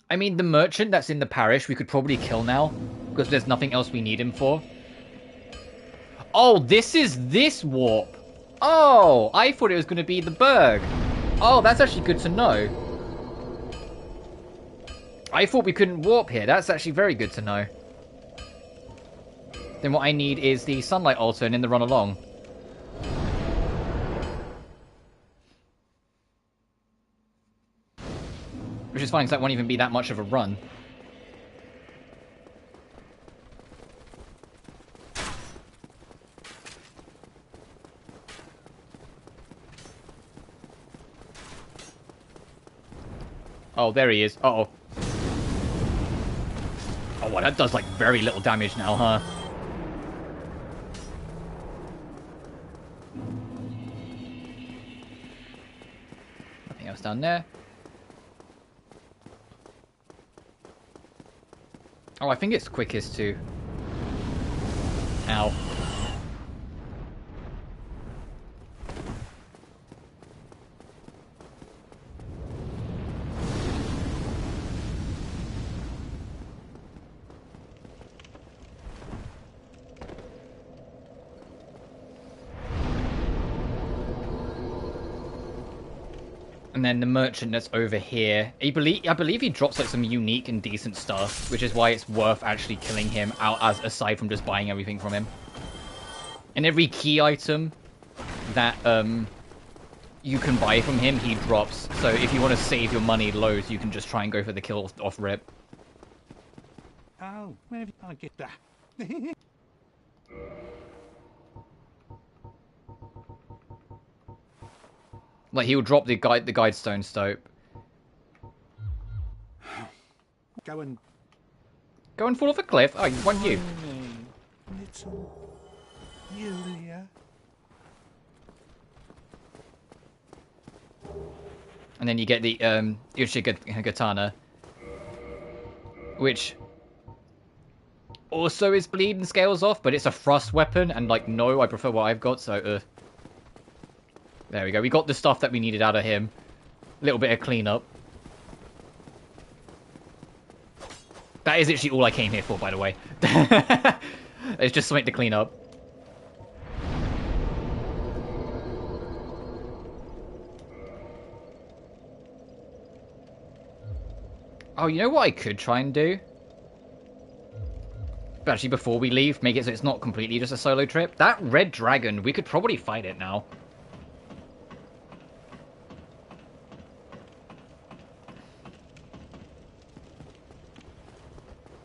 I mean, the merchant that's in the parish we could probably kill now, because there's nothing else we need him for. Oh, this is this warp. Oh, I thought it was going to be the Berg. Oh, that's actually good to know. I thought we couldn't warp here. That's actually very good to know. Then what I need is the Sunlight Altar and then the run along. Which is fine, because that won't even be that much of a run. Oh, there he is. Uh-oh. Oh, well, that does, like, very little damage now, huh? Nothing else down there. Oh, I think it's quickest to... Ow. And then the merchant that's over here, I believe he drops like some unique and decent stuff, which is why it's worth actually killing him out aside from just buying everything from him. And every key item that you can buy from him, he drops. So if you want to save your money loads, you can just try and go for the kill off rip. Oh, where did I get that? Like he'll drop the guide stone stope. Go and fall off a cliff. Oh, one you. Little Yulia. And then you get the Uchigatana, which also is bleed and scales off, but it's a thrust weapon, and like no, I prefer what I've got. So there we go. We got the stuff that we needed out of him. A little bit of cleanup. That is actually all I came here for, by the way. It's just something to clean up. Oh, you know what I could try and do? But actually, before we leave, make it so it's not completely just a solo trip. That red dragon, we could probably fight it now.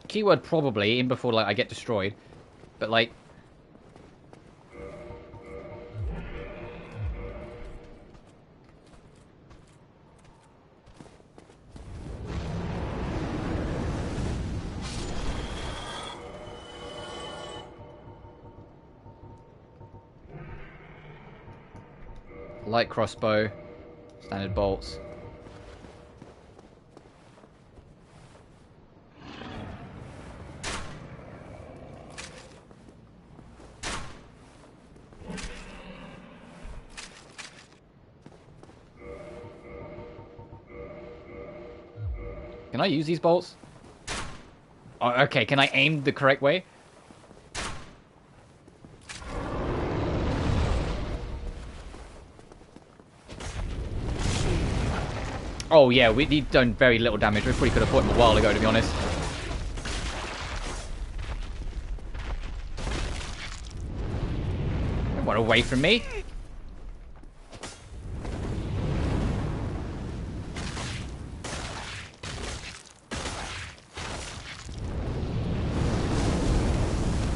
Keyword probably, in before like I get destroyed. But like... light crossbow, standard bolts. Can I use these bolts? Oh, okay, can I aim the correct way? Oh yeah, we've done very little damage. We probably could have fought him a while ago, to be honest. What, away from me?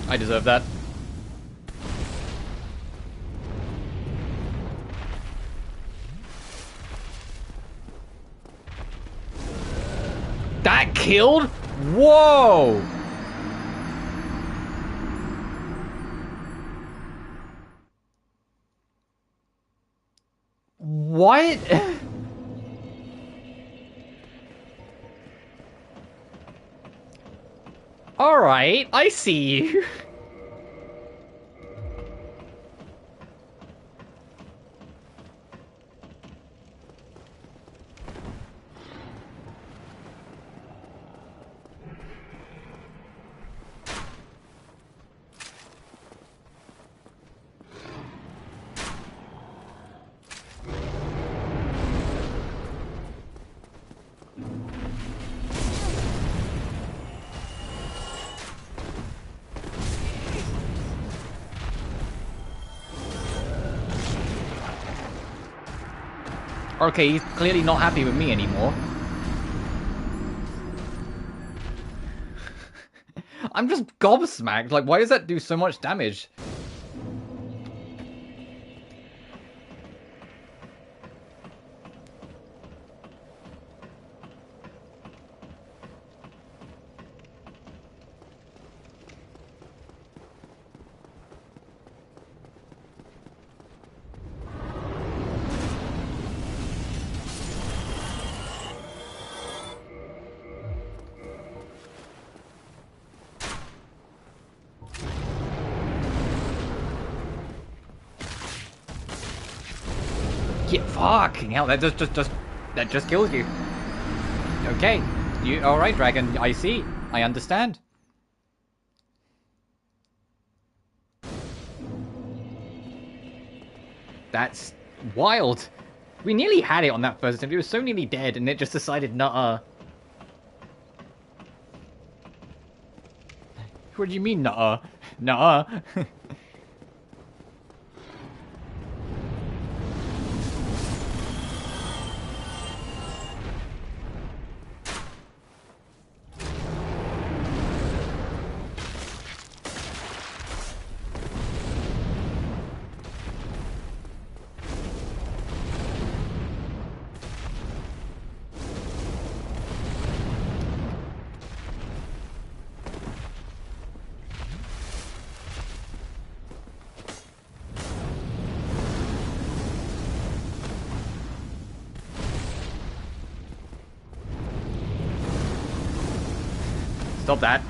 I deserve that. That killed? Whoa! What? Alright, I see you. Okay, he's clearly not happy with me anymore. I'm just gobsmacked. Like, why does that do so much damage? Yeah, fucking hell, that just kills you. Okay, you alright, dragon, I see. I understand. That's wild. We nearly had it on that first attempt. It was so nearly dead, and it just decided, nuh-uh. What do you mean, nuh-uh? Nuh-uh. Stop that.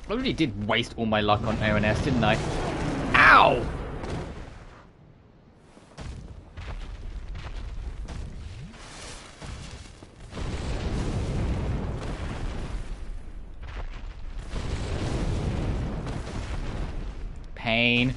I really did waste all my luck on ONS, didn't I? Ow! Pain.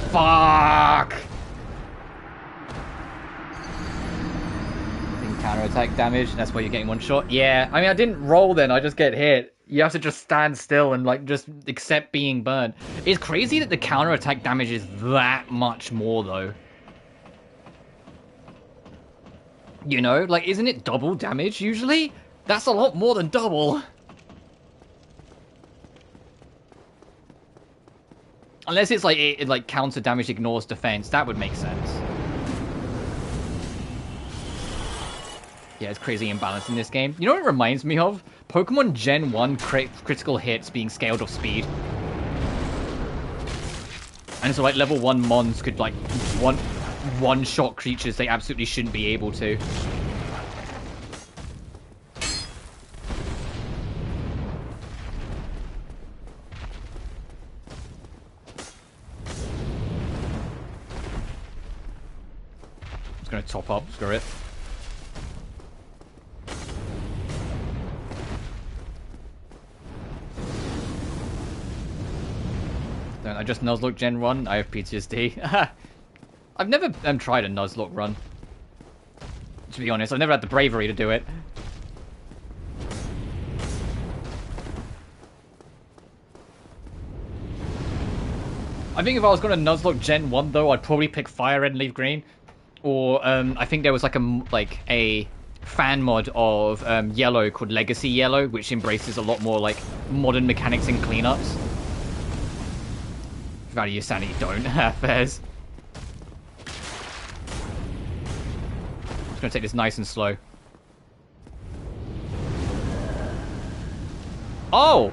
Fuck! Counterattack damage, that's why you're getting one shot. Yeah, I mean, I didn't roll then, I just get hit. You have to just stand still and, like, just accept being burned. It's crazy that the counterattack damage is that much more, though. You know, like, isn't it double damage usually? That's a lot more than double. Unless it's like, it like, counter damage ignores defense, that would make sense. Yeah, it's crazy imbalanced in this game. You know what it reminds me of? Pokemon Gen 1 critical hits being scaled off speed. And so, like, level 1 Mons could, like, one-shot creatures they absolutely shouldn't be able to. I'm just gonna top up, screw it. I just Nuzlocke Gen 1. I have PTSD. I've never tried a Nuzlocke run. To be honest, I've never had the bravery to do it. I think if I was going to Nuzlocke Gen 1 though, I'd probably pick Fire Red and Leaf Green. Or I think there was like a fan mod of Yellow called Legacy Yellow, which embraces a lot more like modern mechanics and cleanups. Value your sanity, don't. Fairs. Just gonna take this nice and slow. Oh!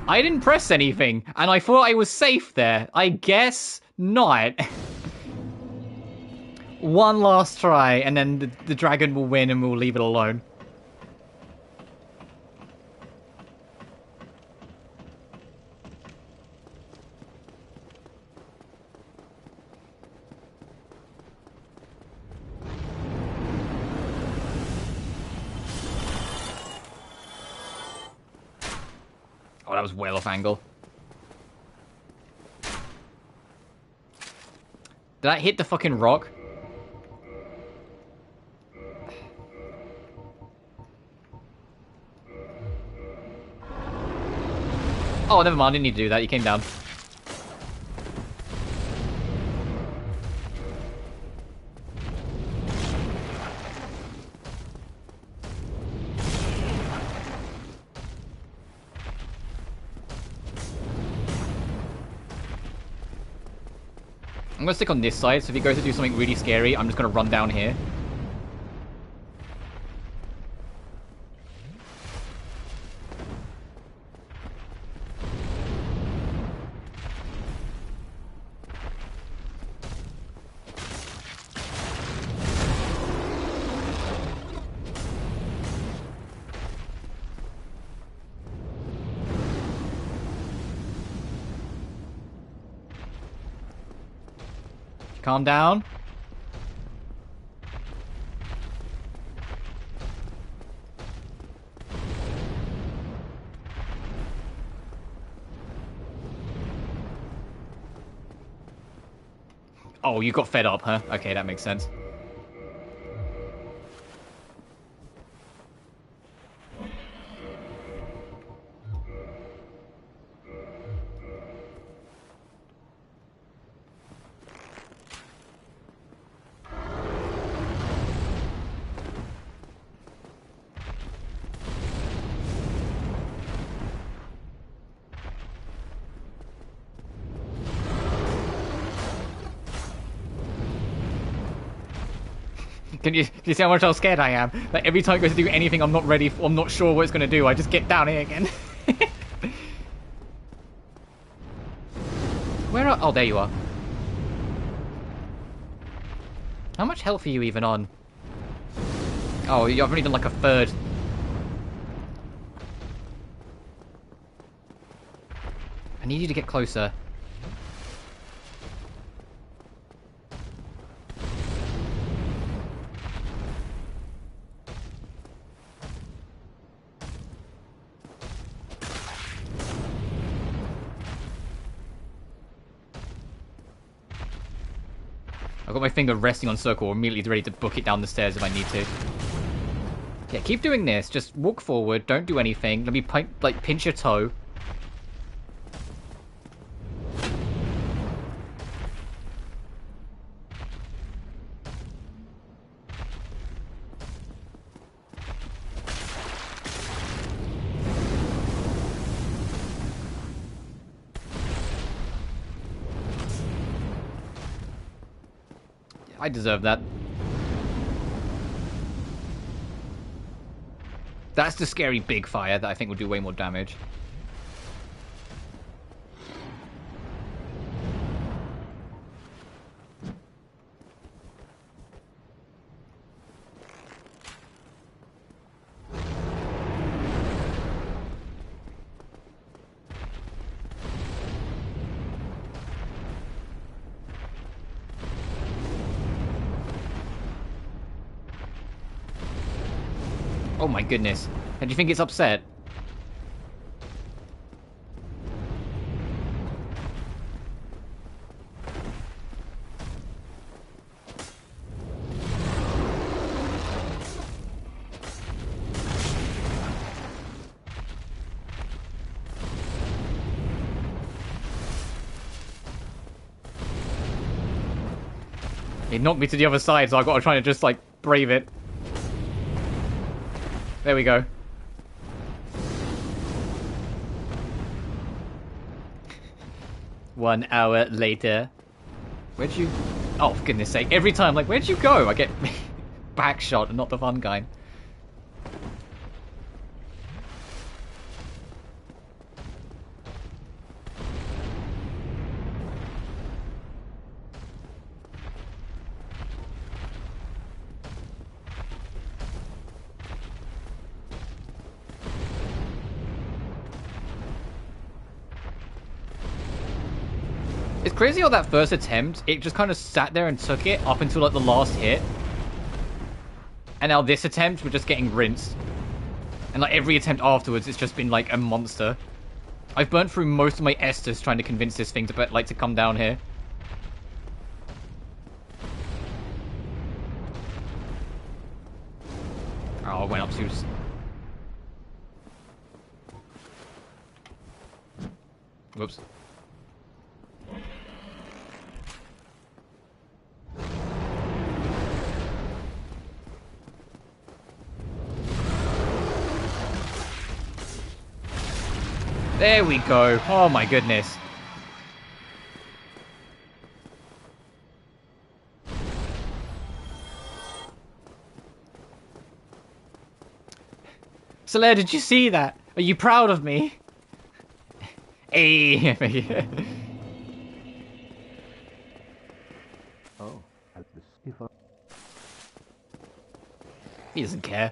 I didn't press anything, and I thought I was safe there. I guess not. One last try, and then the dragon will win and we'll leave it alone. Oh, that was well off angle. Did that hit the fucking rock? Oh, never mind. I didn't need to do that. You came down. I'm gonna stick on this side, so if he goes to do something really scary, I'm just gonna run down here. Calm down. Oh, you got fed up, huh? Okay, that makes sense. Can you see how much how scared I am? Like every time it goes to do anything I'm not ready for, I'm not sure what it's gonna do, I just get down here again. Where are... Oh, there you are. How much health are you even on? Oh, I've only done like a third. I need you to get closer. I've got my finger resting on circle, immediately ready to book it down the stairs if I need to. Yeah, keep doing this. Just walk forward, don't do anything. Let me like pinch your toe. I deserve that. That's the scary big fire that I think will do way more damage. Oh my goodness. And do you think it's upset? It knocked me to the other side, so I've got to try to just, like, brave it. There we go. One hour later. Where'd you... Oh, for goodness sake. Every time, like, where'd you go? I get back shot and not the fun kind. It's crazy how that first attempt, it just kind of sat there and took it up until like the last hit. And now this attempt, we're just getting rinsed. And like every attempt afterwards, it's just been like a monster. I've burnt through most of my Esters trying to convince this thing to come down here. Oh, I went up too... Whoops. There we go. Oh my goodness. Solaire, did you see that? Are you proud of me? Hey. Oh, if I... He doesn't care.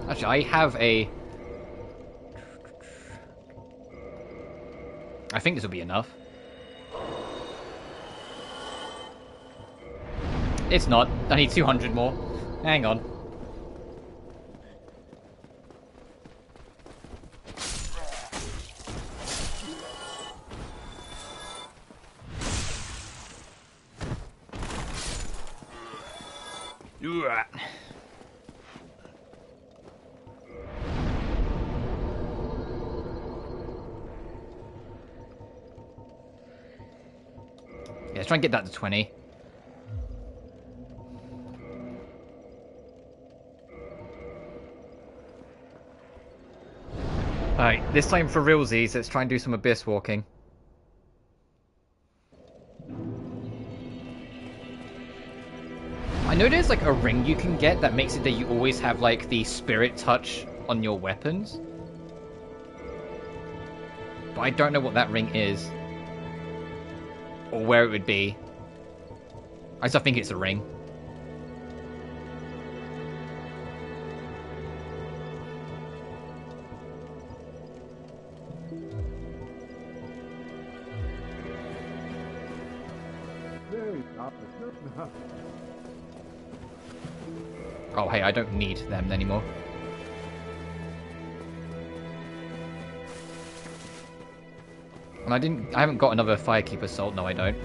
Actually, I have a... I think this will be enough. It's not. I need 200 more. Hang on. Yeah, let's try and get that to 20. Alright, this time for realsies, let's try and do some abyss walking. I know there's like a ring you can get that makes it that you always have like the spirit touch on your weapons. But I don't know what that ring is. Or where it would be. I just think it's a ring. Oh, hey, I don't need them anymore. And I haven't got another Firekeeper Salt. No, I don't.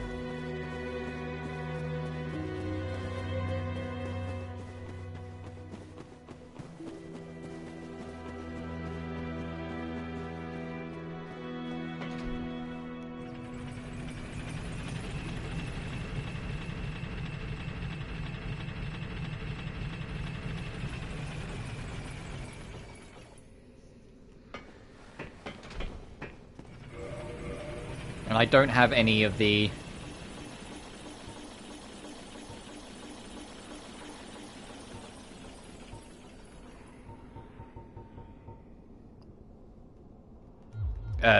And I don't have any of the...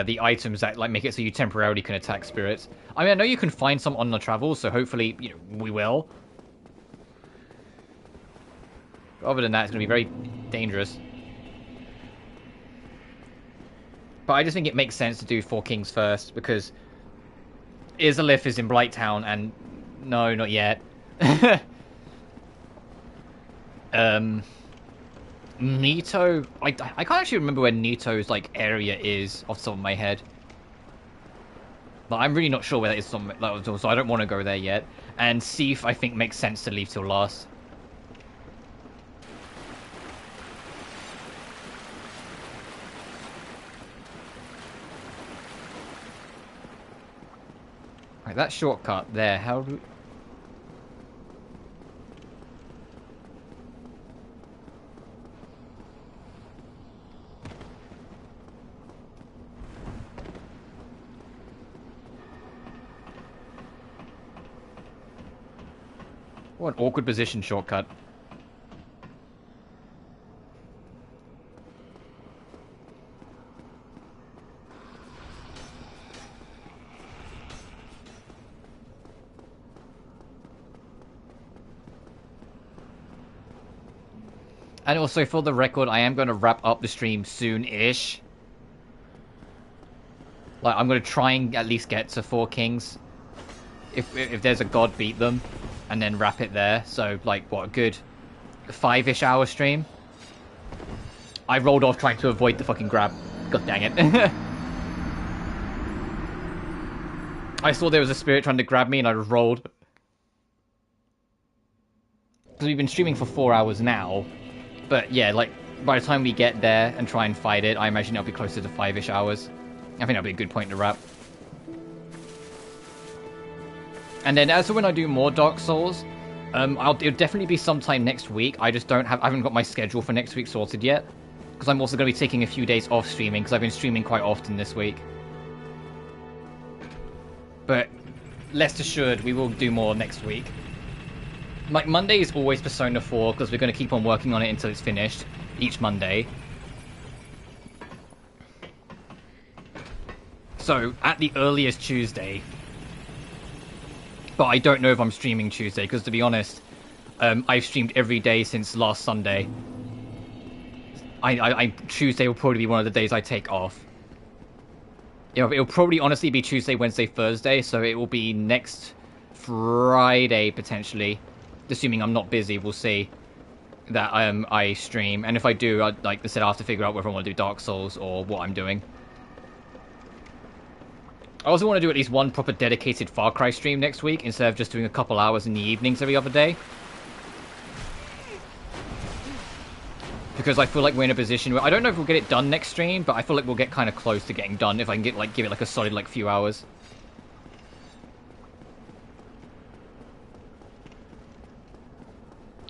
the items that like make it so you temporarily can attack spirits. I mean, I know you can find some on the travel, so hopefully, you know, we will. But other than that, it's going to be very dangerous. But I just think it makes sense to do Four Kings first, because Izalith is in Blighttown, and no, not yet. Nito, I can't actually remember where Nito's like area is off the top of my head. But I'm really not sure where that is, so I don't want to go there yet. And Seath, I think, makes sense to leave till last. Right, that shortcut there, how do... What an awkward position shortcut. And also, for the record, I am going to wrap up the stream soon-ish. Like, I'm going to try and at least get to Four Kings. If there's a god, beat them. And then wrap it there. So, like, what, a good 5-ish hour stream? I rolled off trying to avoid the fucking grab. God dang it. I saw there was a spirit trying to grab me and I just rolled. Because we've been streaming for 4 hours now. But yeah, like, by the time we get there and try and fight it, I imagine it'll be closer to 5-ish hours. I think that'll be a good point to wrap. And then as for when I do more Dark Souls, it'll definitely be sometime next week. I haven't got my schedule for next week sorted yet. Because I'm also going to be taking a few days off streaming, because I've been streaming quite often this week. But, rest assured, we will do more next week. Like, Monday is always Persona 4, because we're going to keep on working on it until it's finished, each Monday. So, at the earliest Tuesday. But I don't know if I'm streaming Tuesday, because to be honest, I've streamed every day since last Sunday. Tuesday will probably be one of the days I take off. It'll probably honestly be Tuesday, Wednesday, Thursday, so it will be next Friday, potentially. Assuming I'm not busy, we'll see. That I stream. And if I do, like I said, I have to figure out whether I want to do Dark Souls or what I'm doing. I also want to do at least one proper dedicated Far Cry stream next week, instead of just doing a couple hours in the evenings every other day. Because I feel like we're in a position where I don't know if we'll get it done next stream, but I feel like we'll get kind of close to getting done if I can give it like a solid few hours.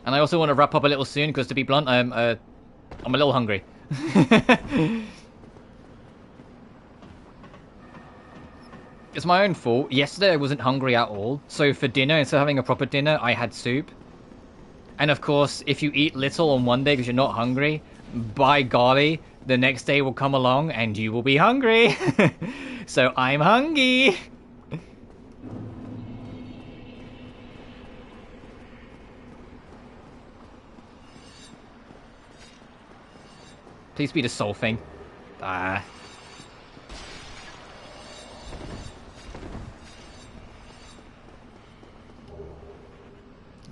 And I also want to wrap up a little soon, because to be blunt, I'm a little hungry. It's my own fault. Yesterday I wasn't hungry at all, so for dinner, instead of having a proper dinner, I had soup. And of course, if you eat little on one day because you're not hungry, by golly, the next day will come along and you will be hungry. So I'm hungry. Please be the soul thing. Ah.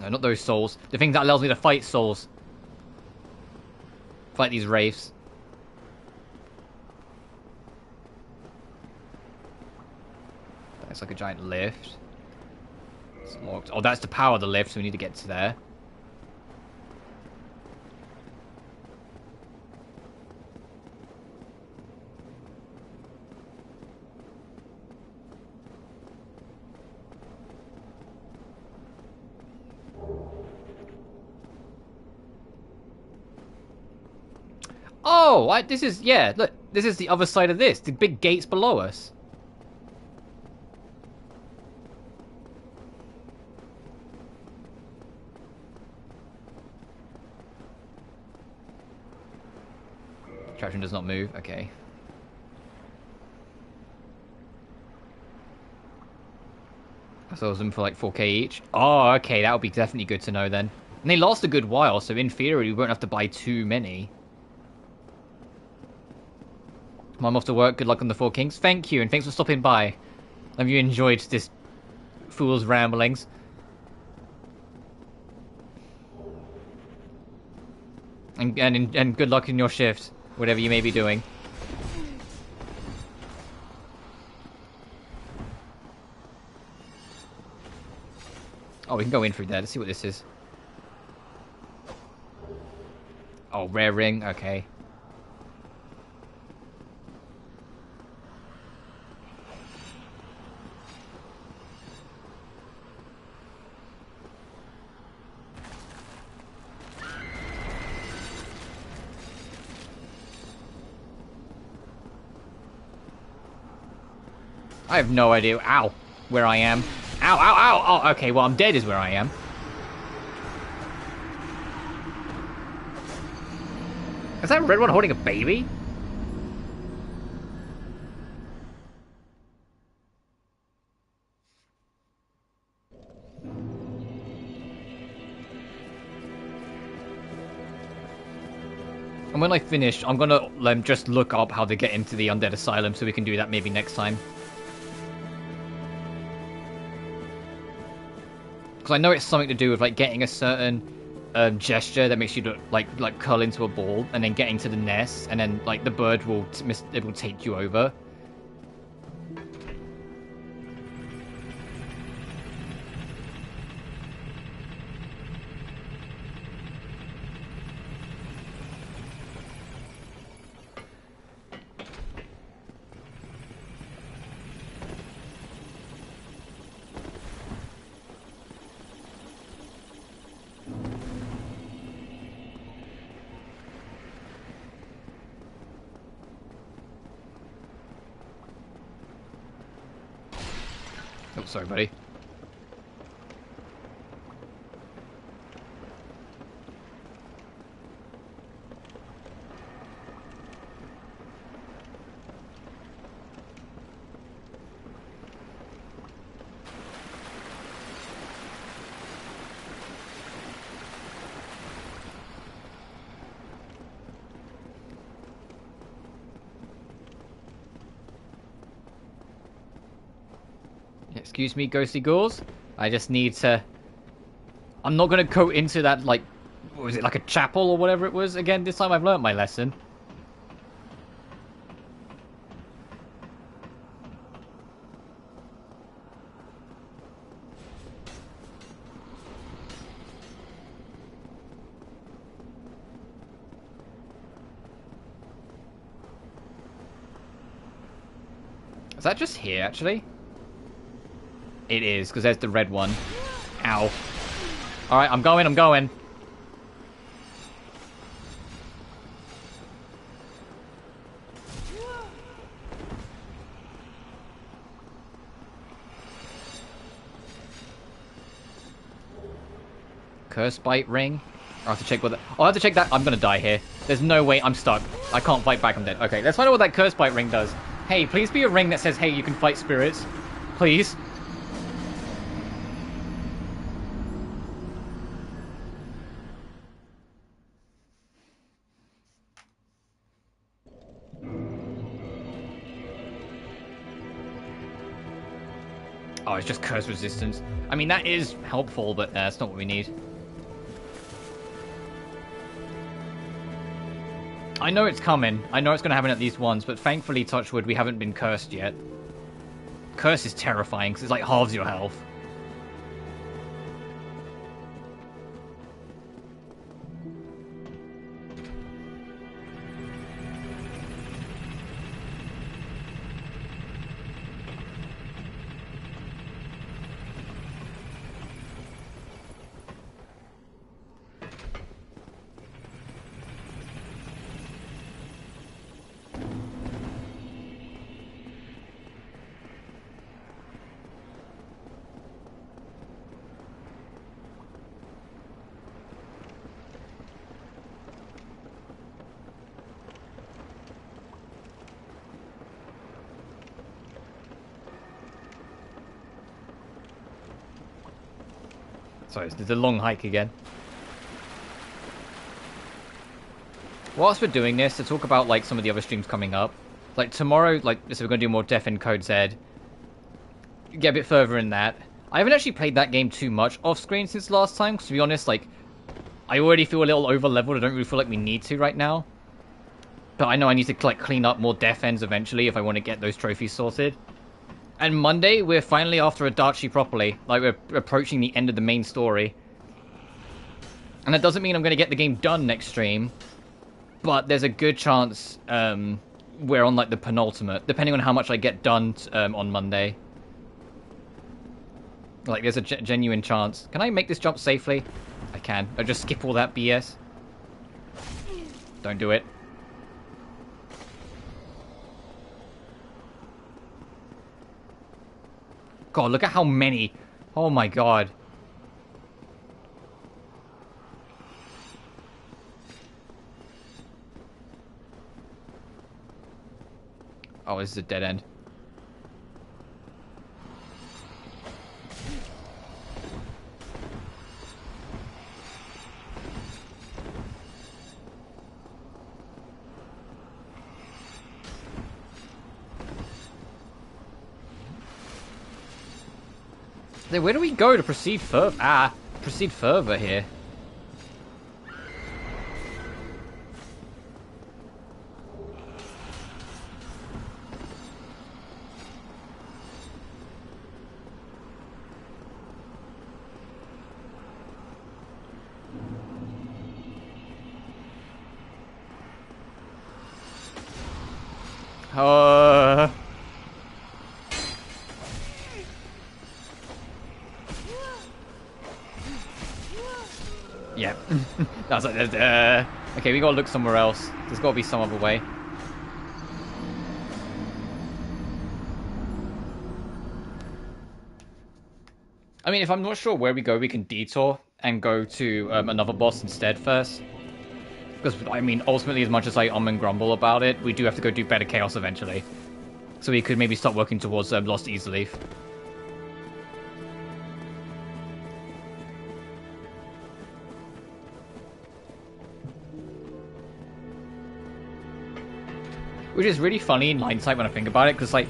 No, not those souls. The thing that allows me to fight souls. Fight these wraiths. That's like a giant lift. It's locked. Oh, that's to power the lift, so we need to get to there. Oh, this is, yeah, look, this is the other side of this. The big gates below us. Traction does not move, okay. I sold them for like 4k each. Oh, okay, that would be definitely good to know then. And they last a good while, so in theory we won't have to buy too many. I'm off to work. Good luck on the Four Kings. Thank you, and thanks for stopping by. Have you enjoyed this fool's ramblings? And good luck in your shift, whatever you may be doing. Oh, we can go in through there. Let's see what this is. Oh, rare ring. Okay. I have no idea. Ow. Where I am. Ow, ow, ow. Oh, okay. Well, I'm dead is where I am. Is that red one holding a baby? And when I finish, I'm gonna just look up how to get into the Undead Asylum, so we can do that maybe next time. Because I know it's something to do with like getting a certain gesture that makes you look, like curl into a ball, and then getting to the nest, and then like the bird will take you over. Oh, sorry, buddy. Excuse me, ghostly ghouls. I just need to... I'm not going to go into that, like... What was it, like a chapel or whatever it was? Again, this time I've learnt my lesson. Is that just here, actually? It is, because there's the red one. Ow. Alright, I'm going. Curse bite ring? I'll have to check what that... I'll have to check that. I'm gonna die here. There's no way I'm stuck. I can't fight back, I'm dead. Okay, let's find out what that curse bite ring does. Hey, please be a ring that says, hey, you can fight spirits. Please. Oh, it's just curse resistance. I mean, that is helpful, but that's not what we need. I know it's coming. I know it's going to happen at least once, but thankfully, touch wood, we haven't been cursed yet. Curse is terrifying, because it's like halves your health. Sorry, it's a long hike again. Whilst we're doing this, to talk about like some of the other streams coming up, like tomorrow, like so we're gonna do more Death in Code Z. Get a bit further in that. I haven't actually played that game too much off screen since last time, because to be honest, like I already feel a little over leveled. I don't really feel like we need to right now. But I know I need to like clean up more death ends eventually if I want to get those trophies sorted. And Monday, we're finally after Adachi properly. Like, we're approaching the end of the main story. And that doesn't mean I'm going to get the game done next stream. But there's a good chance we're on, like, the penultimate. Depending on how much I get done on Monday. Like, there's a genuine chance. Can I make this jump safely? I can. I'll just skip all that BS. Don't do it. God, look at how many. Oh my god. Oh, this is a dead end. Then where do we go to proceed further? Proceed further here. Yeah. I was like, okay, we gotta look somewhere else. There's gotta be some other way. I mean, if I'm not sure where we go, we can detour and go to another boss instead first. Because, I mean, ultimately, as much as I and grumble about it, we do have to go do better chaos eventually. So we could maybe start working towards Lost Easeleaf. Which is really funny in hindsight when I think about it, because, like,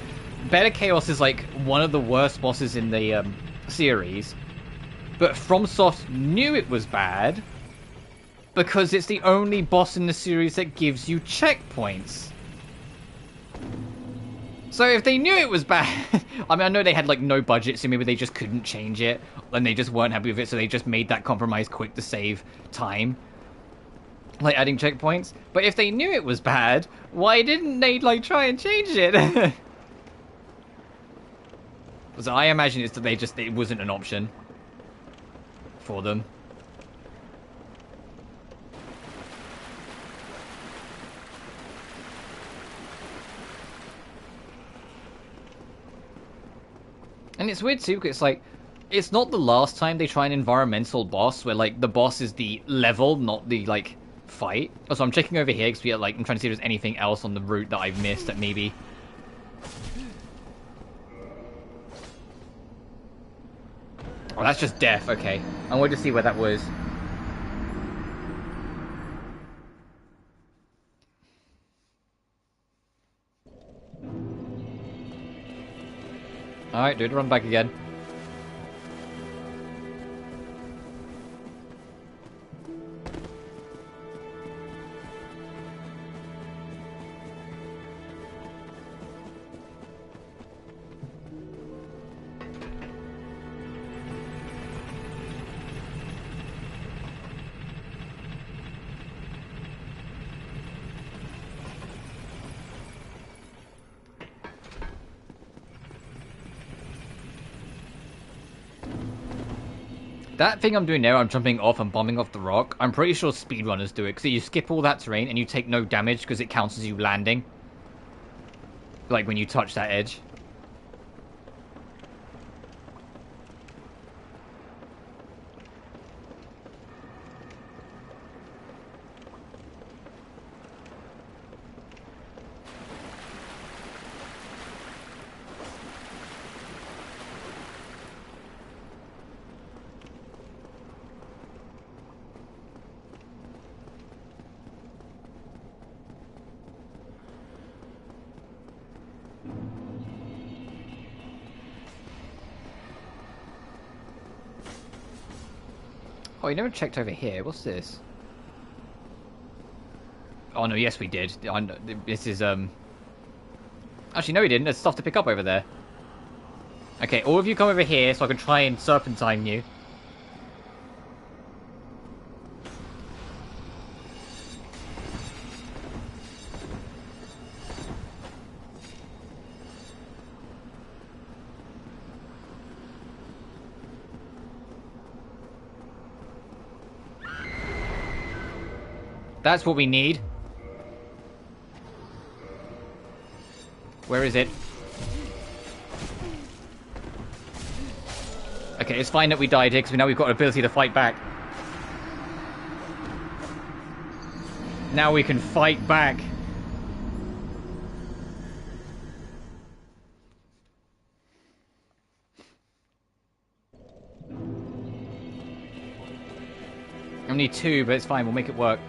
Better Chaos is like one of the worst bosses in the series, but FromSoft knew it was bad because it's the only boss in the series that gives you checkpoints. So if they knew it was bad, I mean, I know they had like no budget, so maybe they just couldn't change it, and they just weren't happy with it, so they just made that compromise quick to save time, like adding checkpoints. But if they knew it was bad, why didn't they like try and change it? So I imagine it's that it wasn't an option for them. And it's weird too, because it's like, it's not the last time they try an environmental boss where like the boss is the level, not the like fight. So I'm checking over here because I'm trying to see if there's anything else on the route that I've missed that maybe. Oh, that's just death. Okay, I wanted to see where that was. Alright, dude, run back again. That thing I'm doing now, I'm jumping off and bombing off the rock, I'm pretty sure speedrunners do it, because you skip all that terrain and you take no damage because it counts as you landing. Like when you touch that edge. Oh, you never checked over here. What's this? Oh, no, yes, we did. This is, Actually, no, we didn't. There's stuff to pick up over there. Okay, all of you come over here so I can try and serpentine you. That's what we need. Where is it? Okay, it's fine that we died here because now we've got ability to fight back. Now we can fight back. Only two, but it's fine. We'll make it work.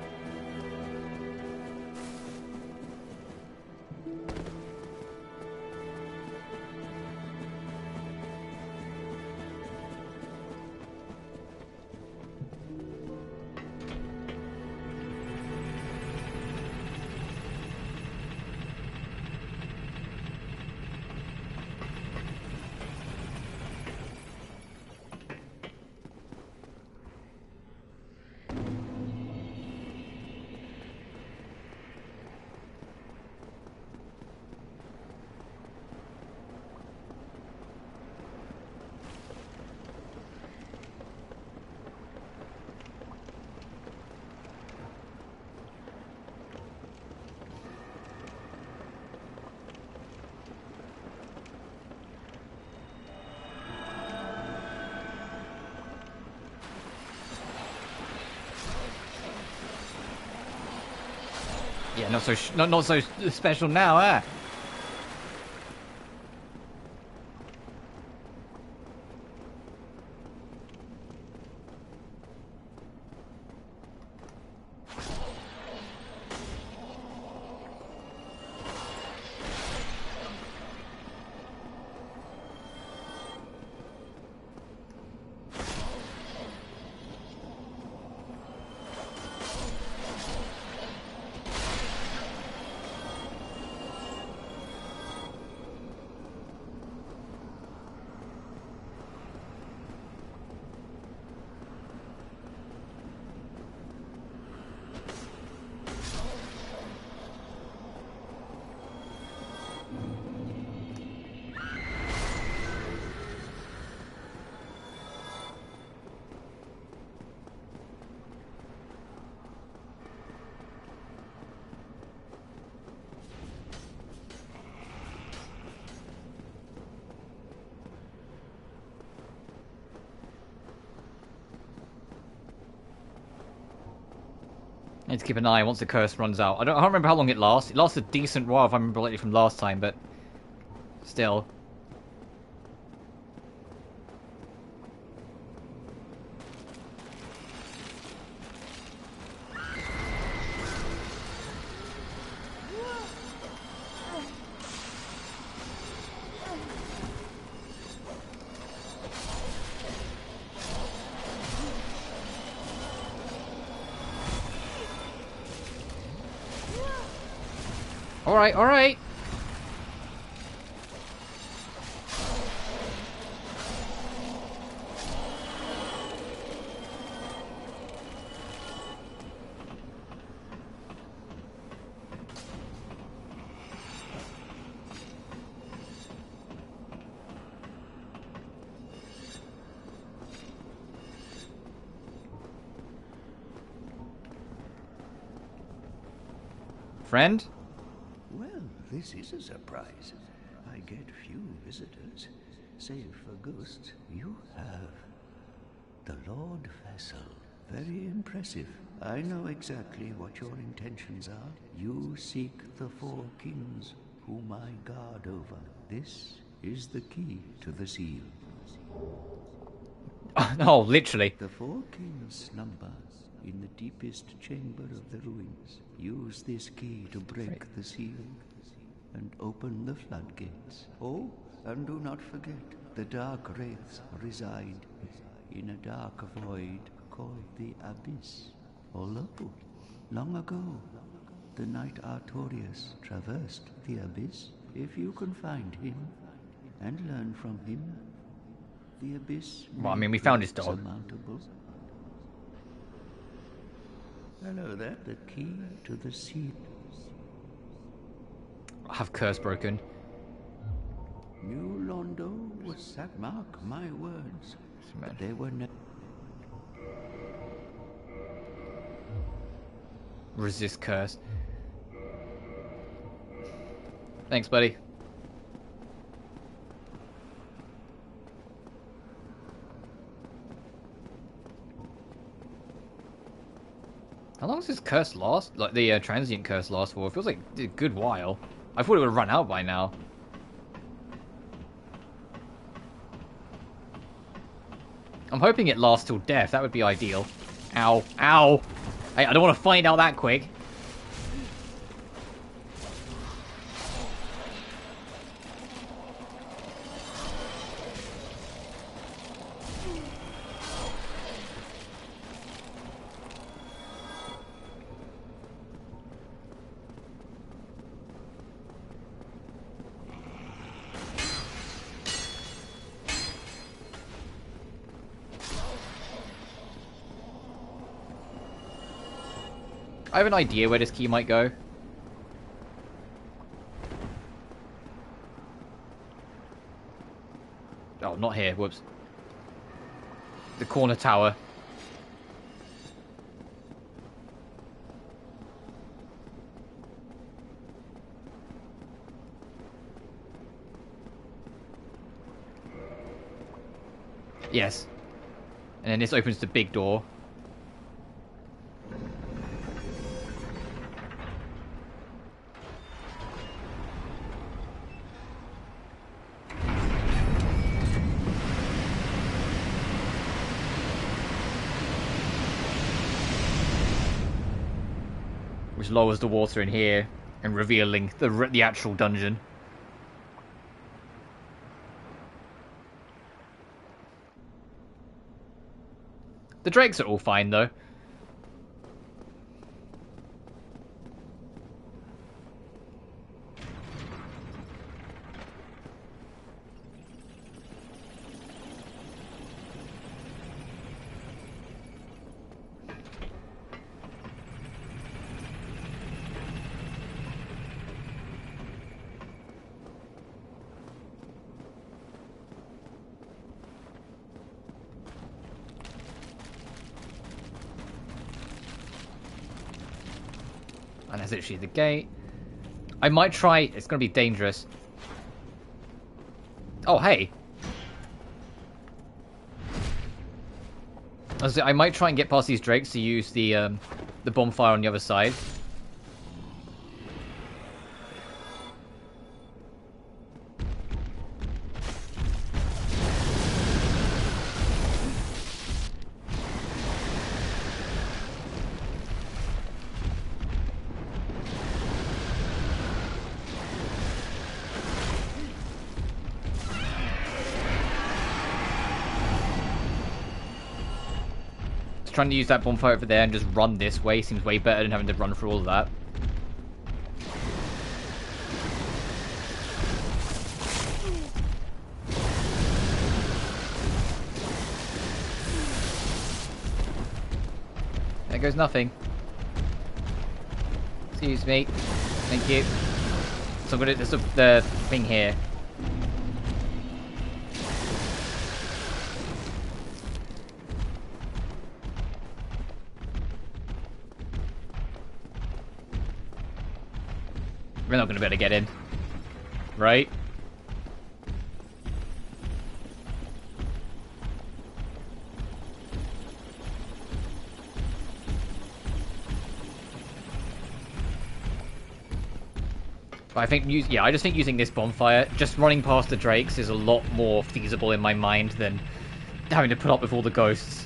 Yeah, not so special now, eh? need to keep an eye once the curse runs out. I don't remember how long it lasts. It lasts a decent while if I remember rightly from last time, but still. Alright, alright. Friend? Well, this is a surprise. I get few visitors. Save for ghosts, you have the Lord Vessel. Very impressive. I know exactly what your intentions are. You seek the four kings whom I guard over. This is the key to the seal. Oh, literally. The four kings slumber in the deepest chamber of the ruins. Use this key to break the seal and open the floodgates. Oh, and do not forget, the dark wraiths reside in a dark void called the Abyss. Although, long ago, the knight Artorius traversed the Abyss. If you can find him and learn from him, the Abyss Well, I mean, we found his dog. surmountable. Hello there, the key to the seal. I have curse broken. New Londo was that, mark my words. But they were never. Resist curse. Thanks, buddy. How long does this curse last? Like the transient curse last for? It feels like a good while. I thought it would have run out by now. I'm hoping it lasts till death. That would be ideal. Ow. Ow! Hey, I don't want to find out that quick. I have an idea where this key might go. Oh, not here. Whoops. The corner tower. Yes. And then this opens the big door. Which lowers the water in here and revealing the actual dungeon. The drakes are all fine though. And that's literally the gate. I might try... It's going to be dangerous. Oh, hey. I might try and get past these drakes to use the the bonfire on the other side. Trying to use that bonfire over there and just run this way seems way better than having to run through all of that. There goes nothing. Excuse me. Thank you. So I'm gonna, there's the thing here. We're not going to be able to get in. Right? But I think, yeah, I just think using this bonfire, just running past the drakes is a lot more feasible in my mind than having to put up with all the ghosts.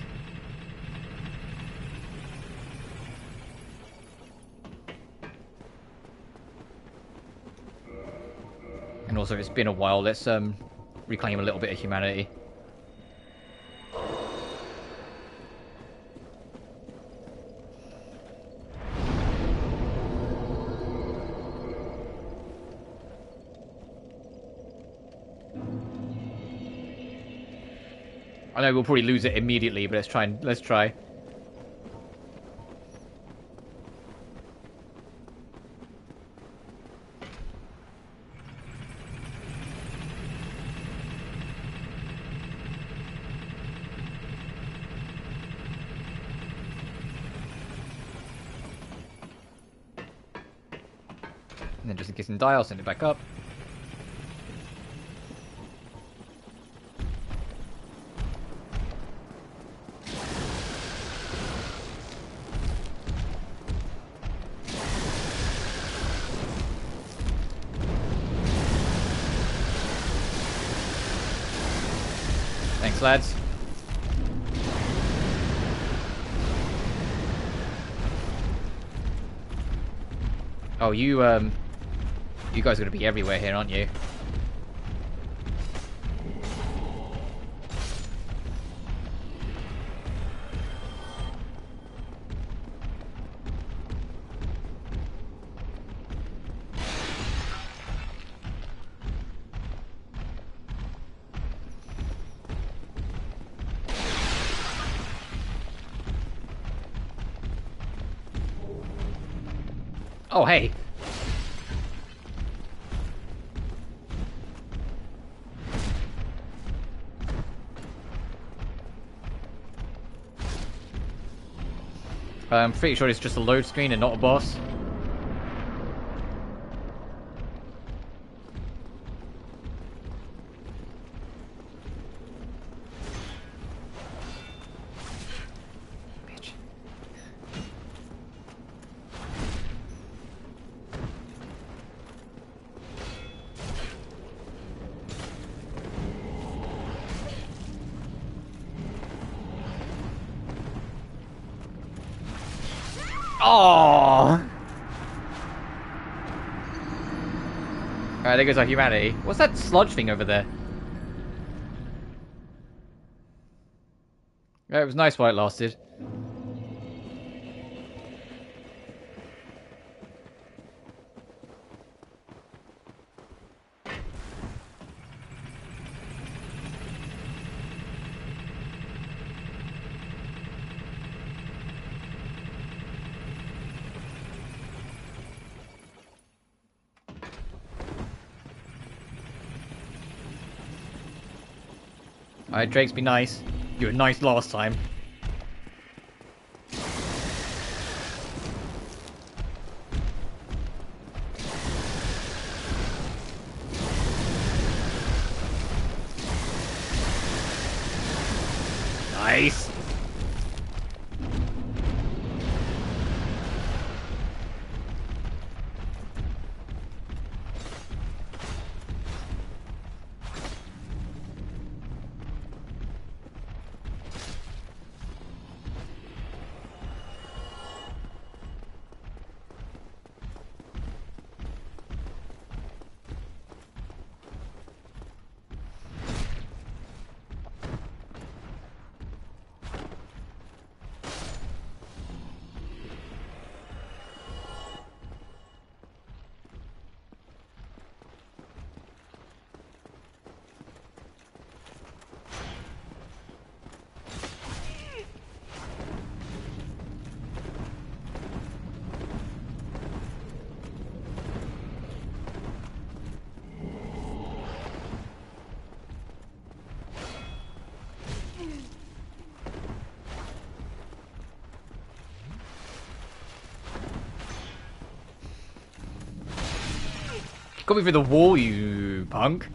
And also, it's been a while, let's reclaim a little bit of humanity. I know we'll probably lose it immediately, but let's try. And then just in case I die, I'll send it back up. Thanks, lads. Oh, you guys are going to be everywhere here, aren't you? Oh, hey. I'm pretty sure it's just a load screen and not a boss. Bitch. Oh! Alright, there goes our humanity. What's that sludge thing over there? Yeah, it was nice while it lasted. Alright, Drakes, be nice. You were nice last time. Nice. Got me through the wall, you punk.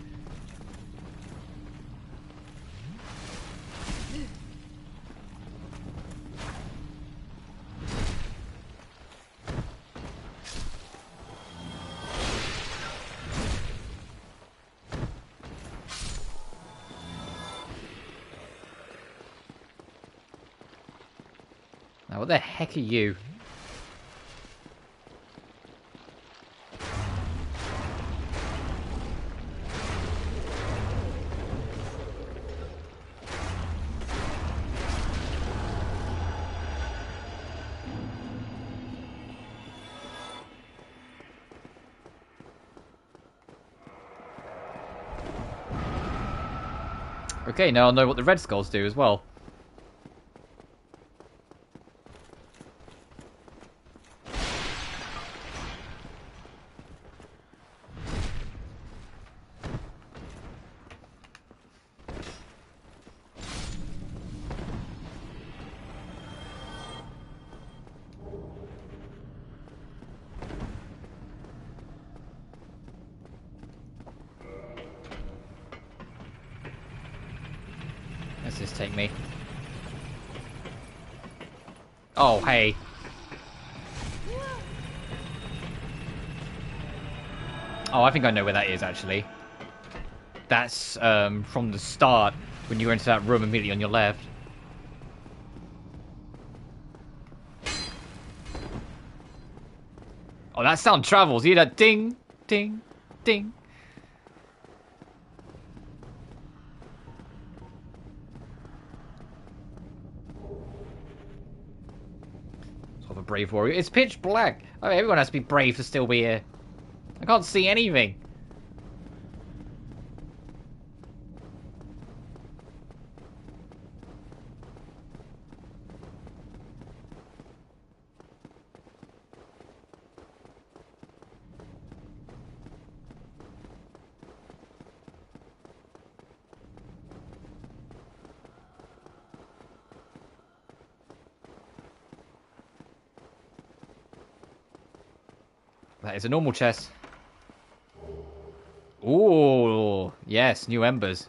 Now, what the heck are you? Okay, now I'll know what the red skulls do as well. Let's just take me. Oh, hey. Oh, I think I know where that is, actually. That's from the start, when you enter that room immediately on your left. Oh, that sound travels. You hear that ding, ding, ding. Sort of a brave warrior. It's pitch black. I mean, everyone has to be brave to still be here. I can't see anything. That is a normal chest. Ooh, yes, new embers.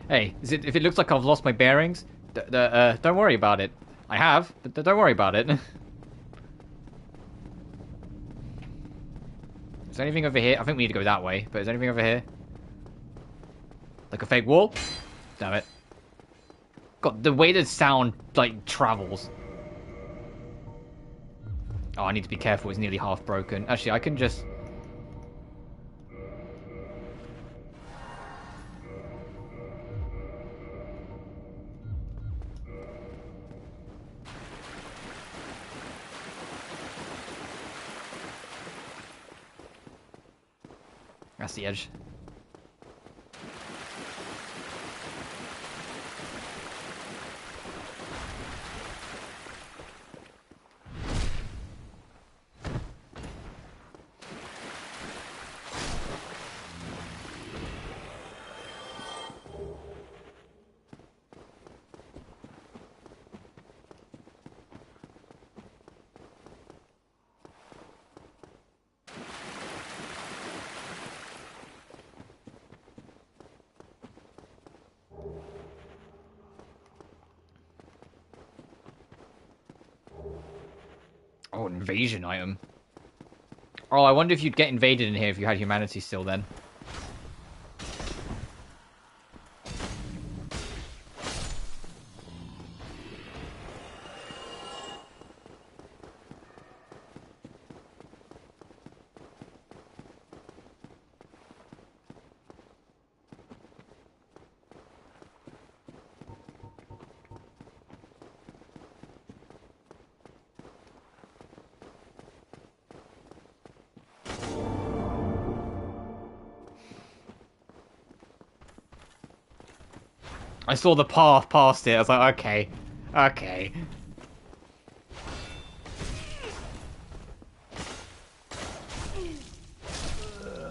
Hey, if it looks like I've lost my bearings, don't worry about it. I have, but don't worry about it. Is there anything over here? I think we need to go that way, but is there anything over here? Like a fake wall? Damn it. God, the way the sound, like, travels. Oh, I need to be careful, it's nearly half broken. Actually, I can just... That's the edge. Oh, invasion item. Oh, I wonder if you'd get invaded in here if you had humanity still then. I saw the path past it. I was like, okay. Okay.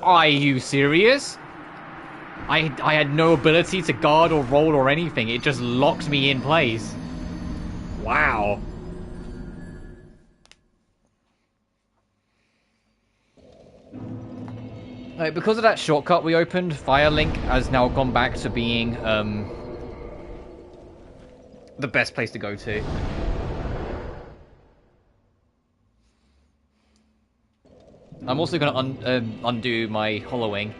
Are you serious? I had no ability to guard or roll or anything. It just locked me in place. Wow. Right, because of that shortcut we opened, Firelink has now gone back to being the best place to go to. I'm also going to undo my hollowing.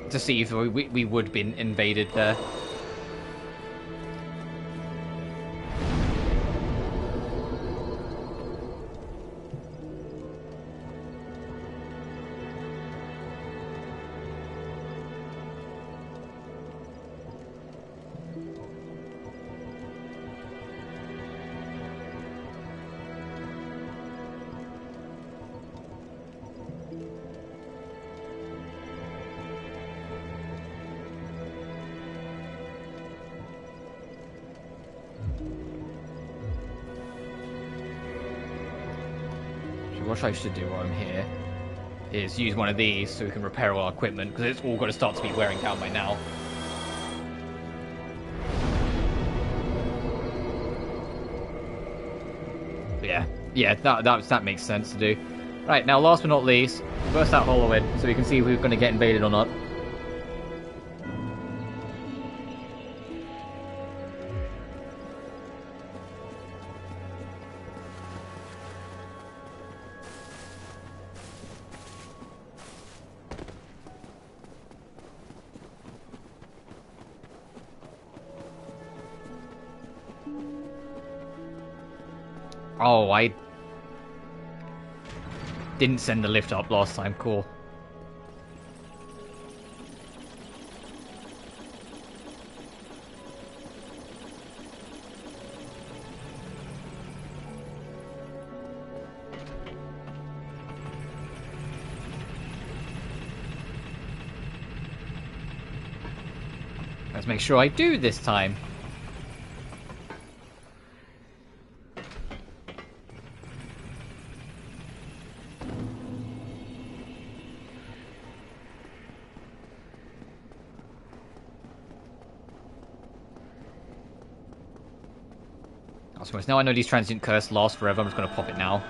To see if we would have been invaded there. What I should do while I'm here is use one of these so we can repair all our equipment, because it's all got to start to be wearing down by now. Yeah, that makes sense to do. Right, now last but not least, burst that hollow in so we can see if we're going to get invaded or not. Oh, I didn't send the lift up last time. Cool. Let's make sure I do this time. Now I know these transient curse last forever, I'm just going to pop it now.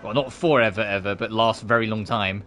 Well, not forever ever, but last a very long time.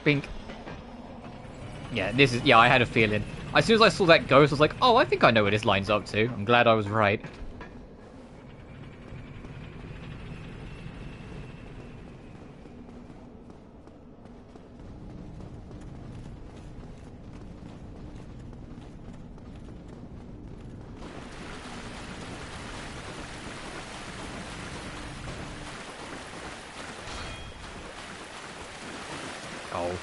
Bink. Yeah, this is... Yeah, I had a feeling. As soon as I saw that ghost, I was like, oh, I think I know where this line's up to. I'm glad I was right. Oh.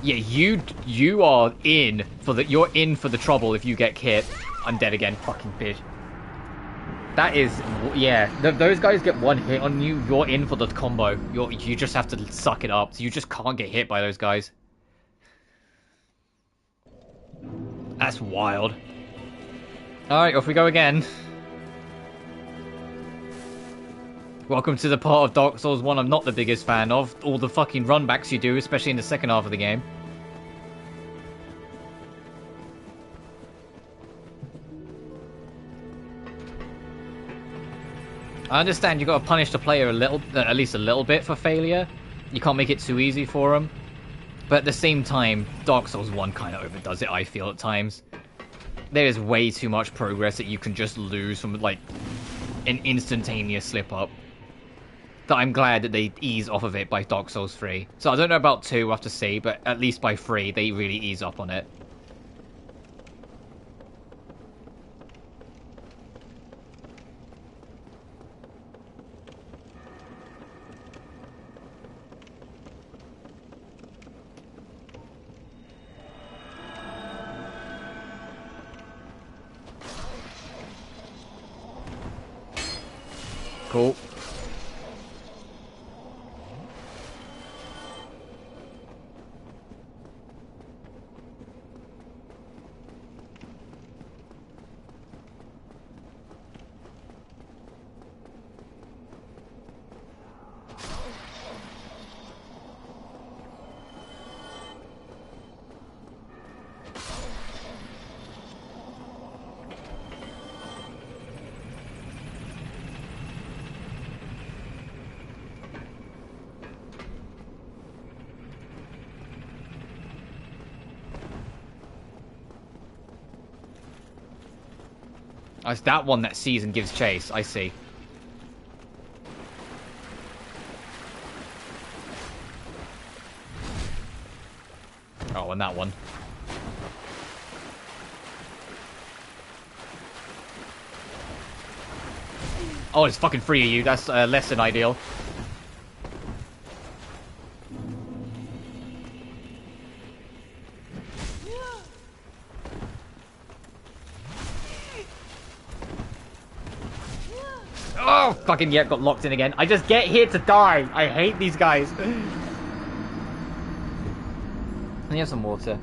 Yeah, you are in for the... You're in for the trouble if you get hit. I'm dead again. Fucking bitch. That is... Yeah, those guys get one hit on you, you're in for the combo. You just have to suck it up. So you just can't get hit by those guys. That's wild. Alright, off we go again. Welcome to the part of Dark Souls 1 I'm not the biggest fan of. All the fucking runbacks you do, especially in the second half of the game. I understand you got to punish the player a little, at least a little bit for failure. You can't make it too easy for them. But at the same time, Dark Souls 1 kind of overdoes it, I feel, at times. There is way too much progress that you can just lose from, like, an instantaneous slip-up. That I'm glad that they ease off of it by Dark Souls 3. So I don't know about 2, we'll have to see, but at least by 3, they really ease up on it. Cool. Oh, it's that one that sees and gives chase. I see. Oh, and that one. Oh, it's fucking three of you. That's less than ideal. Oh, fucking yeah, got locked in again. I just get here to die. I hate these guys. I have some water.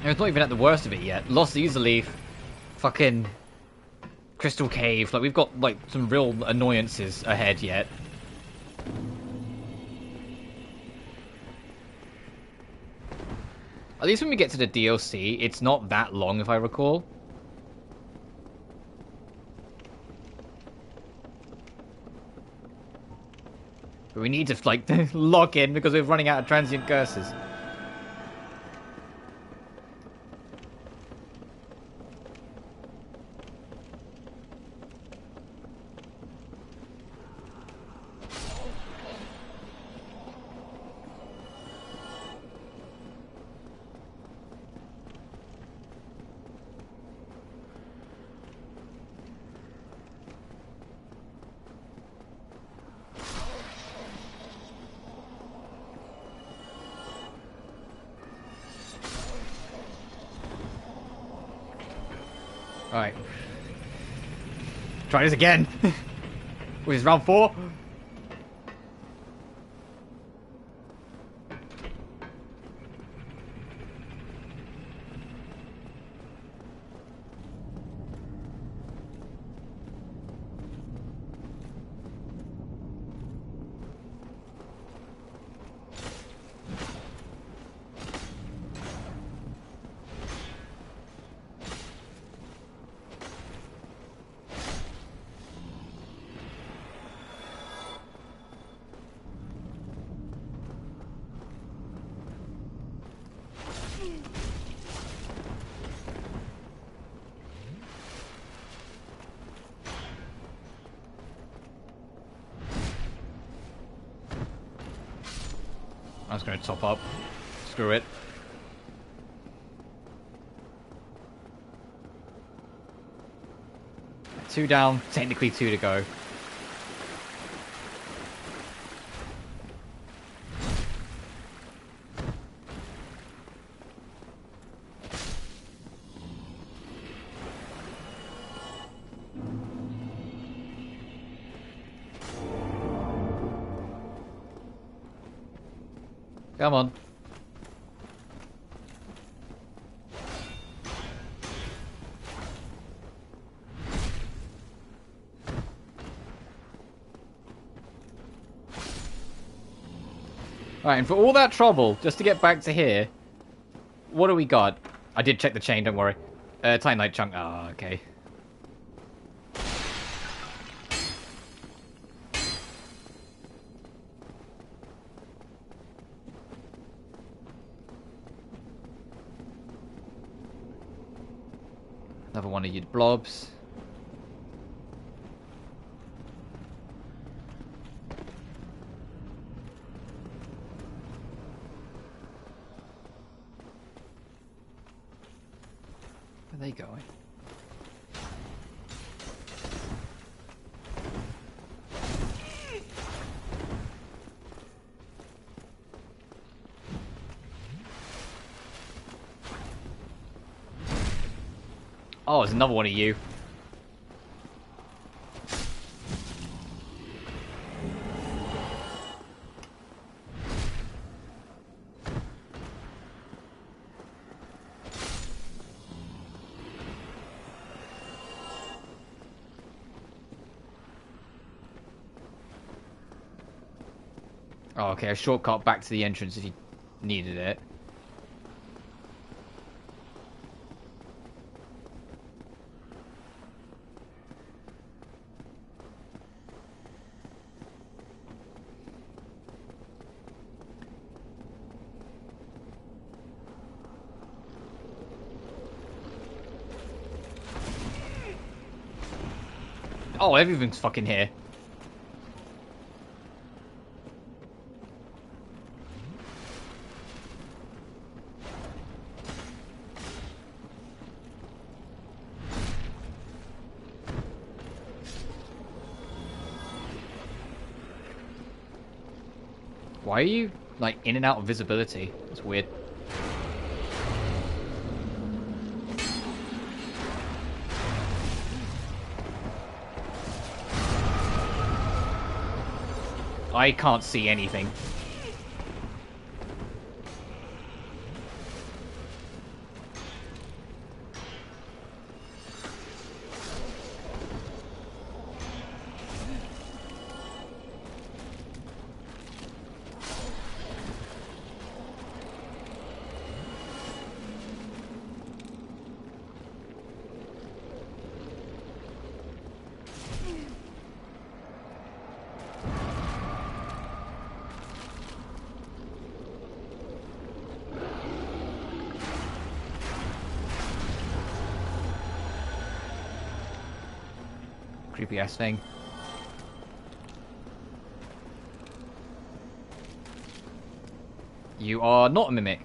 It's not even at the worst of it yet. Lost easily. Fucking Crystal Cave. Like, we've got, like, some real annoyances ahead yet. At least when we get to the DLC, it's not that long, if I recall. But we need to, like, lock in because we're running out of transient curses. Alright. Try this again. Wait, is round 4? I was going to top up. Screw it. Two down, technically 2 to go. Come on. Alright, and for all that trouble, just to get back to here, what do we got? I did check the chain, don't worry. Titanite chunk. Ah, okay. Another one of your blobs. Where are they going? Oh, there's another one of you. Oh, okay, a shortcut back to the entrance if you needed it. Oh, everything's fucking here. Why are you, like, in and out of visibility? It's weird. I can't see anything. Creepy ass thing. You are not a mimic.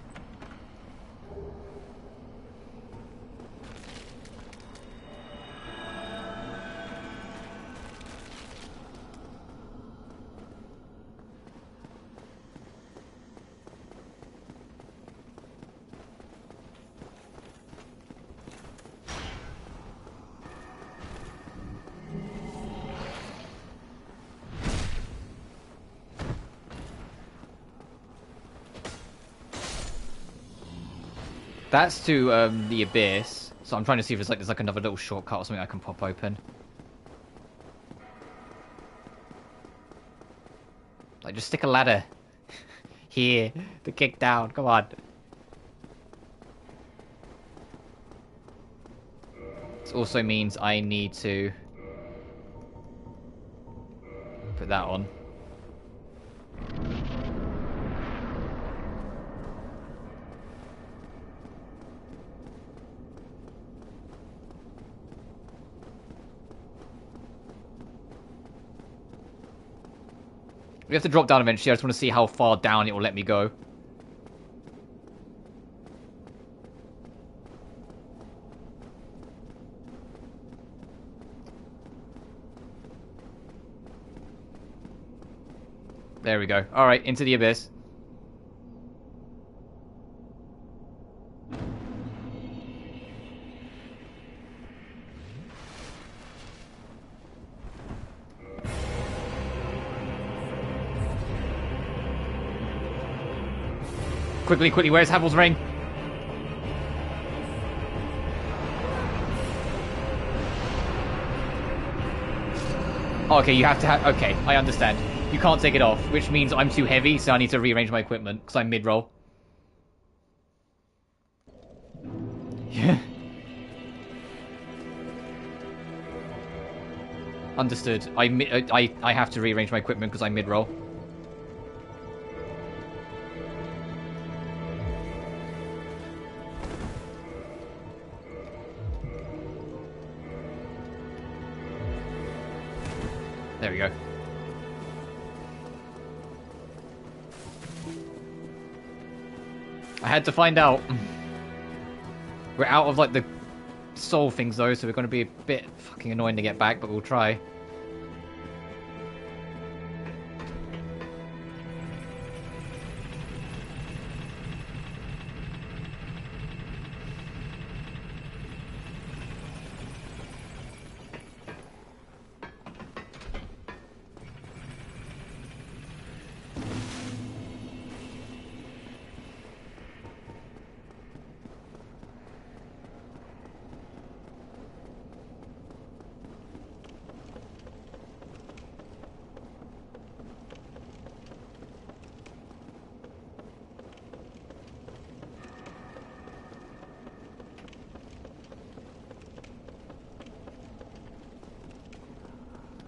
That's to the abyss. So I'm trying to see if there's like another little shortcut or something I can pop open. Like just stick a ladder here to kick down. Come on. This also means I need to put that on. We have to drop down eventually. I just want to see how far down it will let me go. There we go. Alright, into the abyss. Quickly, quickly, where's Havel's ring? Okay, you have to have... Okay, I understand. You can't take it off, which means I'm too heavy, so I need to rearrange my equipment, because I'm mid-roll. Yeah. Understood. I have to rearrange my equipment because I'm mid-roll. There we go. I had to find out. We're out of, like, the soul things, though, so we're going to be a bit fucking annoying to get back, but we'll try.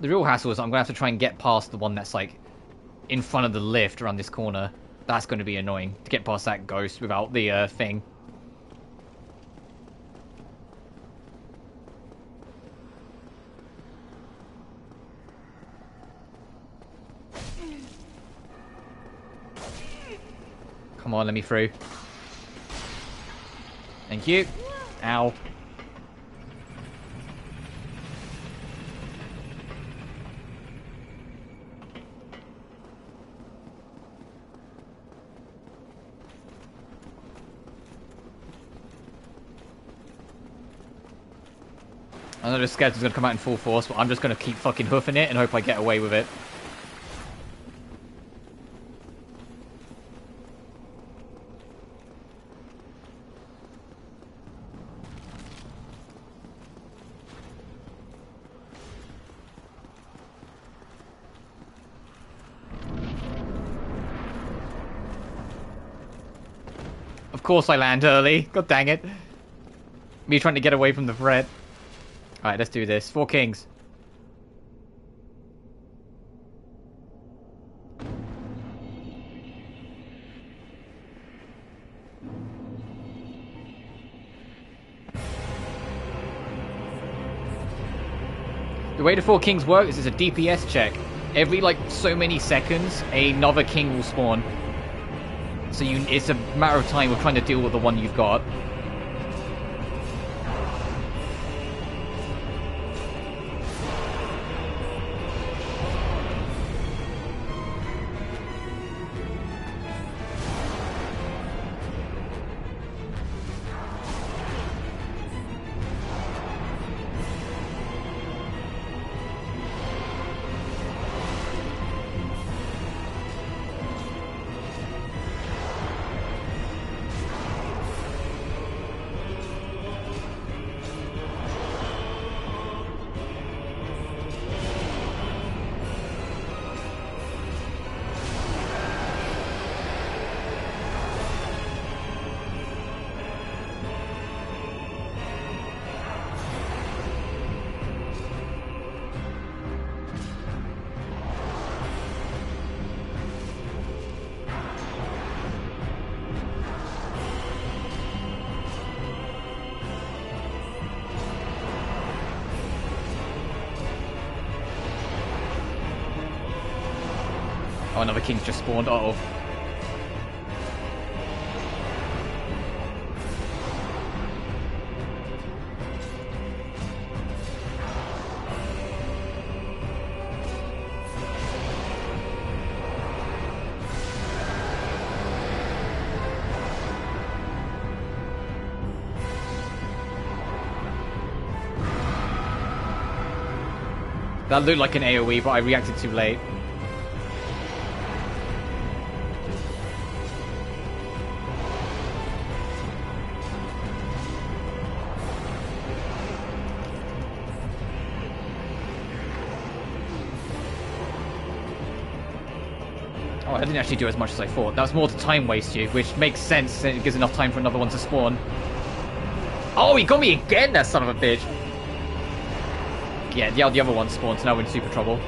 The real hassle is I'm going to have to try and get past the one that's, like, in front of the lift around this corner. That's going to be annoying, to get past that ghost without the, thing. Come on, let me through. Thank you. Ow. I know the skeleton's gonna come out in full force, but I'm just gonna keep fucking hoofing it and hope I get away with it. Of course I land early. God dang it. Me trying to get away from the threat. Alright, let's do this. 4 kings. The way the 4 kings work is it's a DPS check. Every, like, so many seconds, another king will spawn. So it's a matter of time of trying to deal with the one you've got. Oh, another king's just spawned. Uh-oh. That looked like an AoE, but I reacted too late. Oh, I didn't actually do as much as I thought. That was more to time waste you, which makes sense, and it gives enough time for another one to spawn. Oh, he got me again, that son of a bitch! Yeah, the other one spawned, so now we're in super trouble.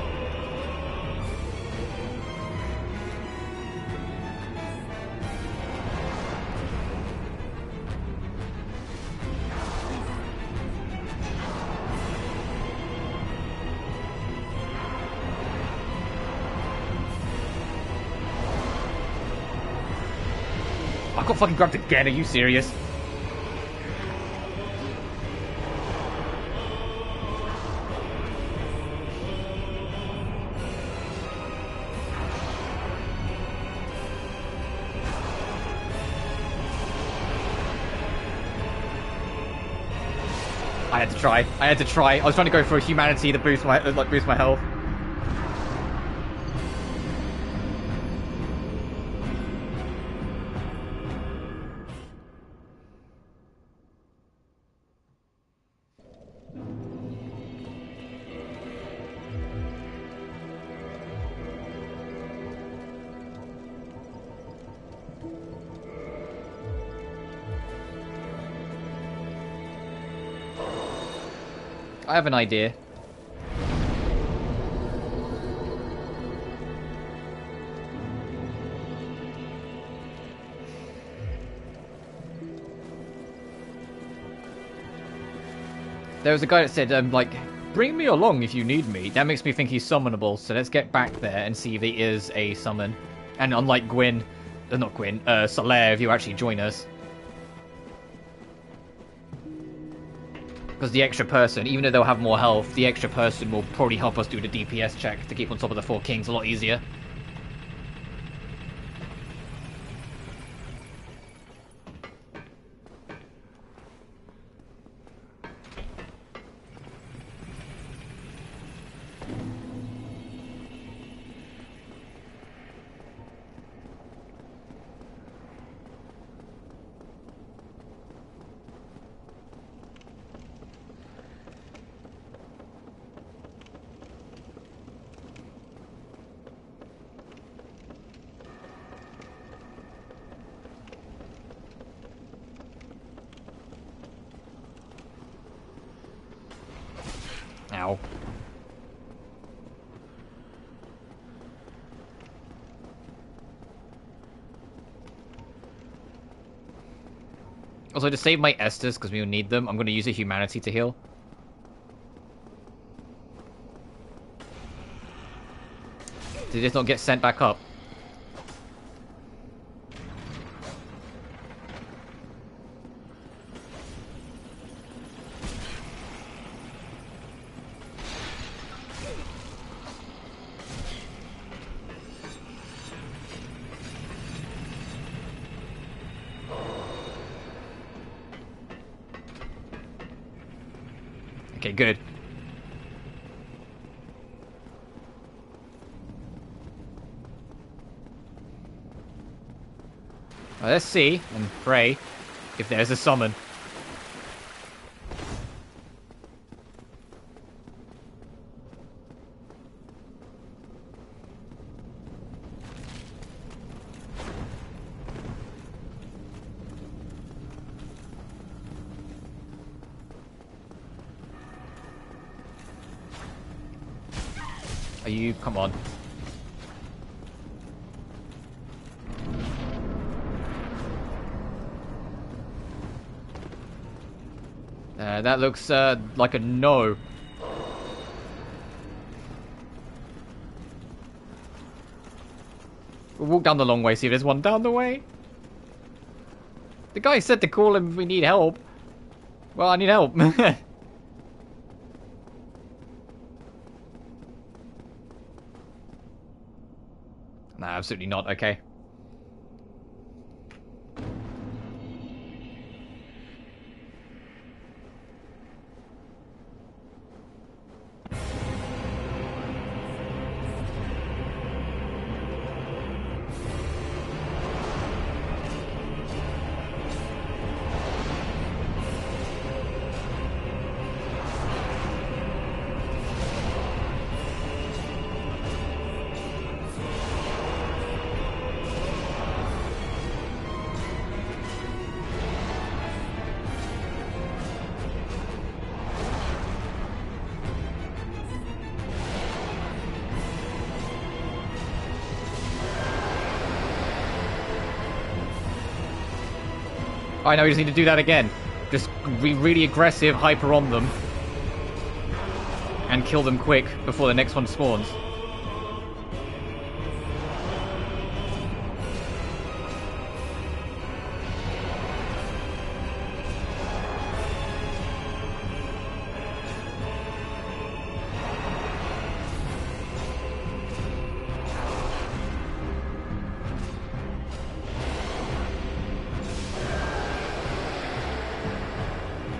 I got fucking grabbed again, are you serious? I had to try. I was trying to go for a humanity to boost my health. I have an idea. There was a guy that said, like, bring me along if you need me. That makes me think he's summonable, so let's get back there and see if he is a summon. And unlike Solaire, if you actually join us. Because the extra person, even though they'll have more health, the extra person will probably help us do the DPS check to keep on top of the 4 kings a lot easier. Ow. Also, to save my Estus, because we will need them, I'm going to use a humanity to heal. Did this not get sent back up? Okay, good. Well, let's see and pray if there's a summon. Are you? Come on. That looks like a no. We'll walk down the long way, see if there's one down the way. The guy said to call him if we need help. Well, I need help. Nah, absolutely not. Okay. I know, we just need to do that again. Just be really aggressive, hyper on them. And kill them quick before the next one spawns.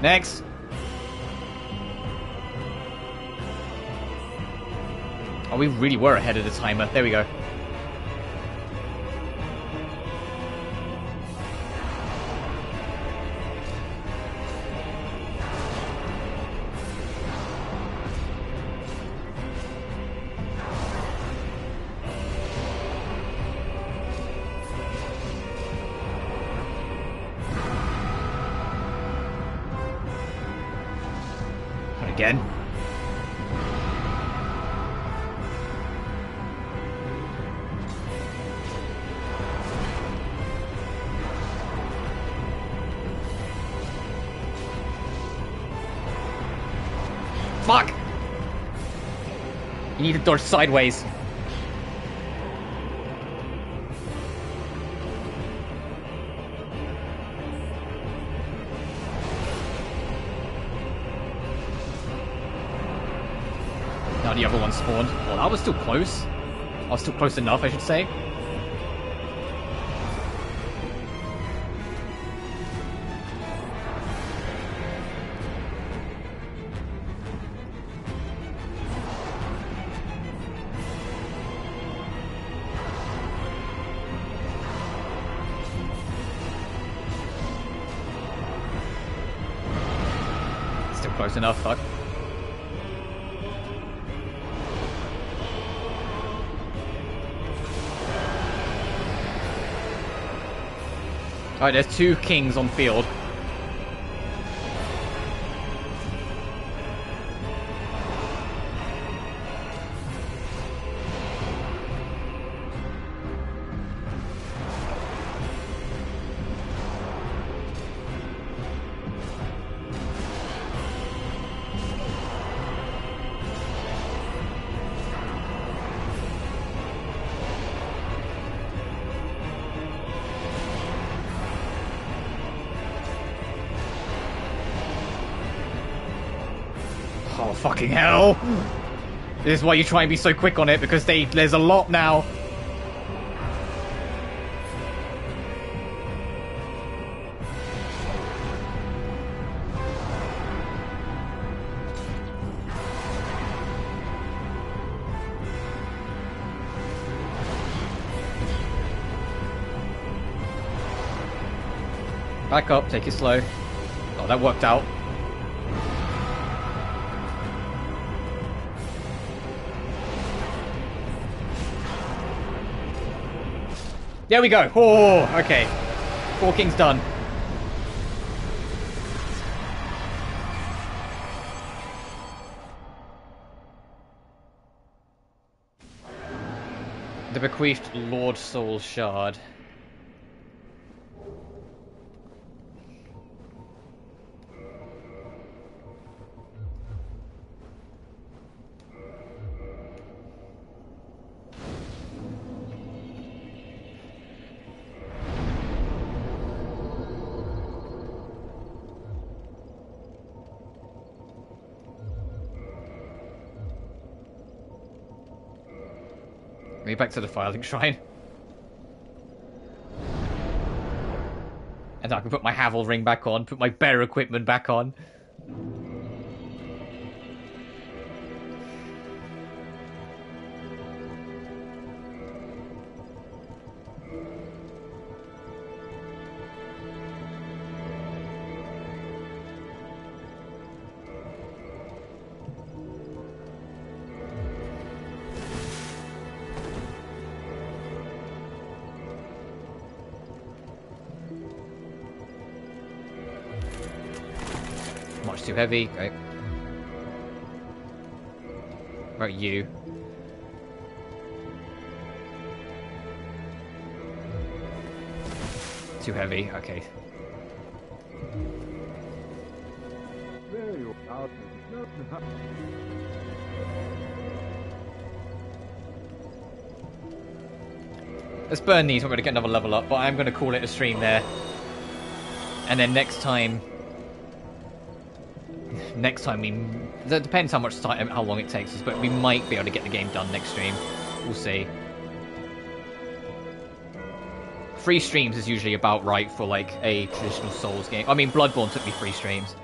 Next. Oh, we really were ahead of the timer. There we go. Again. Fuck! You need to dodge sideways. Now the other one spawned. Well, that was still close. I was still close enough, I should say. Still close enough, fuck. Alright, there's 2 kings on field. Oh, fucking hell! This is why you try and be so quick on it, because there's a lot now. Back up, take it slow. Oh, that worked out. There we go. Oh, okay. 4 kings done. The bequeathed Lord Soul Shard. Me back to the filing shrine. And I can put my Havel ring back on, put my bear equipment back on. Much too heavy. Okay. What about you? Too heavy. Okay. your house. No. Let's burn these. We're going to get another level up, but I'm going to call it a stream there. And then next time it depends how much time, how long it takes us, but we might be able to get the game done next stream. We'll see. 3 streams is usually about right for like a traditional Souls game. I mean, Bloodborne took me 3 streams.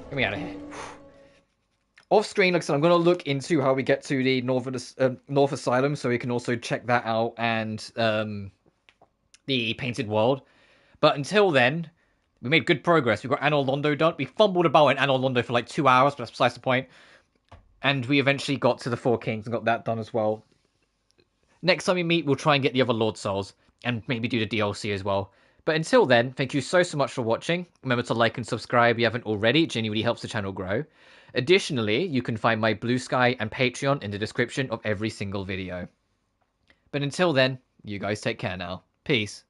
Get me out of here. Off screen, like I said, I'm going to look into how we get to the North Asylum, so we can also check that out, and the Painted World. But until then, we made good progress. We got Anor Londo done. We fumbled about in Anor Londo for like 2 hours, but that's besides the point. And we eventually got to the 4 Kings and got that done as well. Next time we meet, we'll try and get the other Lord Souls, and maybe do the DLC as well. But until then, thank you so much for watching. Remember to like and subscribe if you haven't already. It genuinely helps the channel grow. Additionally, you can find my BlueSky and Patreon in the description of every single video. But until then, you guys take care now. Peace.